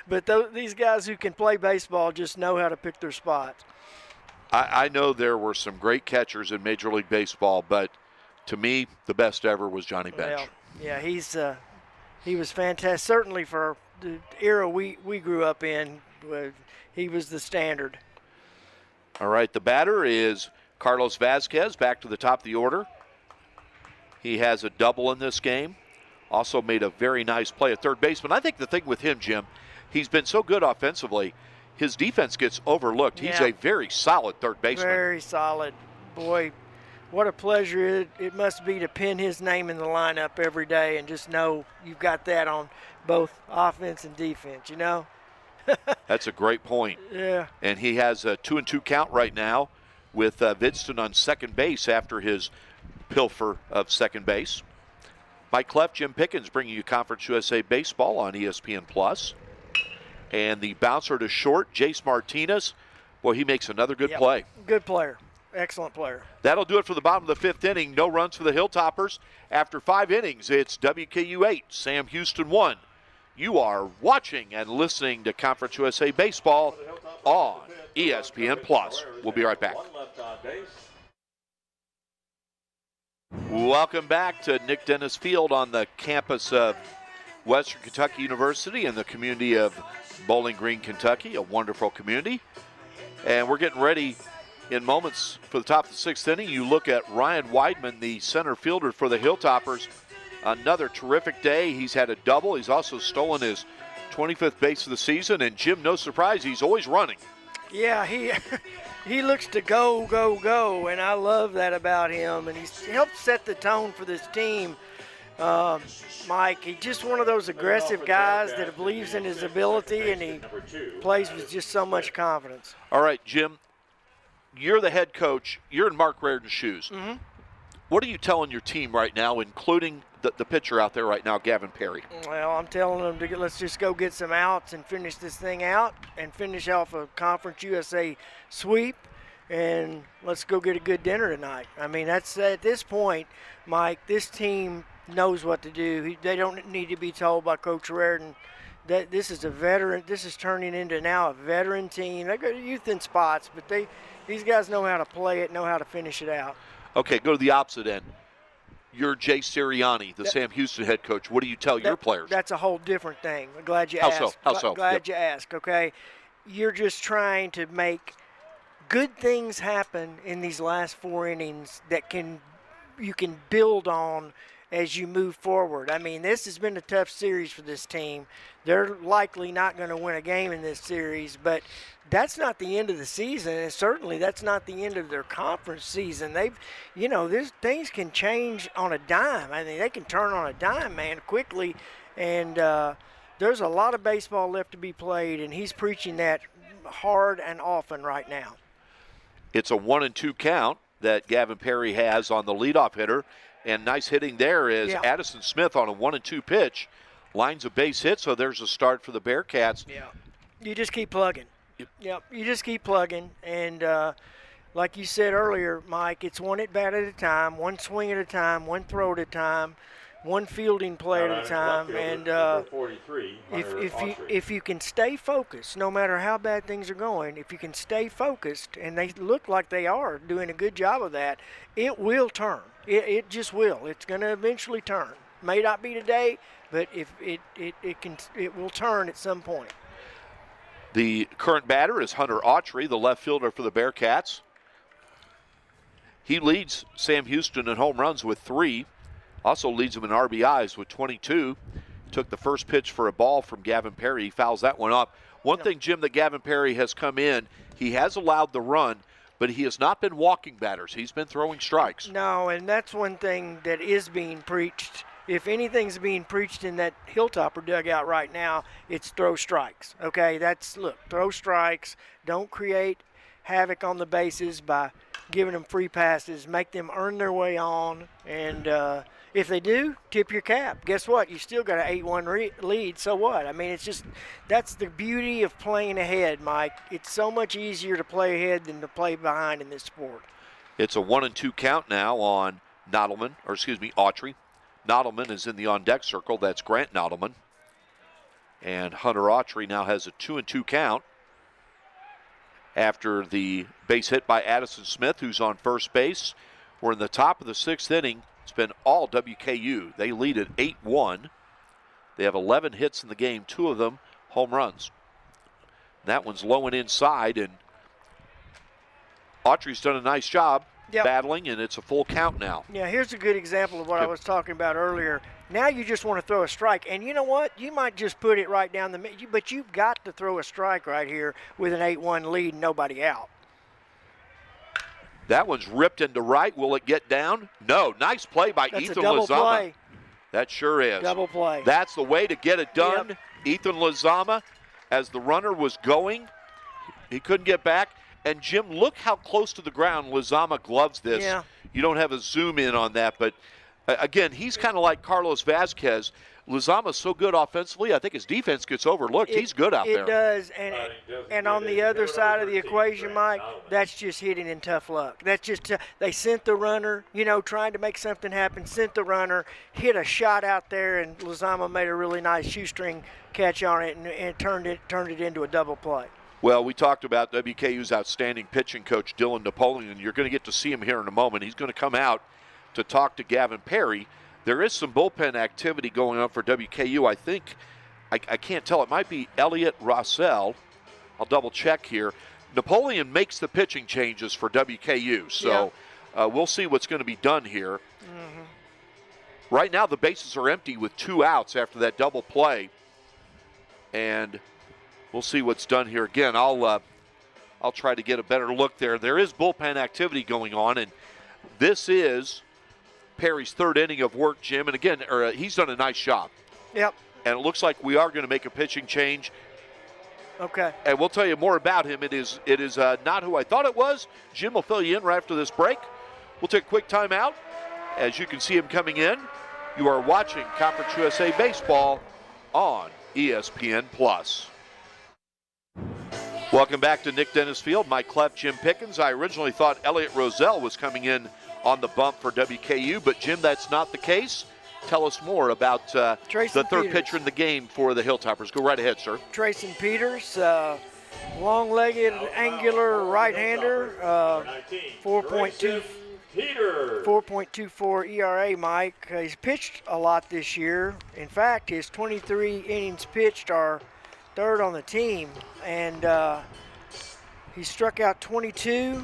S2: But these guys who can play baseball just know how to pick their spots.
S1: I know there were some great catchers in Major League Baseball, but to me, the best ever was Johnny Bench.
S2: Well, yeah, he was fantastic. Certainly for the era we grew up in, he was the standard.
S1: All right, the batter is Carlos Vasquez, back to the top of the order. He has a double in this game. Also made a very nice play at third baseman. I think the thing with him, Jim, he's been so good offensively, his defense gets overlooked.
S2: Yeah.
S1: He's a very solid third baseman.
S2: Very solid. Boy, what a pleasure it must be to pin his name in the lineup every day and just know you've got that on both offense and defense,
S1: That's a great point.
S2: Yeah.
S1: And he has a 2-2 count right now with Vidston on second base after his pilfer of second base. Mike Clef, Jim Pickens bringing you Conference USA Baseball on ESPN+. And the bouncer to short, Jace Martinez. Boy, he makes another good play.
S2: Good player. Excellent player. That'll
S1: do it for the bottom of the 5th inning. No runs for the Hilltoppers. After 5 innings, it's WKU 8, Sam Houston 1. You are watching and listening to Conference USA Baseball on ESPN+. We'll be right back. Welcome back to Nick Dennis Field on the campus of Western Kentucky University in the community of Bowling Green, Kentucky, a wonderful community. And we're getting ready in moments for the top of the 6th inning. You look at Ryan Weidman, the center fielder for the Hilltoppers. Another terrific day. He's had a double. He's also stolen his 25th base of the season. And Jim, no surprise, he's always running.
S2: Yeah, he looks to go, and I love that about him. And he's helped set the tone for this team. Mike, he's just one of those aggressive guys that believes in his ability, and he plays with just so much confidence.
S1: All right, Jim, you're the head coach. You're in Mark Reardon's shoes.
S2: Mm-hmm.
S1: What are you telling your team right now, including the pitcher out there right now, Gavin Perry?
S2: Well, I'm telling them let's just go get some outs and finish this thing out and finish off a Conference USA sweep, and let's go get a good dinner tonight. I mean, that's at this point, Mike, this team knows what to do. They don't need to be told by Coach Reardon that this is a veteran. This is turning into now a veteran team. They got youth in spots, but these guys know how to play it, know how to finish it out.
S1: Okay, go to the opposite end. You're Jay Sirianni, the Sam Houston head coach. What do you tell your players?
S2: That's a whole different thing. I'm glad you asked.
S1: How so?
S2: Glad you asked, okay? You're just trying to make good things happen in these last 4 innings that you can build on as you move forward. I mean, this has been a tough series for this team. They're likely not going to win a game in this series, but that's not the end of the season, and certainly that's not the end of their conference season. Things can change on a dime. I mean, they can turn on a dime, man, quickly, and there's a lot of baseball left to be played, and he's preaching that hard and often right now.
S1: It's a 1-2 count that Gavin Perry has on the leadoff hitter. And nice hitting there is Addison Smith on a 1-2 pitch. Lines a base hit, so there's a start for the Bearcats.
S2: Yeah. You just keep plugging. Yep. You just keep plugging. And like you said earlier, Mike, it's one at bat at a time, one swing at a time, one throw at a time, one fielding play at a time. And if you can stay focused, no matter how bad things are going, if you can stay focused, and they look like they are doing a good job of that, it will turn. It just will. It's going to eventually turn. May not be today, but if it will turn at some point.
S1: The current batter is Hunter Autry, the left fielder for the Bearcats. He leads Sam Houston in home runs with 3. Also leads him in RBIs with 22. Took the first pitch for a ball from Gavin Perry. He fouls that one up. One thing, Jim, that Gavin Perry has come in, he has allowed the run, but he has not been walking batters. He's been throwing strikes.
S2: No, and that's one thing that is being preached. If anything's being preached in that Hilltopper dugout right now, it's throw strikes. Okay, throw strikes. Don't create havoc on the bases by giving them free passes. Make them earn their way on, and if they do, tip your cap. Guess what? You still got an 8-1 lead, so what? I mean, that's the beauty of playing ahead, Mike. It's so much easier to play ahead than to play behind in this sport.
S1: It's a 1-2 count now on Autry. Nodelman is in the on-deck circle. That's Grant Nodelman. And Hunter Autry now has a 2-2 count after the base hit by Addison Smith, who's on first base. We're in the top of the 6th inning. It's been all WKU. They lead at 8-1. They have 11 hits in the game, 2 of them home runs. That one's low and inside, and Autry's done a nice job battling, and it's a full count now.
S2: Yeah, here's a good example of what I was talking about earlier. Now you just want to throw a strike, and you know what? You might just put it right down the middle, but you've got to throw a strike right here with an 8-1 lead, nobody out.
S1: That one's ripped into right. Will it get down? No. Nice play by
S2: That's
S1: Ethan
S2: a double
S1: Lozama.
S2: Play.
S1: That sure is.
S2: Double play.
S1: That's the way to get it done.
S2: Yep.
S1: Ethan Lozama, as the runner was going, he couldn't get back. And, Jim, look how close to the ground Lozama gloves this.
S2: Yeah.
S1: You don't have a zoom in on that, but, again, he's kind of like Carlos Vasquez. Lozama's so good offensively, I think his defense gets overlooked. He's good out there.
S2: It does, and on the other side of the equation, Mike, that's just hitting in tough luck. That's just they sent the runner, trying to make something happen, sent the runner, hit a shot out there, and Lozama made a really nice shoestring catch on it and turned it into a double play.
S1: Well, we talked about WKU's outstanding pitching coach, Dylan Napoleon. You're going to get to see him here in a moment. He's going to come out to talk to Gavin Perry. There is some bullpen activity going on for WKU. I think, I can't tell, it might be Elliot Rossell. I'll double check here. Napoleon makes the pitching changes for WKU, so we'll see what's going to be done here. Mm-hmm. Right now the bases are empty with 2 outs after that double play, and we'll see what's done here. Again, I'll try to get a better look there. There is bullpen activity going on, and this is Perry's 3rd inning of work, Jim. And again, he's done a nice job.
S2: Yep.
S1: And it looks like we are going to make a pitching change.
S2: Okay.
S1: And we'll tell you more about him. It is not who I thought it was. Jim will fill you in right after this break. We'll take a quick timeout. As you can see him coming in, you are watching Conference USA Baseball on ESPN+. Welcome back to Nick Dennis Field. Mike Clef, Jim Pickens. I originally thought Elliot Roselle was coming in on the bump for WKU, but Jim, that's not the case. Tell us more about the third pitcher in the game for the Hilltoppers. Go right ahead, sir.
S2: Trayson Peters, long-legged, angular right-hander, 4.24 ERA, Mike. He's pitched a lot this year. In fact, his 23 innings pitched are 3rd on the team, and he struck out 22.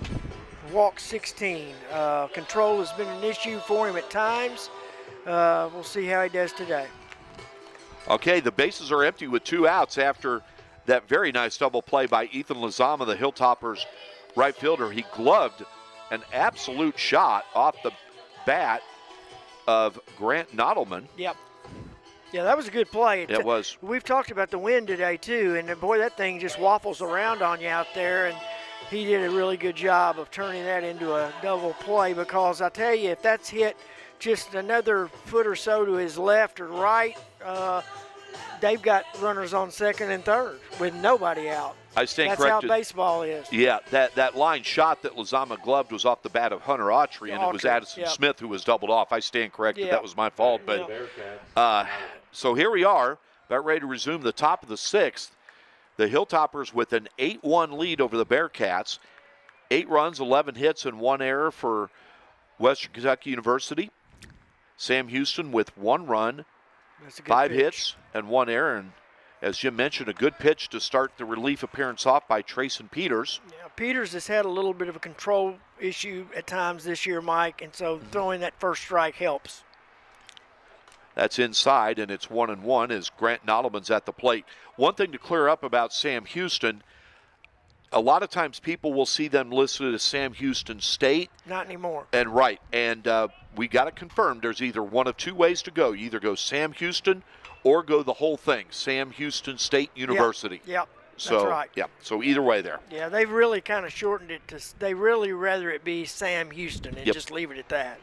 S2: Walked 16. Control has been an issue for him at times. We'll see how he does today.
S1: Okay, the bases are empty with 2 outs after that very nice double play by Ethan Lozama, the Hilltoppers right fielder. He gloved an absolute shot off the bat of Grant Nodelman.
S2: Yep. Yeah, that was a good play.
S1: It was.
S2: We've talked about the wind today, too, and boy, that thing just waffles around on you out there, and he did a really good job of turning that into a double play, because I tell you, if that's hit just another foot or so to his left or right, they've got runners on 2nd and 3rd with nobody out.
S1: I stand
S2: That's
S1: corrected.
S2: how baseball is.
S1: Yeah, that line shot that Lozama gloved was off the bat of Hunter Autry, and it was Addison Smith who was doubled off. I stand corrected.
S2: Yep.
S1: That was my fault. But so here we are, about ready to resume the top of the 6th. The Hilltoppers with an 8-1 lead over the Bearcats. 8 runs, 11 hits, and 1 error for Western Kentucky University. Sam Houston with 1 run, 5 hits, and 1 error. And As Jim mentioned, a good pitch to start the relief appearance off by Trayson Peters.
S2: Yeah, Peters has had a little bit of a control issue at times this year, Mike, and so throwing that first strike helps.
S1: That's inside, and it's 1-1 as Grant Nottleman's at the plate. One thing to clear up about Sam Houston, a lot of times people will see them listed as Sam Houston State.
S2: Not anymore.
S1: And we got it confirmed. There's either one of two ways to go. You either go Sam Houston or go the whole thing, Sam Houston State University.
S2: Yep.
S1: So,
S2: that's right.
S1: Yeah, so either way there.
S2: Yeah, they've really kind of shortened it to, they really rather it be Sam Houston and just leave it at that.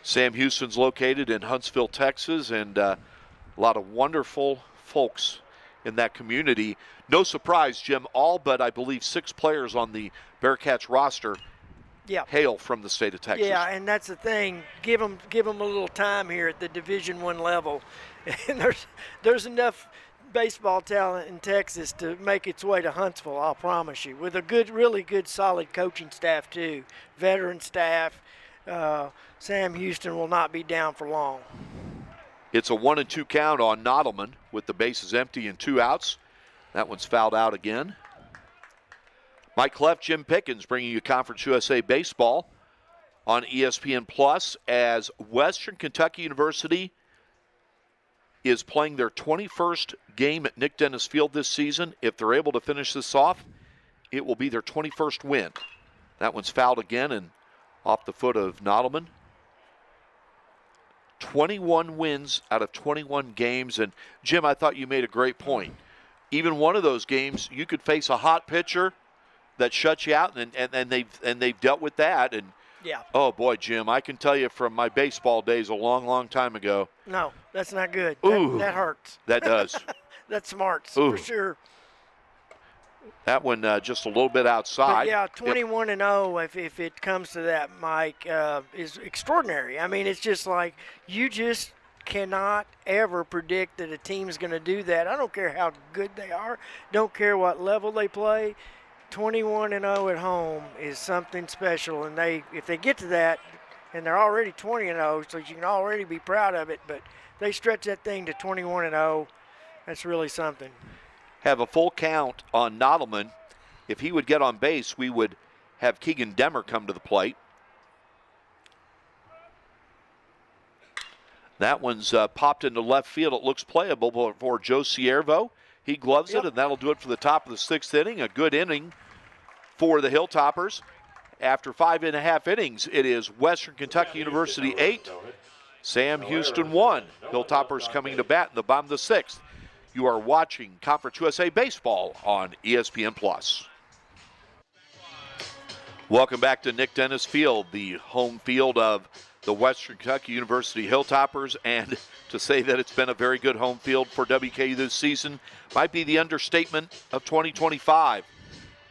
S1: Sam Houston's located in Huntsville, Texas, and a lot of wonderful folks in that community. No surprise, Jim, all but I believe 6 players on the Bearcats roster hail from the state of Texas.
S2: Yeah, and that's the thing. Give them a little time here at the Division I level. And there's enough baseball talent in Texas to make its way to Huntsville, I'll promise you, with a good, really good, solid coaching staff too, veteran staff. Sam Houston will not be down for long.
S1: It's a 1-2 count on Nottleman with the bases empty and 2 outs. That one's fouled out again. Mike Cleft, Jim Pickens bringing you Conference USA Baseball on ESPN Plus as Western Kentucky University is playing their 21st game at Nick Dennis Field this season. If they're able to finish this off, it will be their 21st win. That one's fouled again and off the foot of Nottleman. 21 wins out of 21 games. And, Jim, I thought you made a great point. Even one of those games, you could face a hot pitcher that shuts you out, and they've dealt with that. And, oh, boy, Jim, I can tell you from my baseball days a long, long time ago.
S2: No, that's not good.
S1: Ooh,
S2: that hurts.
S1: That does.
S2: That smarts, for sure.
S1: That one just a little bit outside.
S2: But 21-0, if it comes to that, Mike, is extraordinary. I mean, it's just like you just cannot ever predict that a team's going to do that. I don't care how good they are. Don't care what level they play. 21-0 at home is something special, and if they get to that, and they're already 20-0, so you can already be proud of it, but they stretch that thing to 21-0, that's really something.
S1: Have a full count on Nottleman. If he would get on base, we would have Keegan Demmer come to the plate. That one's popped into left field. It looks playable for Joe Siervo. He gloves it, and that'll do it for the top of the 6th inning. A good inning for the Hilltoppers. After 5.5 innings, it is Western Kentucky University 8, Sam Houston 1. Hilltoppers coming to bat in the bottom of the 6th. You are watching Conference USA Baseball on ESPN+. Welcome back to Nick Dennis Field, the home field of the Western Kentucky University Hilltoppers, and to say that it's been a very good home field for WKU this season might be the understatement of 2025,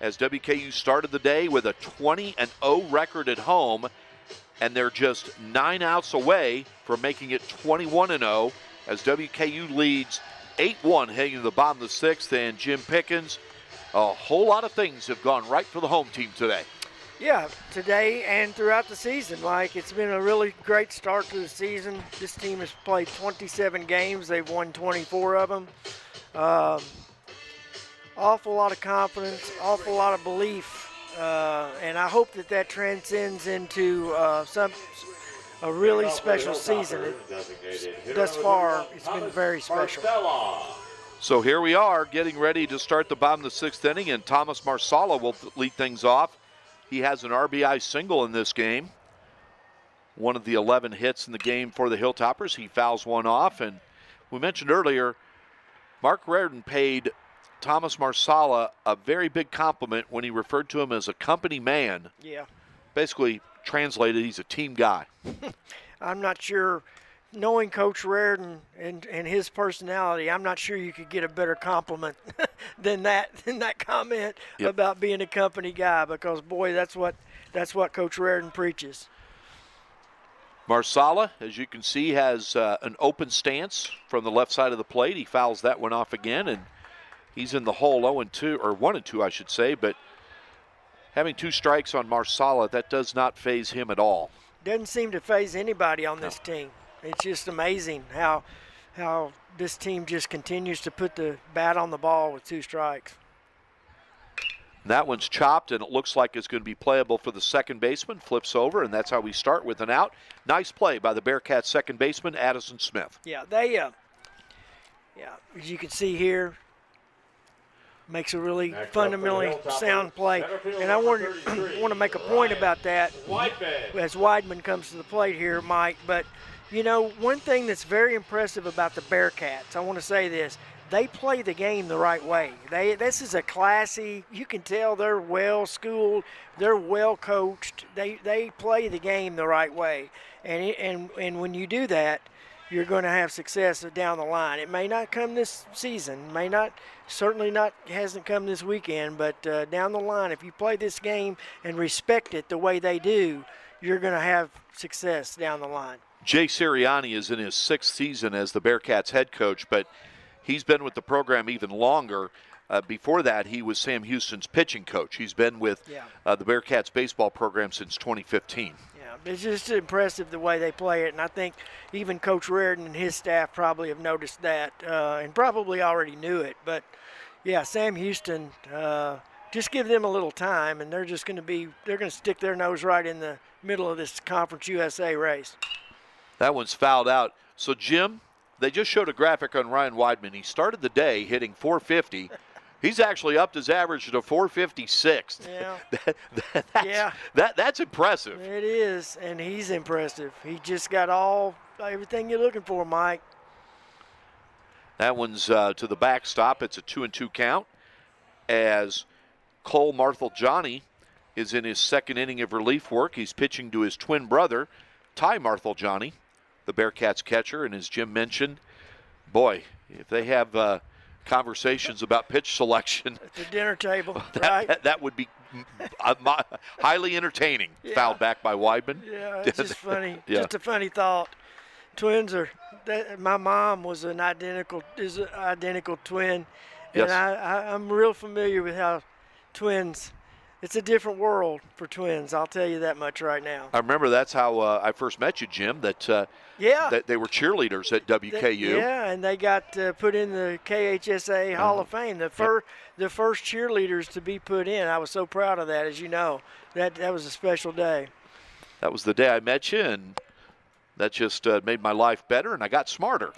S1: as WKU started the day with a 20-0 record at home, and they're just 9 outs away from making it 21-0 as WKU leads 8-1 heading to the bottom of the 6th. And Jim Pickens, a whole lot of things have gone right for the home team today.
S2: Yeah, today and throughout the season. Like, it's been a really great start to the season. This team has played 27 games. They've won 24 of them. Awful lot of confidence, awful lot of belief. And I hope that transcends into a really special season. Thus far, it's been very special.
S1: So here we are getting ready to start the bottom of the 6th inning, and Thomas Marsala will lead things off. He has an RBI single in this game. One of the 11 hits in the game for the Hilltoppers. He fouls one off, and we mentioned earlier, Mark Reardon paid Thomas Marsala a very big compliment when he referred to him as a company man.
S2: Yeah.
S1: Basically translated, he's a team guy.
S2: I'm not sure, knowing Coach Reardon and his personality, I'm not sure you could get a better compliment than that comment about being a company guy, because boy, that's what Coach Reardon preaches.
S1: Marsala, as you can see, has an open stance from the left side of the plate. He fouls that one off again, and he's in the hole 0-2, or 1-2, I should say, but having 2 strikes on Marsala, that does not faze him at all.
S2: Doesn't seem to faze anybody on this team. It's just amazing how how this team just continues to put the bat on the ball with 2 strikes.
S1: That one's chopped, and it looks like it's going to be playable for the second baseman. Flips over, and that's how we start with an out. Nice play by the Bearcats second baseman, Addison Smith.
S2: Yeah, they, as you can see here, makes a really fundamentally sound play. And I want to make a point about that as Weidman comes to the plate here, Mike. But, you know, one thing that's very impressive about the Bearcats, I want to say this, they play the game the right way. This is a classy, you can tell they're well-schooled, they're well-coached. They play the game the right way. And when you do that, you're going to have success down the line. It may not come this season, hasn't come this weekend, but down the line, if you play this game and respect it the way they do, you're going to have success down the line.
S1: Jay Sirianni is in his 6th season as the Bearcats head coach, but he's been with the program even longer. Before that, he was Sam Houston's pitching coach. He's been with the Bearcats baseball program since 2015.
S2: It's just impressive the way they play it, and I think even Coach Reardon and his staff probably have noticed that and probably already knew it. But, yeah, Sam Houston, just give them a little time, and they're going to stick their nose right in the middle of this Conference USA race.
S1: That one's fouled out. So, Jim, they just showed a graphic on Ryan Weidman. He started the day hitting .450. He's actually upped his average to .456.
S2: Yeah.
S1: That's impressive.
S2: It is, and he's impressive. He just got everything you're looking for, Mike.
S1: That one's to the backstop. It's a 2-2 count as Cole Marthel-Johnny is in his 2nd inning of relief work. He's pitching to his twin brother, Ty Marthel-Johnny, the Bearcats catcher. And as Jim mentioned, boy, if they have conversations about pitch selection
S2: at the dinner table, right?
S1: That would be highly entertaining.
S2: Yeah.
S1: Fouled back by Weidman.
S2: Yeah, it's just funny. Just a funny thought. Twins are. My mom was an identical twin, and I'm real familiar with how twins. It's a different world for twins. I'll tell you that much right now.
S1: I remember that's how I first met you, Jim. That they were cheerleaders at WKU.
S2: And they got put in the KHSA Hall of Fame. The first cheerleaders to be put in. I was so proud of that, as you know. That was a special day.
S1: That was the day I met you, and that just made my life better, and I got smarter.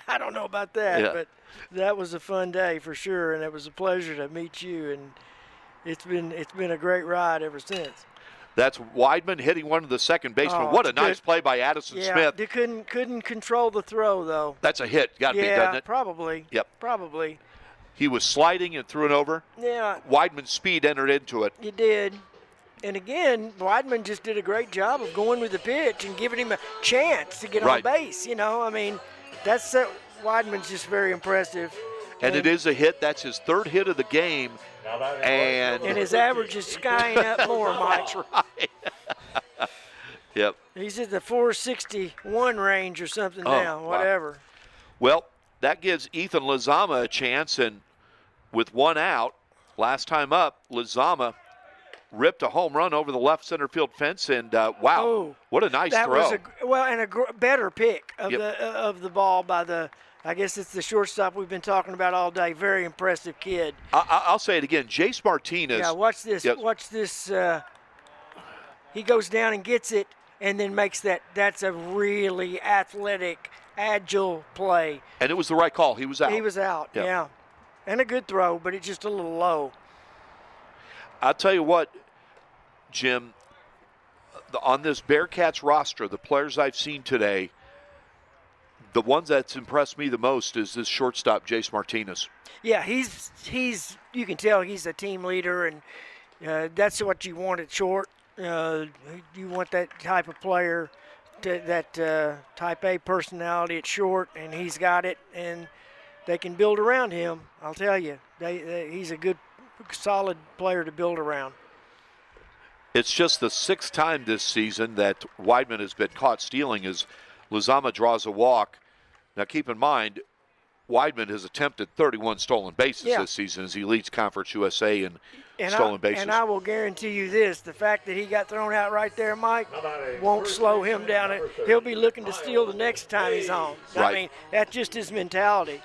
S2: I don't know about that, but that was a fun day for sure, and it was a pleasure to meet you. And it's been a great ride ever since.
S1: That's Weidman hitting one of the second basemen. What a nice play by Addison Smith.
S2: They couldn't control the throw, though.
S1: That's a hit. Got to be, doesn't it?
S2: Probably.
S1: Yep.
S2: Probably.
S1: He was sliding and threw it over.
S2: Yeah.
S1: Weidman's speed entered into it.
S2: He did. And again, Weidman just did a great job of going with the pitch and giving him a chance to get on base. You know, I mean, Weidman's just very impressive.
S1: And it is a hit. That's his 3rd hit of the game. And
S2: his average is skying up more, Mike.
S1: That's right. Yep.
S2: He's in the 461 range or something now, whatever.
S1: Wow. Well, that gives Ethan Lizama a chance, and with 1 out, last time up, Lizama ripped a home run over the left center field fence, and what a nice throw.
S2: That was a better pick of the ball by the. I guess it's the shortstop we've been talking about all day. Very impressive kid.
S1: I'll say it again. Jace Martinez.
S2: Yeah, watch this. Yep. Watch this. He goes down and gets it and then makes that. That's a really athletic, agile play.
S1: And it was the right call. He was out.
S2: He was out, yeah. And a good throw, but it's just a little low.
S1: I'll tell you what, Jim, on this Bearcats roster, the players I've seen today, the ones that's impressed me the most is this shortstop, Jace Martinez.
S2: Yeah, he's you can tell he's a team leader, and that's what you want at short. You want that type of player, that type A personality at short, and he's got it, and they can build around him. I'll tell you, he's a good, solid player to build around.
S1: It's just the 6th time this season that Weidman has been caught stealing as Lizama draws a walk. Now, keep in mind, Weidman has attempted 31 stolen bases this season as he leads Conference USA in stolen bases.
S2: And I will guarantee you this, the fact that he got thrown out right there, Mike, won't slow him down. He'll be looking to steal the next time he's on.
S1: Right.
S2: I mean, that's just his mentality.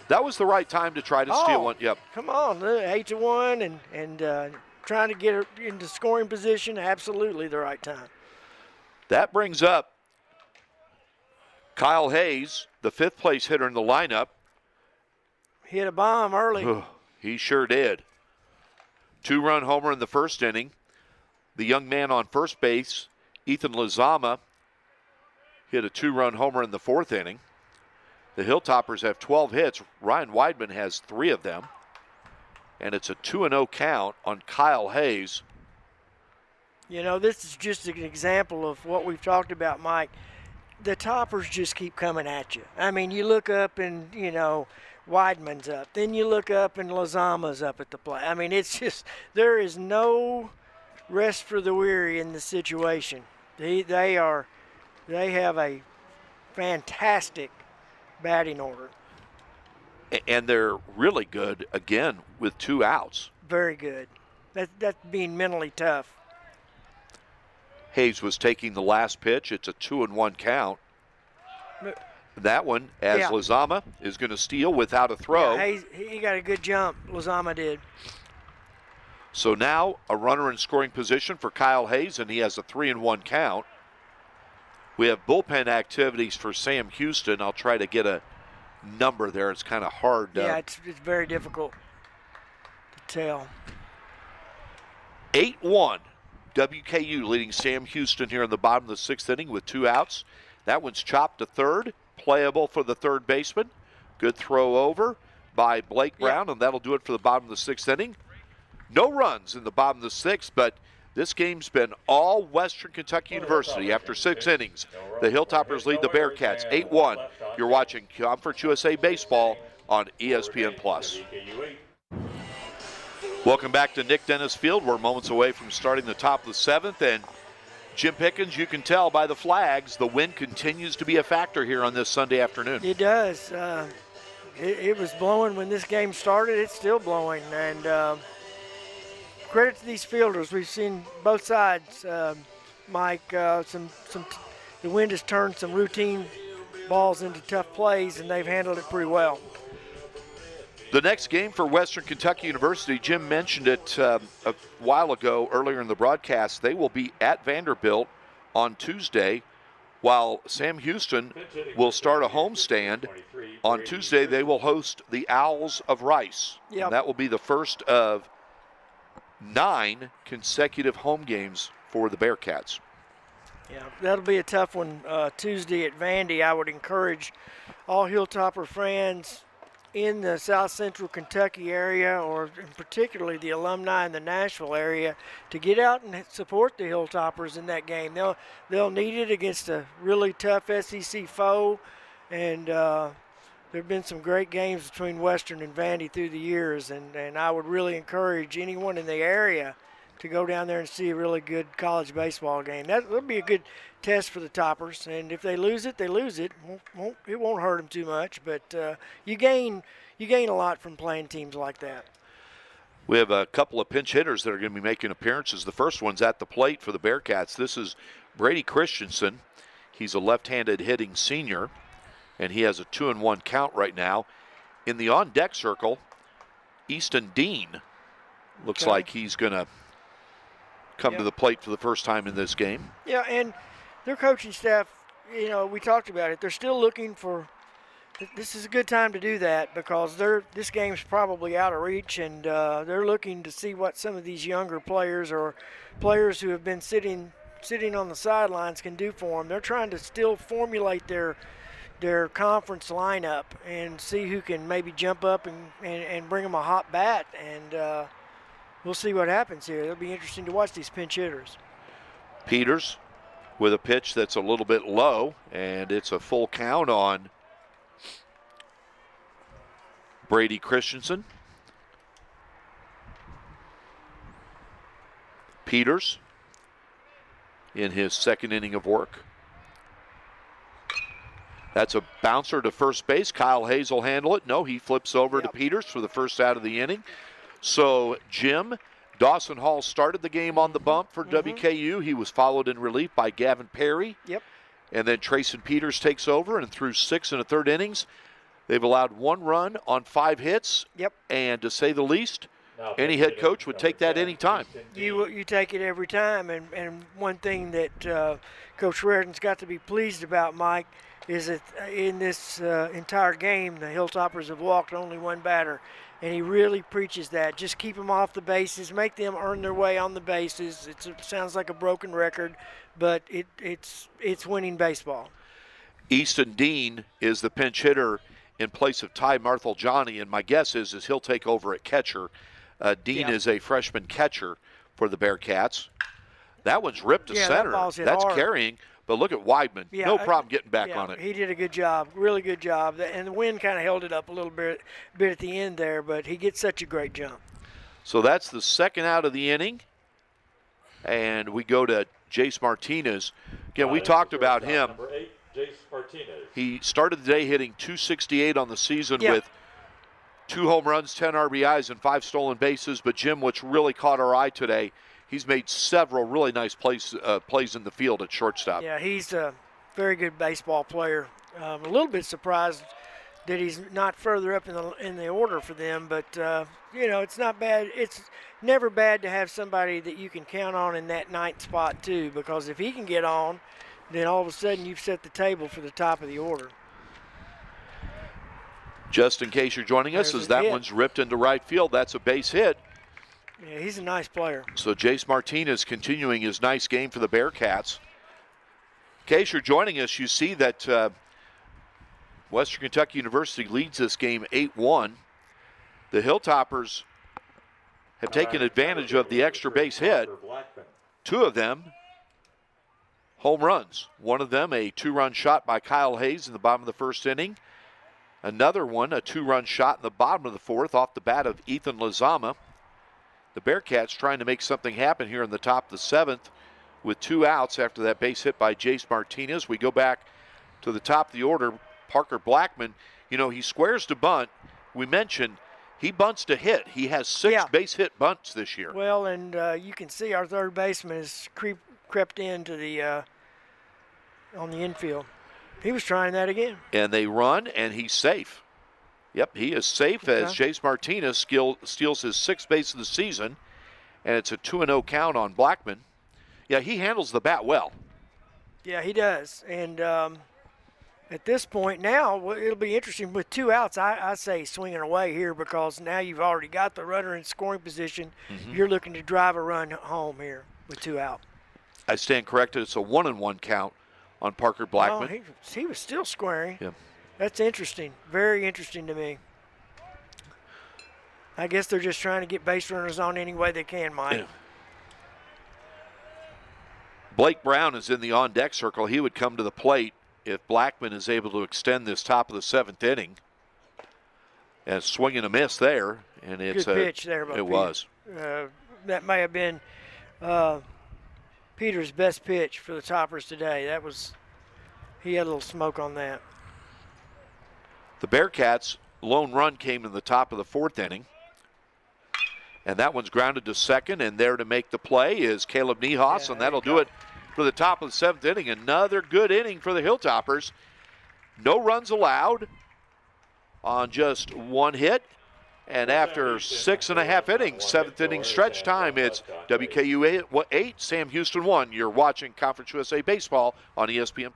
S1: That was the right time to try to steal one. Yep.
S2: Come on, 8-1 and trying to get her into scoring position, absolutely the right time.
S1: That brings up Kyle Hayes, the fifth-place hitter in the lineup.
S2: Hit a bomb early.
S1: He sure did. Two-run homer in the first inning. The young man on first base, Ethan Lizama, hit a two-run homer in the fourth inning. The Hilltoppers have 12 hits. Ryan Weidman has 3 of them. And it's a 2-0 count on Kyle Hayes.
S2: You know, this is just an example of what we've talked about, Mike. The toppers just keep coming at you. I mean, you look up and, Weidman's up. Then you look up and Lozama's up at the plate. I mean, it's just, there is no rest for the weary in the situation. They have a fantastic batting order.
S1: And they're really good, again, with 2 outs.
S2: Very good. That's being mentally tough.
S1: Hayes was taking the last pitch. It's a 2-1 count. That one, as Lizama is going to steal without a throw.
S2: Yeah, he got a good jump, Lizama did.
S1: So now a runner in scoring position for Kyle Hayes, and he has a 3-1 count. We have bullpen activities for Sam Houston. I'll try to get a number there. It's kind of hard.
S2: Yeah, it's very difficult to tell.
S1: 8-1. WKU leading Sam Houston here in the bottom of the 6th inning with 2 outs. That one's chopped to third. Playable for the third baseman. Good throw over by Blake Brown, and that'll do it for the bottom of the 6th inning. No runs in the bottom of the 6th, but this game's been all Western Kentucky University. After 6 innings, the Hilltoppers lead the Bearcats 8-1. You're watching Conference USA Baseball on ESPN+. Welcome back to Nick Dennis Field. We're moments away from starting the top of the 7th, and Jim Pickens, you can tell by the flags, the wind continues to be a factor here on this Sunday afternoon.
S2: It does. It was blowing when this game started. It's still blowing, and credit to these fielders. We've seen both sides, Mike. The wind has turned some routine balls into tough plays, and they've handled it pretty well.
S1: The next game for Western Kentucky University, Jim mentioned it a while ago earlier in the broadcast. They will be at Vanderbilt on Tuesday, while Sam Houston will start a homestand. On Tuesday, they will host the Owls of Rice.
S2: Yep.
S1: And that will be the first of 9 consecutive home games for the Bearcats.
S2: Yeah, that'll be a tough one Tuesday at Vandy. I would encourage all Hilltopper fans in the South Central Kentucky area, or particularly the alumni in the Nashville area, to get out and support the Hilltoppers in that game. They'll need it against a really tough SEC foe, and there have been some great games between Western and Vandy through the years, and I would really encourage anyone in the area to go down there and see a really good college baseball game. That'll be a good test for the Toppers, and if they lose it, they lose it. It won't hurt them too much, but you gain a lot from playing teams like that.
S1: We have a couple of pinch hitters that are going to be making appearances. The first one's at the plate for the Bearcats. This is Brady Christensen. He's a left-handed hitting senior, and he has a 2-1 count right now. In the on-deck circle, Easton Dean looks like he's going to come to the plate for the first time in this game.
S2: Yeah, and their coaching staff, we talked about it. They're still looking for – this is a good time to do that because this game's probably out of reach, and they're looking to see what some of these younger players or players who have been sitting on the sidelines can do for them. They're trying to still formulate their conference lineup and see who can maybe jump up and bring them a hot bat, and we'll see what happens here. It'll be interesting to watch these pinch hitters.
S1: Peters with a pitch that's a little bit low, and it's a full count on Brady Christensen. Peters in his second inning of work. That's a bouncer to first base. Kyle Hayes will handle it. No, he flips over to Peters for the first out of the inning. So, Jim, Dawson Hall started the game on the bump for WKU. He was followed in relief by Gavin Perry.
S2: Yep.
S1: And then Trayson Peters takes over, and through 6 1/3 innings, they've allowed 1 run on 5 hits.
S2: Yep.
S1: And to say the least, any head coach would take that any time.
S2: You take it every time. And one thing that Coach Reardon's got to be pleased about, Mike, is that in this entire game, the Hilltoppers have walked only 1 batter. And he really preaches that. Just keep them off the bases, make them earn their way on the bases. It sounds like a broken record, but it's winning baseball.
S1: Easton Dean is the pinch hitter in place of Ty Marthel-Johnny, and my guess is he'll take over at catcher. Dean is a freshman catcher for the Bearcats. That one's ripped to center. That's
S2: hard.
S1: Carrying. But look at Weidman. No problem getting back on it.
S2: He did a good job, really good job. And the wind kind of held it up a little bit at the end there, but he gets such a great jump.
S1: So that's the second out of the inning. And we go to Jace Martinez. Again, we talked about him.
S3: Number 8, Jace Martinez.
S1: He started the day hitting .268 on the season with 2 home runs, 10 RBIs, and 5 stolen bases. But, Jim, what's really caught our eye today, he's made several really nice plays in the field at shortstop.
S2: Yeah, he's a very good baseball player. A little bit surprised that he's not further up in the order for them, but it's not bad. It's never bad to have somebody that you can count on in that 9th spot too, because if he can get on, then all of a sudden you've set the table for the top of the order.
S1: Just in case you're joining us, as that one's ripped into right field, that's a base hit.
S2: Yeah, he's a nice player.
S1: So Jace Martinez continuing his nice game for the Bearcats. In case you're joining us, you see that Western Kentucky University leads this game 8-1. The Hilltoppers have taken advantage of the extra base hit. 2 of them home runs. One of them a 2-run shot by Kyle Hayes in the bottom of the 1st inning. Another one, a 2-run shot in the bottom of the 4th off the bat of Ethan Lazama. The Bearcats trying to make something happen here in the top of the 7th with 2 outs after that base hit by Jace Martinez. We go back to the top of the order. Parker Blackman, he squares to bunt. We mentioned he bunts to hit. He has 6 base hit bunts this year.
S2: Well, and you can see our third baseman has crept into the on the infield. He was trying that again.
S1: And they run, and he's safe. Yep, he is safe as Jace Martinez steals his 6th base of the season, and it's a 2-0 count on Blackman. Yeah, he handles the bat well.
S2: Yeah, he does. And at this point now, it'll be interesting with 2 outs. I say swinging away here because now you've already got the runner in scoring position. You're looking to drive a run home here with 2 out.
S1: I stand corrected. It's a 1-1 count on Parker Blackman.
S2: Oh, he was still squaring.
S1: Yeah.
S2: That's interesting. Very interesting to me. I guess they're just trying to get base runners on any way they can, Mike.
S1: Yeah. Blake Brown is in the on-deck circle. He would come to the plate if Blackman is able to extend this top of the 7th inning. And swing and a miss there. And it's
S2: good pitch there by
S1: It was.
S2: That may have been Peter's best pitch for the Toppers today. He had a little smoke on that.
S1: The Bearcats' lone run came in the top of the 4th inning. And that one's grounded to second, and there to make the play is Caleb Niehaus, and that'll do it for the top of the 7th inning. Another good inning for the Hilltoppers. No runs allowed on just 1 hit. And after 6.5 innings, 7th inning stretch time, it's WKU 8, Sam Houston 1. You're watching Conference USA Baseball on ESPN.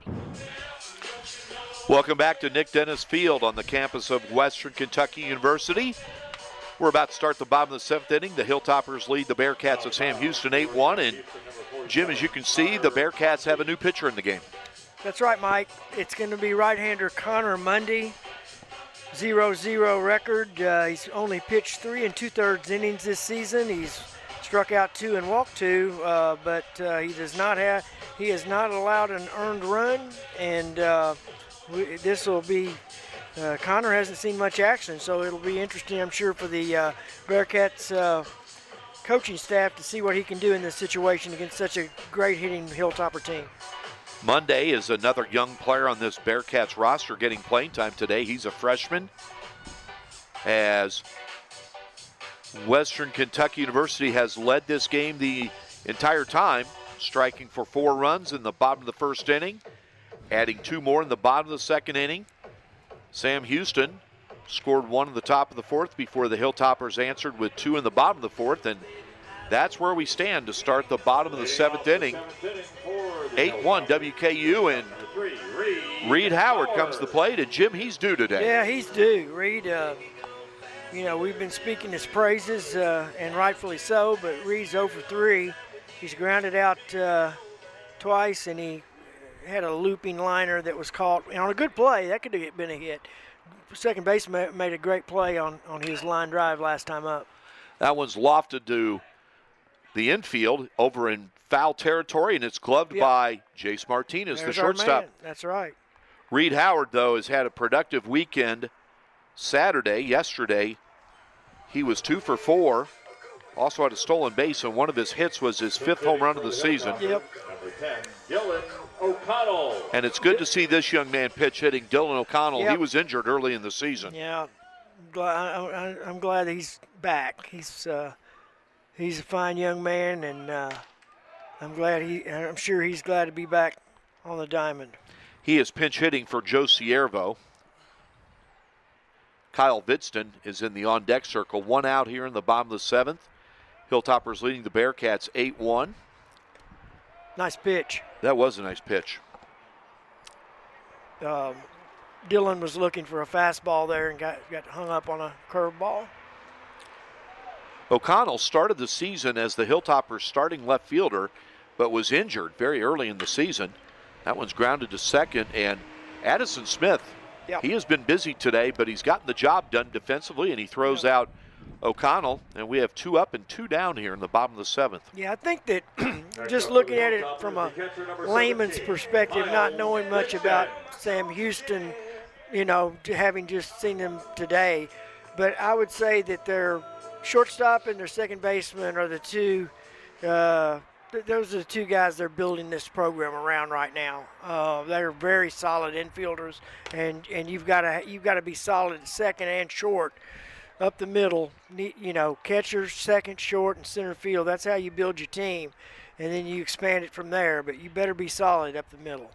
S1: Welcome back to Nick Dennis Field on the campus of Western Kentucky University. We're about to start the bottom of the 7th inning. The Hilltoppers lead the Bearcats of Sam Houston 8-1. And, Jim, as you can see, the Bearcats have a new pitcher in the game.
S2: That's right, Mike. It's going to be right-hander Connor Mundy. 0-0 record. He's only pitched 3 2/3 innings this season. He's struck out 2 and walked 2, but he has not allowed an earned run, and this will be Connor hasn't seen much action, so it'll be interesting, I'm sure, for the Bearcats coaching staff to see what he can do in this situation against such a great hitting Hilltopper team.
S1: Monday is another young player on this Bearcats roster getting playing time today. He's a freshman, as Western Kentucky University has led this game the entire time, striking for 4 runs in the bottom of the first inning, adding 2 more in the bottom of the second inning. Sam Houston scored 1 in the top of the 4th before the Hilltoppers answered with 2 in the bottom of the 4th, and that's where we stand to start the bottom of the 7th inning. 8-1 WKU, and Reed Howard comes to the plate, and Jim, he's due today.
S2: Yeah, he's due. Reed, we've been speaking his praises, and rightfully so, but Reed's 0 for 3. He's grounded out twice, and he had a looping liner that was caught on a good play. That could have been a hit. Second baseman made a great play on his line drive last time up.
S1: That one's lofted to the infield over in foul territory, and it's gloved by Jace Martinez,
S2: There's
S1: the shortstop.
S2: That's right.
S1: Reed Howard, though, has had a productive weekend. Yesterday, he was 2 for 4. Also had a stolen base, and one of his hits was his 5th home run of the season.
S2: Yep.
S3: Number 10, Dylan O'Connell.
S1: And it's good to see this young man pitch hitting. Dylan O'Connell,
S2: Yep.
S1: He was injured early in the season.
S2: Yeah, I'm glad he's back. He's a fine young man, and I'm sure he's glad to be back on the diamond.
S1: He is pinch hitting for Joe Siervo. Kyle Vidston is in the on-deck circle. 1 out here in the bottom of the 7th. Hilltoppers leading the Bearcats 8-1.
S2: Nice pitch.
S1: That was a nice pitch.
S2: Dylan was looking for a fastball there and got hung up on a curveball.
S1: O'Connell started the season as the Hilltoppers' starting left fielder, but was injured very early in the season. That one's grounded to second, and Addison Smith, he has been busy today, but he's gotten the job done defensively, and he throws out O'Connell, and we have 2 up and 2 down here in the bottom of the 7th.
S2: Yeah, I think that just looking at it from a layman's perspective, not knowing much about Sam Houston, having just seen him today, but I would say that their shortstop and their second baseman are the two. Those are the 2 guys they're building this program around right now. They're very solid infielders, and you've got to be solid at second and short. Up the middle, catcher, second, short, and center field. That's how you build your team, and then you expand it from there. But you better be solid up the middle.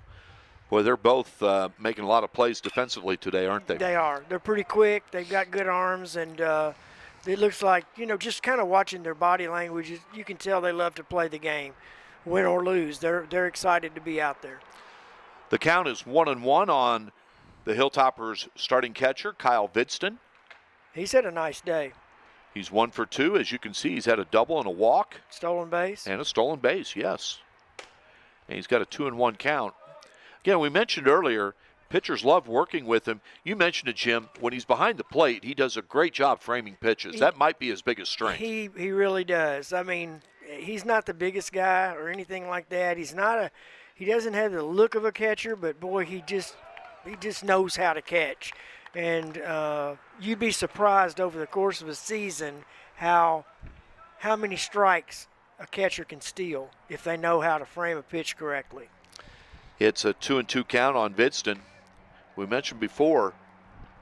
S1: Boy, they're both making a lot of plays defensively today, aren't they?
S2: They are. They're pretty quick. They've got good arms, and it looks like, just kind of watching their body language, you can tell they love to play the game, win or lose. They're excited to be out there.
S1: The count is 1-1 on the Hilltoppers' starting catcher, Kyle Vidston.
S2: He's had a nice day.
S1: He's 1 for 2. As you can see, he's had a double and a walk.
S2: Stolen base.
S1: And a stolen base, yes. And he's got a 2-1 count. Again, we mentioned earlier, pitchers love working with him. You mentioned it, Jim. When he's behind the plate, he does a great job framing pitches. That might be his biggest strength.
S2: He really does. I mean, he's not the biggest guy or anything like that. He doesn't have the look of a catcher, but boy, he just knows how to catch. And you'd be surprised over the course of a season how many strikes a catcher can steal if they know how to frame a pitch correctly.
S1: It's a 2-2 count on Vidston. We mentioned before,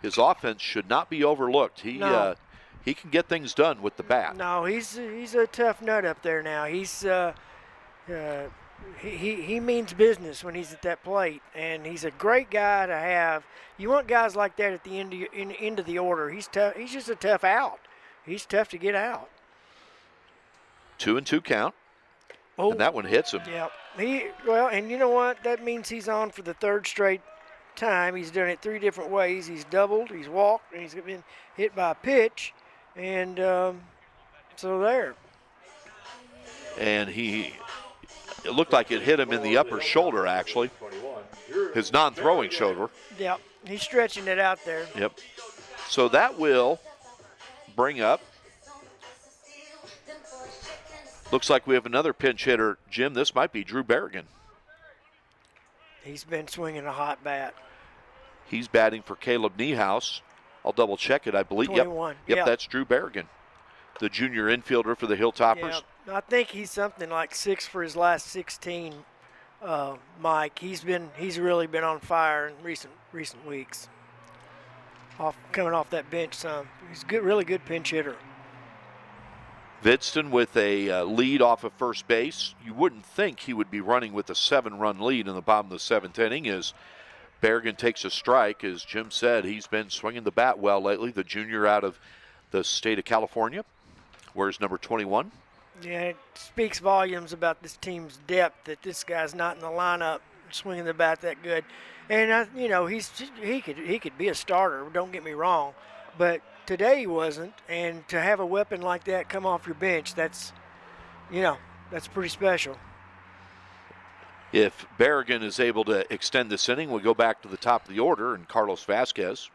S1: his offense should not be overlooked. He can get things done with the bat.
S2: No, he's a tough nut up there now. He means business when he's at that plate, and he's a great guy to have. You want guys like that at the end of the order. He's tough. He's just a tough out. He's tough to get out.
S1: 2-2 count.
S2: Oh,
S1: and that one hits him.
S2: Yeah. And you know what? That means he's on for the 3rd straight time. He's done it 3 different ways. He's doubled, he's walked, and he's been hit by a pitch, and so there.
S1: And it looked like it hit him in the upper shoulder, actually. His non-throwing shoulder.
S2: Yep, he's stretching it out there.
S1: Yep. So that will bring up. Looks like we have another pinch hitter. Jim, this might be Drew Berrigan.
S2: He's been swinging a hot bat.
S1: He's batting for Caleb Niehaus. I'll double check it, I believe.
S2: 21.
S1: Yep, that's Drew Berrigan, the junior infielder for the Hilltoppers.
S2: Yeah, I think he's something like 6 for his last 16 Mike. He's really been on fire in recent weeks. Coming off that bench some. He's good, really good pinch hitter.
S1: Vidston with a lead off of first base. You wouldn't think he would be running with a 7-run lead in the bottom of the 7th inning as Berrigan takes a strike. As Jim said, he's been swinging the bat well lately, the junior out of the state of California. Where's number 21?
S2: Yeah, it speaks volumes about this team's depth that this guy's not in the lineup swinging the bat that good. And, he could be a starter, don't get me wrong. But today he wasn't, and to have a weapon like that come off your bench, that's pretty special.
S1: If Berrigan is able to extend this inning, we'll go back to the top of the order, and Carlos Vasquez.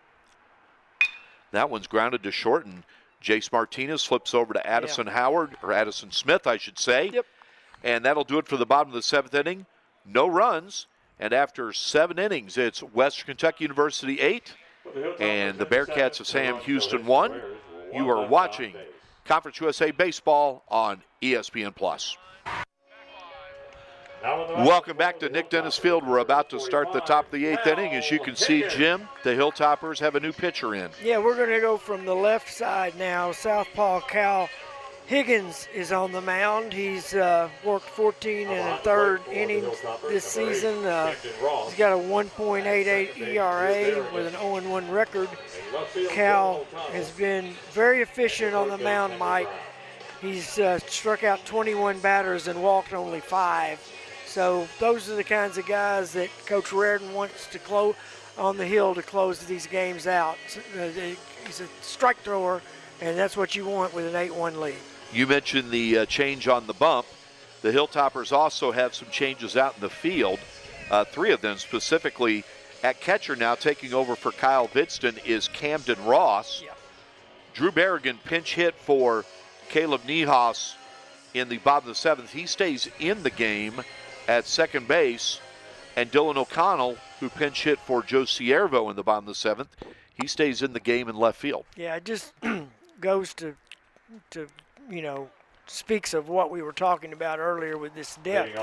S1: That one's grounded to short, and Jace Martinez flips over to Addison Howard, or Addison Smith, I should say.
S2: Yep.
S1: And that'll do it for the bottom of the 7th inning. No runs, and after 7 innings, it's Western Kentucky University 8, and the Bearcats of Sam Houston 1. You are watching Conference USA Baseball on ESPN+. Welcome back to Nick Dennis Field. We're about to start the top of the 8th inning. As you can see, Jim, the Hilltoppers have a new pitcher in.
S2: Yeah, we're going to go from the left side now. Southpaw Cal Higgins is on the mound. He's worked 14 and a third innings this season. He's got a 1.88 ERA with an 0-1 record. Cal has been very efficient on the mound, Mike. He's struck out 21 batters and walked only 5. So those are the kinds of guys that Coach Reardon wants to close on the hill to close these games out. He's a strike thrower, and that's what you want with an 8-1 lead.
S1: You mentioned the change on the bump. The Hilltoppers also have some changes out in the field. 3 of them specifically. At catcher now, taking over for Kyle Vidston, is Camden Ross.
S2: Yeah.
S1: Drew Berrigan pinch hit for Caleb Niehaus in the bottom of the 7th. He stays in the game at second base. And Dylan O'Connell, who pinch hit for Joe Ciervo in the bottom of the 7th, he stays in the game in left field.
S2: Yeah, it just goes to speaks of what we were talking about earlier with this depth.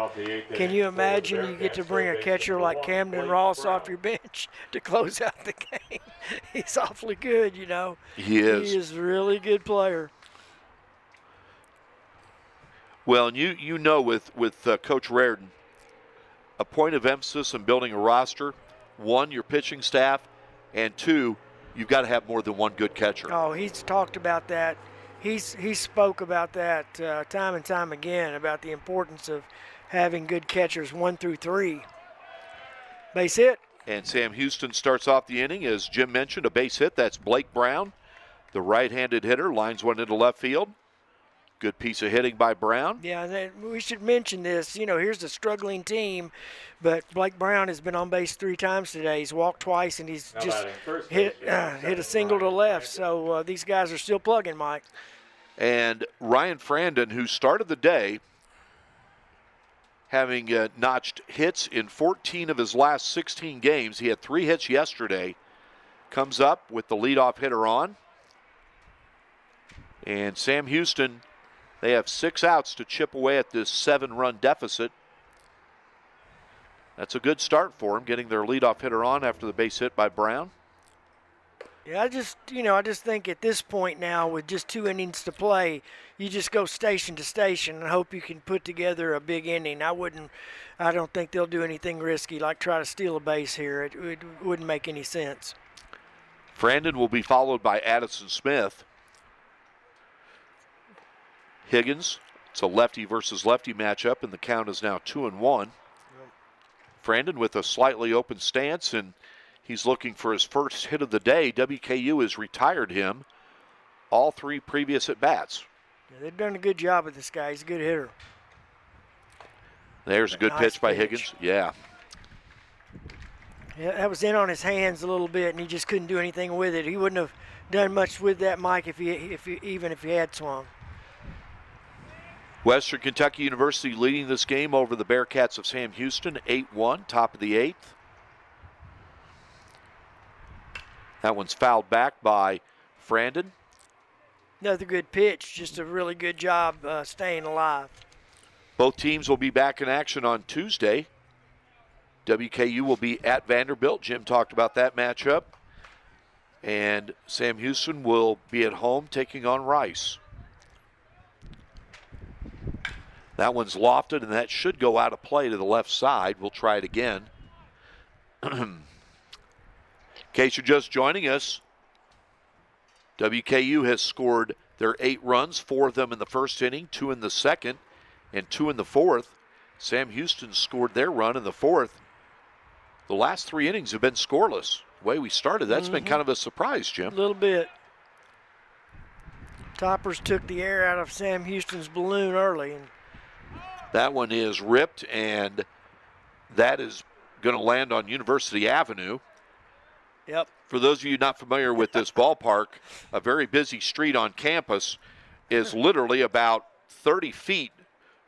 S2: Can you imagine you get to bring a catcher like Camden Ross off your bench to close out the game? He's awfully good,
S1: He is.
S2: He is a really good player.
S1: Well, and you know with Coach Reardon, a point of emphasis in building a roster, 1, your pitching staff, and 2, you've got to have more than one good catcher.
S2: Oh, he's talked about that. He spoke about that time and time again, about the importance of having good catchers 1 through 3. Base hit.
S1: And Sam Houston starts off the inning, as Jim mentioned, a base hit. That's Blake Brown, the right-handed hitter, lines one into left field. Good piece of hitting by Brown.
S2: Yeah, and we should mention this. Here's a struggling team, but Blake Brown has been on base 3 times today. He's walked twice, and he's just hit a single to left. So these guys are still plugging, Mike.
S1: And Ryan Frandon, who started the day having notched hits in 14 of his last 16 games. He had 3 hits yesterday. Comes up with the leadoff hitter on. And Sam Houston, they have 6 outs to chip away at this 7-run deficit. That's a good start for them, getting their leadoff hitter on after the base hit by Brown.
S2: Yeah, I just think at this point now, with just 2 innings to play, you just go station to station and hope you can put together a big inning. I don't think they'll do anything risky, like try to steal a base here. It wouldn't make any sense.
S1: Frandon will be followed by Addison Smith. Higgins, it's a lefty versus lefty matchup, and the count is now 2-1. Frandon with a slightly open stance, and he's looking for his first hit of the day. WKU has retired him all 3 previous at-bats.
S2: Yeah, they've done a good job with this guy. He's a good hitter.
S1: There's a good pitch by Higgins. Yeah.
S2: Yeah, that was in on his hands a little bit, and he just couldn't do anything with it. He wouldn't have done much with that, Mike, if he had swung.
S1: Western Kentucky University leading this game over the Bearcats of Sam Houston, 8-1, top of the 8th. That one's fouled back by Frandon.
S2: Another good pitch, just a really good job staying alive.
S1: Both teams will be back in action on Tuesday WKU will be at Vanderbilt. Jim talked about that matchup. And Sam Houston will be at home taking on Rice. That one's lofted, and that should go out of play to the left side. We'll try it again. In case you're just joining us, WKU has scored their 8 runs, 4 of them in the first inning, 2 in the second, and 2 in the fourth. Sam Houston scored their run in the fourth. The last 3 innings have been scoreless. The way we started, that's been kind of a surprise, Jim.
S2: A little bit. Toppers took the air out of Sam Houston's balloon early. And
S1: that one is ripped, and that is going to land on University Avenue.
S2: Yep.
S1: For those of you not familiar with this ballpark, a very busy street on campus is literally about 30 feet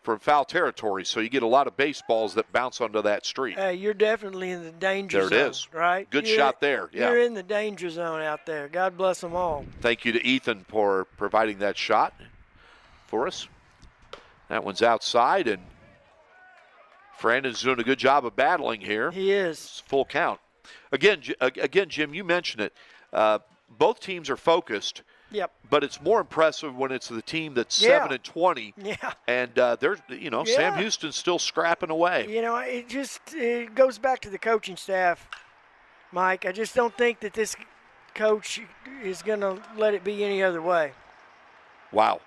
S1: from foul territory, so you get a lot of baseballs that bounce onto that street.
S2: Hey, you're definitely in the danger zone.
S1: There it is.
S2: Right?
S1: Good shot there. Yeah.
S2: You're in the danger zone out there. God bless them all.
S1: Thank you to Ethan for providing that shot for us. That one's outside, and Brandon's doing a good job of battling here.
S2: He is.
S1: It's full count. Again, Jim, you mentioned it. Both teams are focused.
S2: Yep.
S1: But it's more impressive when it's the team that's 7-20.
S2: Yeah.
S1: And they're, Sam Houston's still scrapping away.
S2: It goes back to the coaching staff, Mike. I just don't think that this coach is going to let it be any other way.
S1: Wow.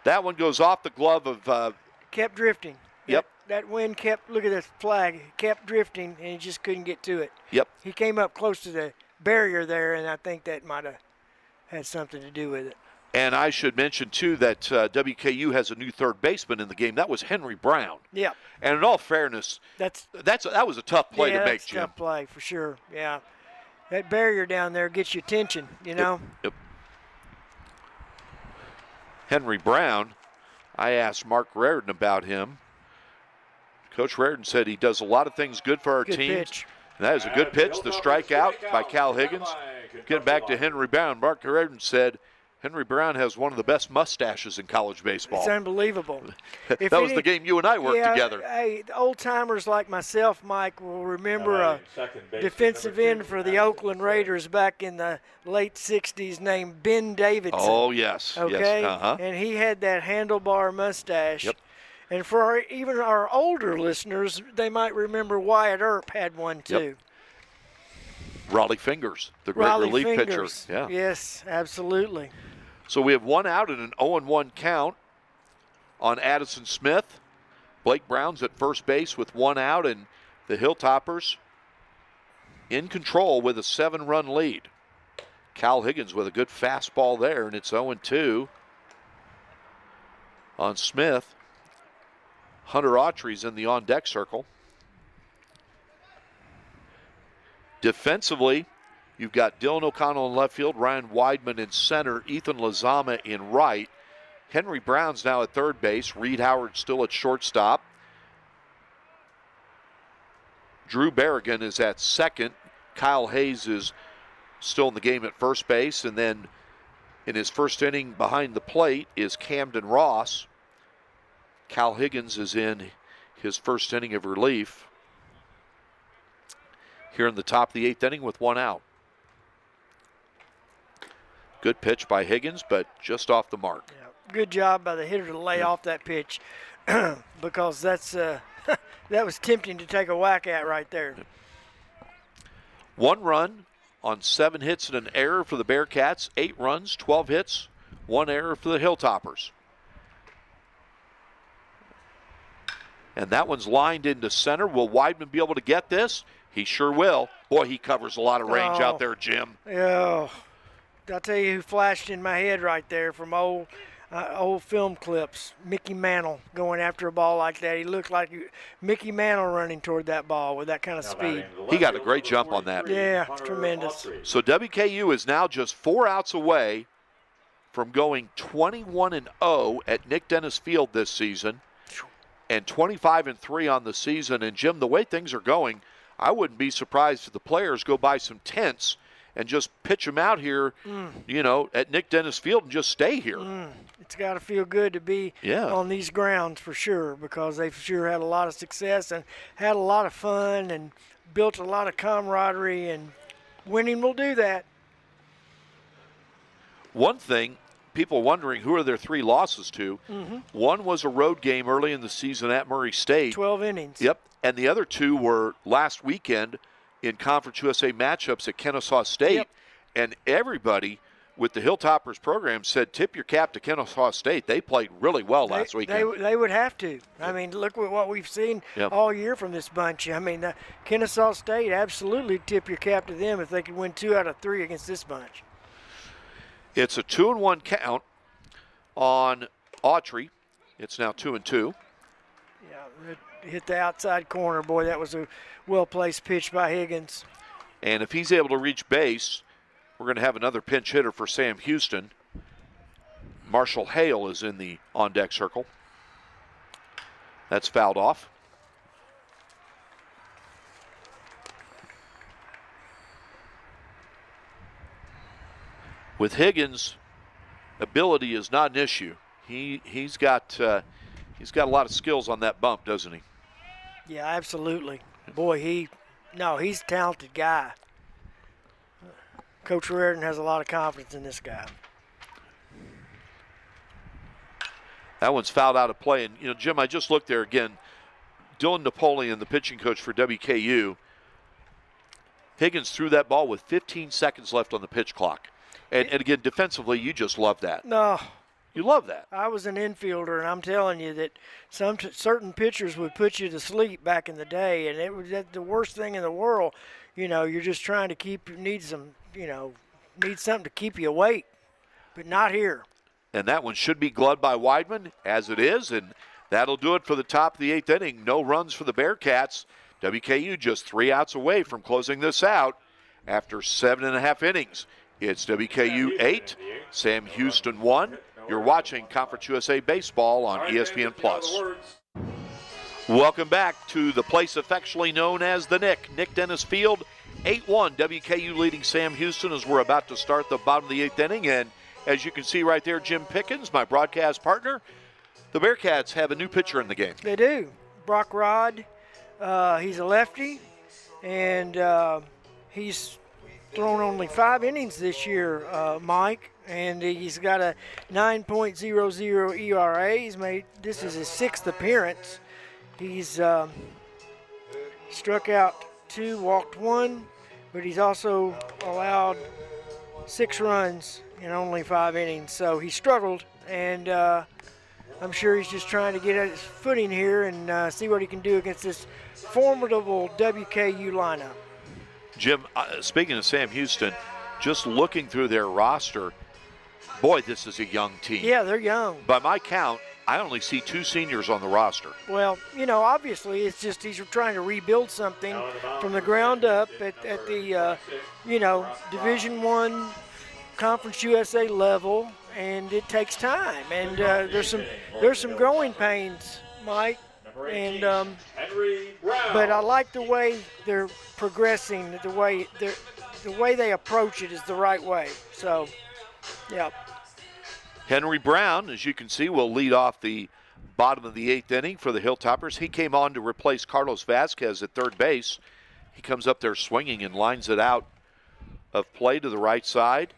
S1: That one goes off the glove of.
S2: Kept drifting.
S1: Yep.
S2: That wind kept, look at this flag, kept drifting, and he just couldn't get to it.
S1: Yep.
S2: He came up close to the barrier there, and I think that might have had something to do with it.
S1: And I should mention, too, that WKU has a new third baseman in the game. That was Henry Brown.
S2: Yeah.
S1: And in all fairness, that was a tough play to make, Jim.
S2: Yeah, tough play for sure, yeah. That barrier down there gets you attention,
S1: Yep. Henry Brown, I asked Mark Reardon about him. Coach Reardon said he does a lot of things good for our team.
S2: Pitch.
S1: And that is a good pitch. The strikeout by Cal Higgins. Getting back to Henry Brown, Mark Reardon said Henry Brown has one of the best mustaches in college baseball.
S2: It's unbelievable.
S1: That was the game you and I worked together.
S2: Hey, old-timers like myself, Mike, will remember a defensive end for the Oakland Raiders back in the late 60s named Ben Davidson.
S1: Oh, yes.
S2: Okay?
S1: Yes.
S2: And he had that handlebar mustache.
S1: Yep.
S2: And for even our older listeners, they might remember Wyatt Earp had one too.
S1: Yep. Raleigh Fingers, the great relief pitcher. Yeah.
S2: Yes, absolutely.
S1: So we have 1 out and an 0-1 count on Addison Smith. Blake Brown's at first base with 1 out, and the Hilltoppers in control with a 7-run lead. Cal Higgins with a good fastball there, and it's 0-2 on Smith. Hunter Autry's in the on-deck circle. Defensively, you've got Dylan O'Connell in left field, Ryan Weidman in center, Ethan Lazama in right. Henry Brown's now at third base. Reed Howard still at shortstop. Drew Berrigan is at second. Kyle Hayes is still in the game at first base. And then in his first inning behind the plate is Camden Ross. Cal Higgins is in his first inning of relief here in the top of the 8th inning with 1 out. Good pitch by Higgins, but just off the mark.
S2: Yeah, good job by the hitter to lay off that pitch because that's that was tempting to take a whack at right there.
S1: 1 run on 7 hits and an error for the Bearcats. 8 runs, 12 hits, 1 error for the Hilltoppers. And that one's lined into center. Will Weidman be able to get this? He sure will. Boy, he covers a lot of range out there, Jim.
S2: Yeah. I'll tell you who flashed in my head right there from old film clips. Mickey Mantle going after a ball like that. He looked like Mickey Mantle running toward that ball with that kind of speed.
S1: He got a great jump on that.
S2: Yeah, tremendous.
S1: So WKU is now just 4 outs away from going 21-0 at Nick Dennis Field this season and 25-3 on the season. And, Jim, the way things are going, I wouldn't be surprised if the players go buy some tents and just pitch them out here, at Nick Dennis Field and just stay here.
S2: It's got to feel good to be on these grounds for sure, because they've sure had a lot of success and had a lot of fun and built a lot of camaraderie, and winning will do that.
S1: One thing, people wondering who are their 3 losses to. One was a road game early in the season at Murray State.
S2: 12 innings.
S1: Yep. And the other 2 were last weekend in Conference USA matchups at Kennesaw State.
S2: Yep.
S1: And everybody with the Hilltoppers program said, tip your cap to Kennesaw State. They played really well last weekend.
S2: They would have to. I mean, look at what we've seen all year from this bunch. I mean, Kennesaw State, absolutely tip your cap to them if they could win 2 out of 3 against this bunch.
S1: It's a 2-1 count on Autry. It's now 2-2.
S2: Yeah, it hit the outside corner. Boy, that was a well-placed pitch by Higgins.
S1: And if he's able to reach base, we're going to have another pinch hitter for Sam Houston. Marshall Hale is in the on-deck circle. That's fouled off. With Higgins, ability is not an issue. He's got a lot of skills on that bump, doesn't he?
S2: Yeah, absolutely. Boy, he's a talented guy. Coach Reardon has a lot of confidence in this guy.
S1: That one's fouled out of play. And, Jim, I just looked there again. Dylan Napoleon, the pitching coach for WKU. Higgins threw that ball with 15 seconds left on the pitch clock. And again, defensively, you just love that.
S2: No.
S1: You love that.
S2: I was an infielder, and I'm telling you that certain pitchers would put you to sleep back in the day, and it was the worst thing in the world. You're just trying to need something to keep you awake, but not here.
S1: And that one should be gloved by Weidman, as it is, and that'll do it for the top of the 8th inning. No runs for the Bearcats. WKU just 3 outs away from closing this out after 7.5 innings. It's WKU 8, Sam Houston 1. You're watching Conference USA Baseball on ESPN+. Welcome back to the place affectionately known as the Nick Dennis Field. 8-1, WKU leading Sam Houston as we're about to start the bottom of the 8th inning. And as you can see right there, Jim Pickens, my broadcast partner, the Bearcats have a new pitcher in the game.
S2: They do. Brock Rod, he's a lefty, and he's thrown only 5 innings this year, Mike, and he's got a 9.00 ERA. This is his 6th appearance. He's struck out 2, walked 1, but he's also allowed 6 runs in only 5 innings. So he struggled, and I'm sure he's just trying to get his footing here and see what he can do against this formidable WKU lineup.
S1: Jim, speaking of Sam Houston, just looking through their roster, boy, this is a young team.
S2: Yeah, they're young.
S1: By my count, I only see 2 seniors on the roster.
S2: Well, obviously it's just he's trying to rebuild something from the ground up at the, Division I Conference USA level, and it takes time. And there's some growing pains, Mike. And but I like the way they're progressing. The way they approach it is the right way. So, yeah.
S1: Henry Brown, as you can see, will lead off the bottom of the 8th inning for the Hilltoppers. He came on to replace Carlos Vasquez at third base. He comes up there swinging and lines it out of play to the right side.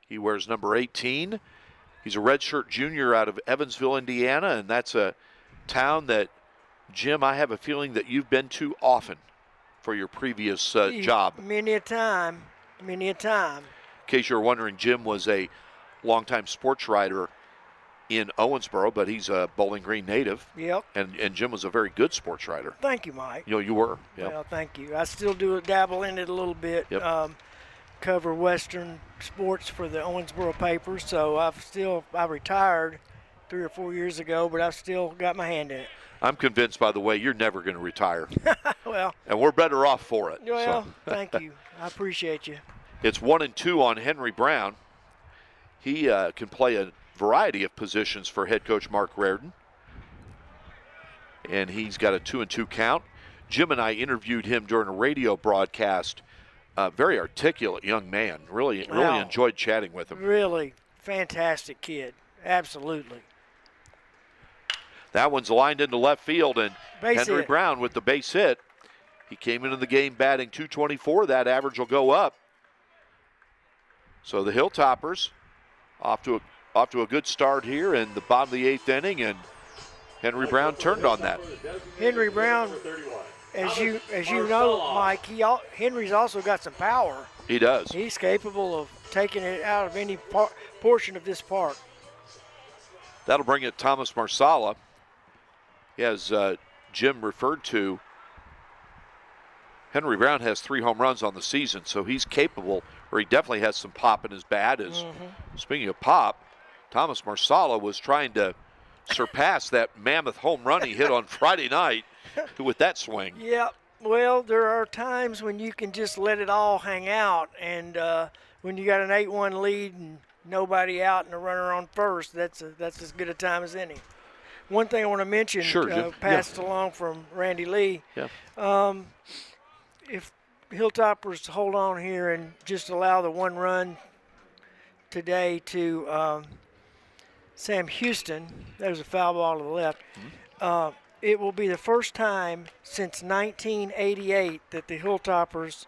S1: He wears number 18. He's a redshirt junior out of Evansville, Indiana, and that's a town that, Jim, I have a feeling that you've been to often for your previous job.
S2: Many a time. In
S1: case you're wondering, Jim was a longtime sports writer in Owensboro, but he's a Bowling Green native.
S2: Yep.
S1: And Jim was a very good sports writer.
S2: Thank you, Mike.
S1: You were. Yep.
S2: Well, thank you. I still dabble in it a little bit.
S1: Yep.
S2: Cover Western sports for the Owensboro paper, so I retired 3 or 4 years ago, but I've still got my hand in it.
S1: I'm convinced, by the way, you're never going to retire.
S2: Well.
S1: And we're better off for it.
S2: Well, thank you. I appreciate you.
S1: It's 1-2 on Henry Brown. He can play a variety of positions for head coach Mark Reardon. And he's got a 2-2 count. Jim and I interviewed him during a radio broadcast very articulate young man. Really
S2: Wow.
S1: enjoyed chatting with him.
S2: Really fantastic kid. Absolutely.
S1: That one's lined into left field, and
S2: Base
S1: Henry
S2: hit.
S1: Brown with the base hit. He came into the game batting .224. That average will go up. So the Hilltoppers off to a good start here in the bottom of the 8th inning, and Henry Brown turned on that.
S2: Henry Brown, as you know, Mike, Henry's also got some power.
S1: He does.
S2: He's capable of taking it out of any portion of this park.
S1: That'll bring it Thomas Marsala. As Jim referred to, Henry Brown has 3 home runs on the season, so he's capable, or he definitely has some pop in his bat. Speaking of pop, Thomas Marsala was trying to surpass that mammoth home run he hit on Friday night with that swing.
S2: Yeah, well, there are times when you can just let it all hang out, and when you got an 8-1 lead and nobody out and a runner on first, that's as good a time as any. One thing I want to mention,
S1: Sure, Jim.
S2: passed along from Randy Lee.
S1: Yeah.
S2: If Hilltoppers hold on here and just allow the 1 run today to Sam Houston, there's a foul ball to the left. It will be the first time since 1988 that the Hilltoppers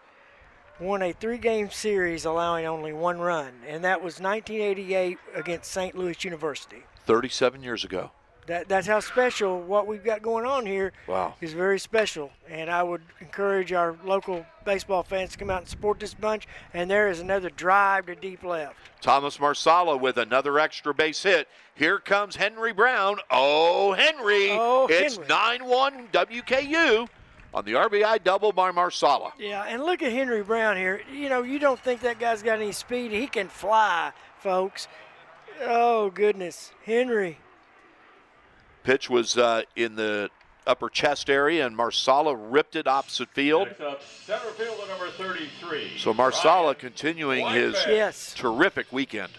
S2: won a 3-game series allowing only 1 run, and that was 1988 against St. Louis University.
S1: 37 years ago.
S2: That's how special what we've got going on here.
S1: Wow.
S2: Is very special, and I would encourage our local baseball fans to come out and support this bunch. And there is another drive to deep left.
S1: Thomas Marsala with another extra base hit. Here comes Henry Brown. Oh, Henry.
S2: Oh,
S1: it's
S2: Henry.
S1: 9-1 WKU on the RBI double by Marsala.
S2: Yeah, and look at Henry Brown here. You know, you don't think that guy's got any speed. He can fly, folks. Oh, goodness. Henry.
S1: Pitch was in the upper chest area, and Marsala ripped it opposite field.
S3: Next up, center fielder number 33.
S1: So Marsala
S3: Ryan
S1: continuing his
S2: Yes.
S1: terrific weekend.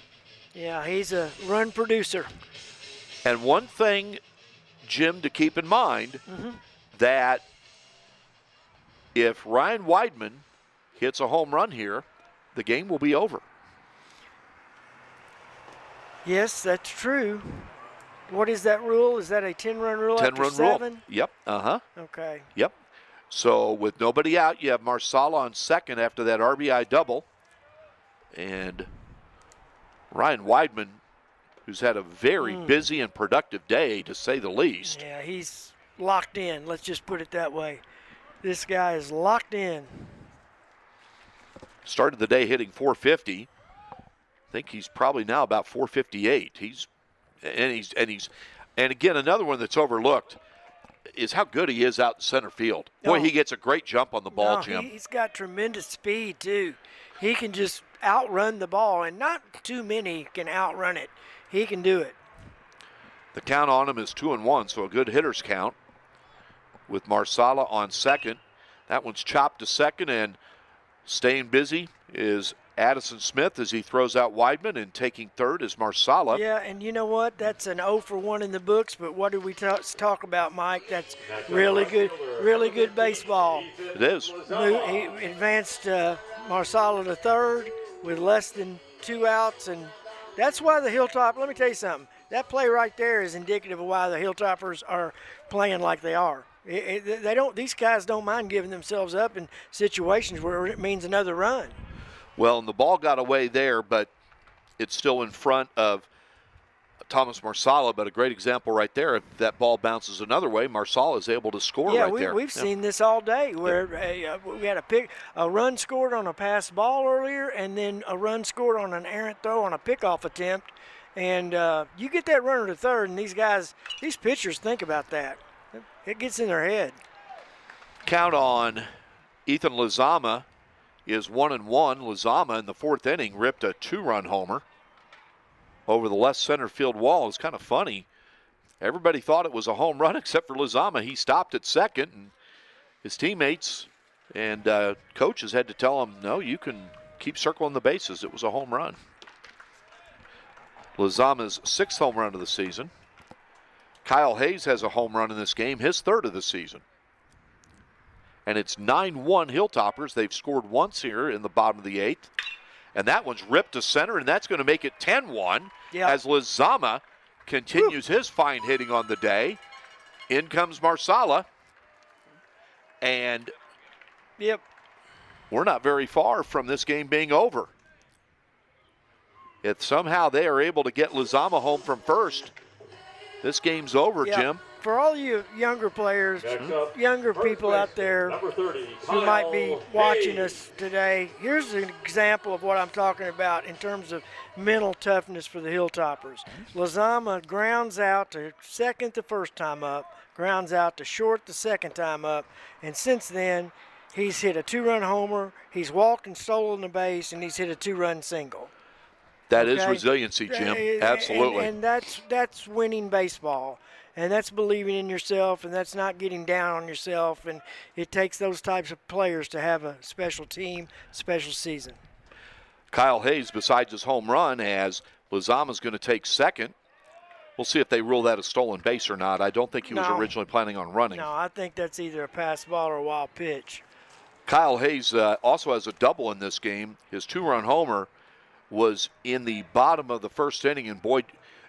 S2: Yeah, he's a run producer.
S1: And one thing, Jim, to keep in mind, that if Ryan Weidman hits a home run here, the game will be over.
S2: Yes, that's true. What is that rule? Is that a 10-run rule after
S1: 10-run
S2: 7?
S1: rule. Yep.
S2: Okay.
S1: Yep. So with nobody out, you have Marsala on second after that RBI double. And Ryan Weidman, who's had a very busy and productive day, to say the least.
S2: Yeah, he's locked in. Let's just put it that way. This guy is locked in.
S1: Started the day hitting .450. I think he's probably now about .458. And again, another one that's overlooked is how good he is out in center field. Boy, he gets a great jump on the ball, Jim.
S2: He's got tremendous speed, too. He can just outrun the ball, and not too many can outrun it. He can do it.
S1: The count on him is 2-1, so a good hitter's count with Marsala on second. That one's chopped to second, and staying busy is Addison Smith as he throws out Weidman, and taking third is Marsala.
S2: Yeah, and you know what? That's an 0 for 1 in the books, but what did we talk about, Mike? That's really good baseball.
S1: It is.
S2: He advanced Marsala to third with less than 2 outs, and that's why the let me tell you something. That play right there is indicative of why the Hilltoppers are playing like they are. These guys don't mind giving themselves up in situations where it means another run.
S1: Well, and the ball got away there, but it's still in front of Thomas Marsala. But a great example right there. If that ball bounces another way, Marsala is able to score right there.
S2: We've seen this all day where we had a run scored on a pass ball earlier, and then a run scored on an errant throw on a pickoff attempt. And you get that runner to third, and these pitchers think about that. It gets in their head.
S1: Count on Ethan Lizama is 1-1. Lizama in the 4th inning ripped a 2-run homer over the left center field wall. It's kind of funny. Everybody thought it was a home run except for Lizama. He stopped at second, and his teammates and coaches had to tell him, no, you can keep circling the bases. It was a home run. Lizama's 6th home run of the season. Kyle Hayes has a home run in this game, his 3rd of the season. and it's 9-1 Hilltoppers. They've scored once here in the bottom of the 8th. And that one's ripped to center, and that's going to make it 10-1 as Lizama continues his fine hitting on the day. In comes Marsala. And we're not very far from this game being over. If somehow they are able to get Lizama home from first, this game's over, Jim.
S2: For all you younger players, younger people out there who might be watching us today, here's an example of what I'm talking about in terms of mental toughness for the Hilltoppers. Lizama grounds out to second the first time up, grounds out to short the second time up, and since then he's hit a 2-run homer, he's walked and stolen the base, and he's hit a 2-run single.
S1: That is resiliency, Jim. Absolutely.
S2: And that's winning baseball. And that's believing in yourself, and that's not getting down on yourself. And it takes those types of players to have a special team, special season.
S1: Kyle Hayes, besides his home run, as Lizama's going to take second. We'll see if they rule that a stolen base or not. I don't think he was originally planning on running.
S2: No, I think that's either a pass ball or a wild pitch.
S1: Kyle Hayes also has a double in this game. His 2-run homer was in the bottom of the first inning, and boy,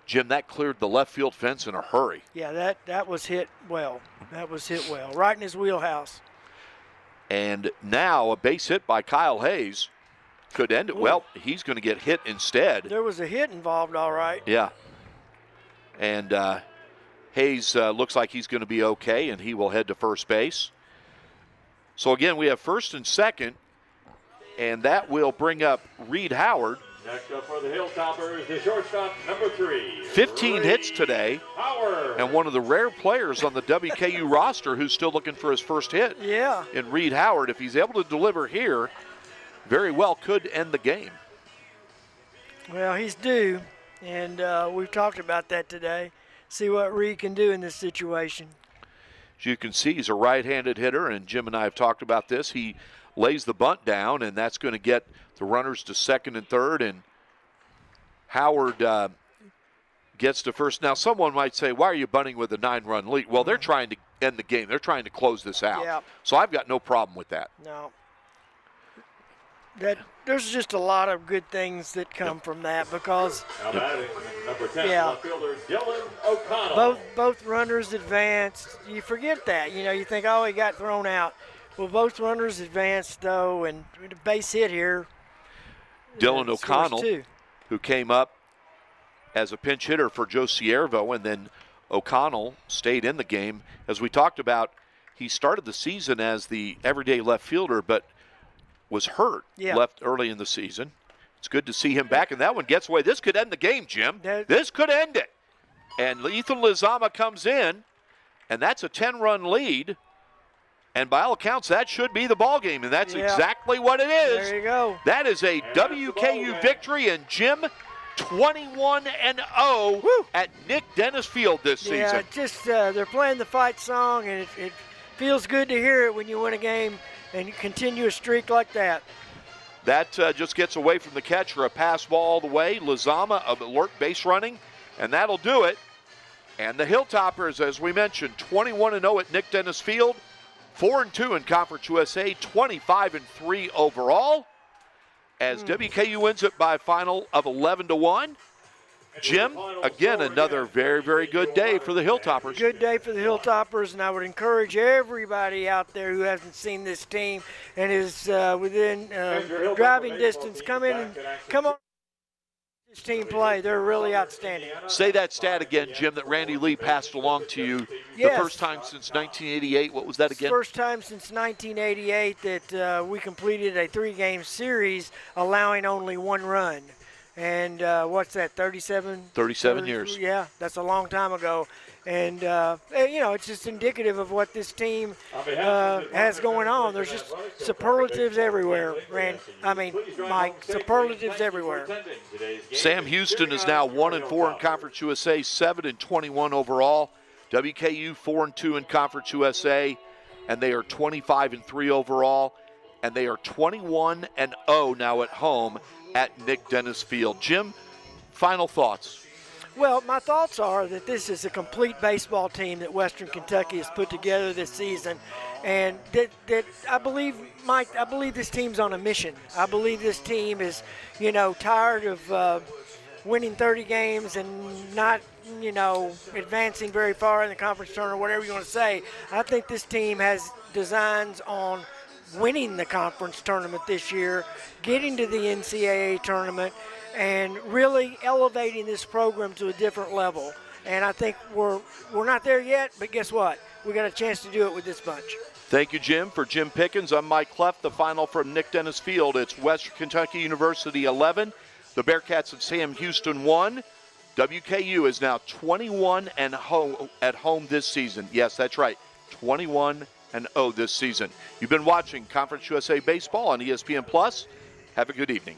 S1: Jim, that cleared the left field fence in a hurry.
S2: Yeah, that was hit well. That was hit well, right in his wheelhouse.
S1: And now a base hit by Kyle Hayes could end it. Ooh. Well, he's going to get hit instead.
S2: There was a hit involved, all right.
S1: Yeah. And Hayes looks like he's going to be okay, and he will head to first base. So, again, we have first and second, and that will bring up Reed Howard.
S3: Next up for the Hilltoppers, the shortstop, number 3.
S1: 15 hits today,
S3: Howard.
S1: And one of the rare players on the WKU roster who's still looking for his first hit.
S2: Yeah.
S1: In Reed Howard. If he's able to deliver here, very well could end the game.
S2: Well, he's due, and we've talked about that today. See what Reed can do in this situation.
S1: As you can see, he's a right-handed hitter, and Jim and I have talked about this. He lays the bunt down, and that's going to get the runners to second and third, and Howard gets to first. Now, someone might say, why are you bunting with a 9-run lead? Well, they're trying to end the game. They're trying to close this out.
S2: Yeah.
S1: So I've got no problem with that.
S2: No. There's just a lot of good things that come from that because
S3: Now batting, number 10, left fielder Dylan O'Connell.
S2: Both runners advanced. You forget that. You know, you think, oh, he got thrown out. Well, both runners advanced, though, and the base hit here.
S1: Dylan O'Connell, who came up as a pinch hitter for Joe Siervo, and then O'Connell stayed in the game. As we talked about, he started the season as the everyday left fielder, but was hurt left early in the season. It's good to see him back, and that one gets away. This could end the game, Jim. This could end it. And Ethan Lizama comes in, and that's a 10-run lead. And by all accounts, that should be the ball game, and that's exactly what it is.
S2: There you go.
S1: That is a WKU victory, and Jim, 21-0 at Nick Dennis Field this season.
S2: Yeah, just they're playing the fight song, and it feels good to hear it when you win a game and you continue a streak like that.
S1: That just gets away from the catcher, a pass ball all the way. Lizama of alert base running, and that'll do it. And the Hilltoppers, as we mentioned, 21-0 at Nick Dennis Field. 4-2 in Conference USA, 25-3 overall. As WKU wins it by a final of 11-1. Jim, again, another very, very good day for the Hilltoppers.
S2: Good day for the Hilltoppers, and I would encourage everybody out there who hasn't seen this team and is within driving distance, come on. This team play. They're really outstanding.
S1: Say that stat again, Jim, that Randy Lee passed along to you.
S2: Yes.
S1: The first time since 1988. What was that again?
S2: First time since 1988 that we completed a 3-game series allowing only 1 run. And what's that, 37?
S1: 37 years.
S2: Yeah, that's a long time ago. And, you know, it's just indicative of what this team has going on. There's just superlatives everywhere, Mike, superlatives everywhere.
S1: Sam Houston is now 1-4 in Conference USA, 7-21 overall. WKU 4-2 in Conference USA, and they are 25-3 overall. And they are 21-0 now at home at Nick Dennis Field. Jim, final thoughts?
S2: Well, my thoughts are that this is a complete baseball team that Western Kentucky has put together this season. And that I believe, Mike, I believe this team's on a mission. I believe this team is, tired of winning 30 games and not, advancing very far in the conference tournament, whatever you want to say. I think this team has designs on winning the conference tournament this year, getting to the NCAA tournament, and really elevating this program to a different level. And I think we're not there yet, but guess what? We got a chance to do it with this bunch.
S1: Thank you, Jim. For Jim Pickens, I'm Mike Cleft. The final from Nick Dennis Field. It's Western Kentucky University 11. The Bearcats of Sam Houston 1. WKU is now 21 and at home this season. Yes, that's right, 21-0 this season. You've been watching Conference USA Baseball on ESPN+. Have a good evening.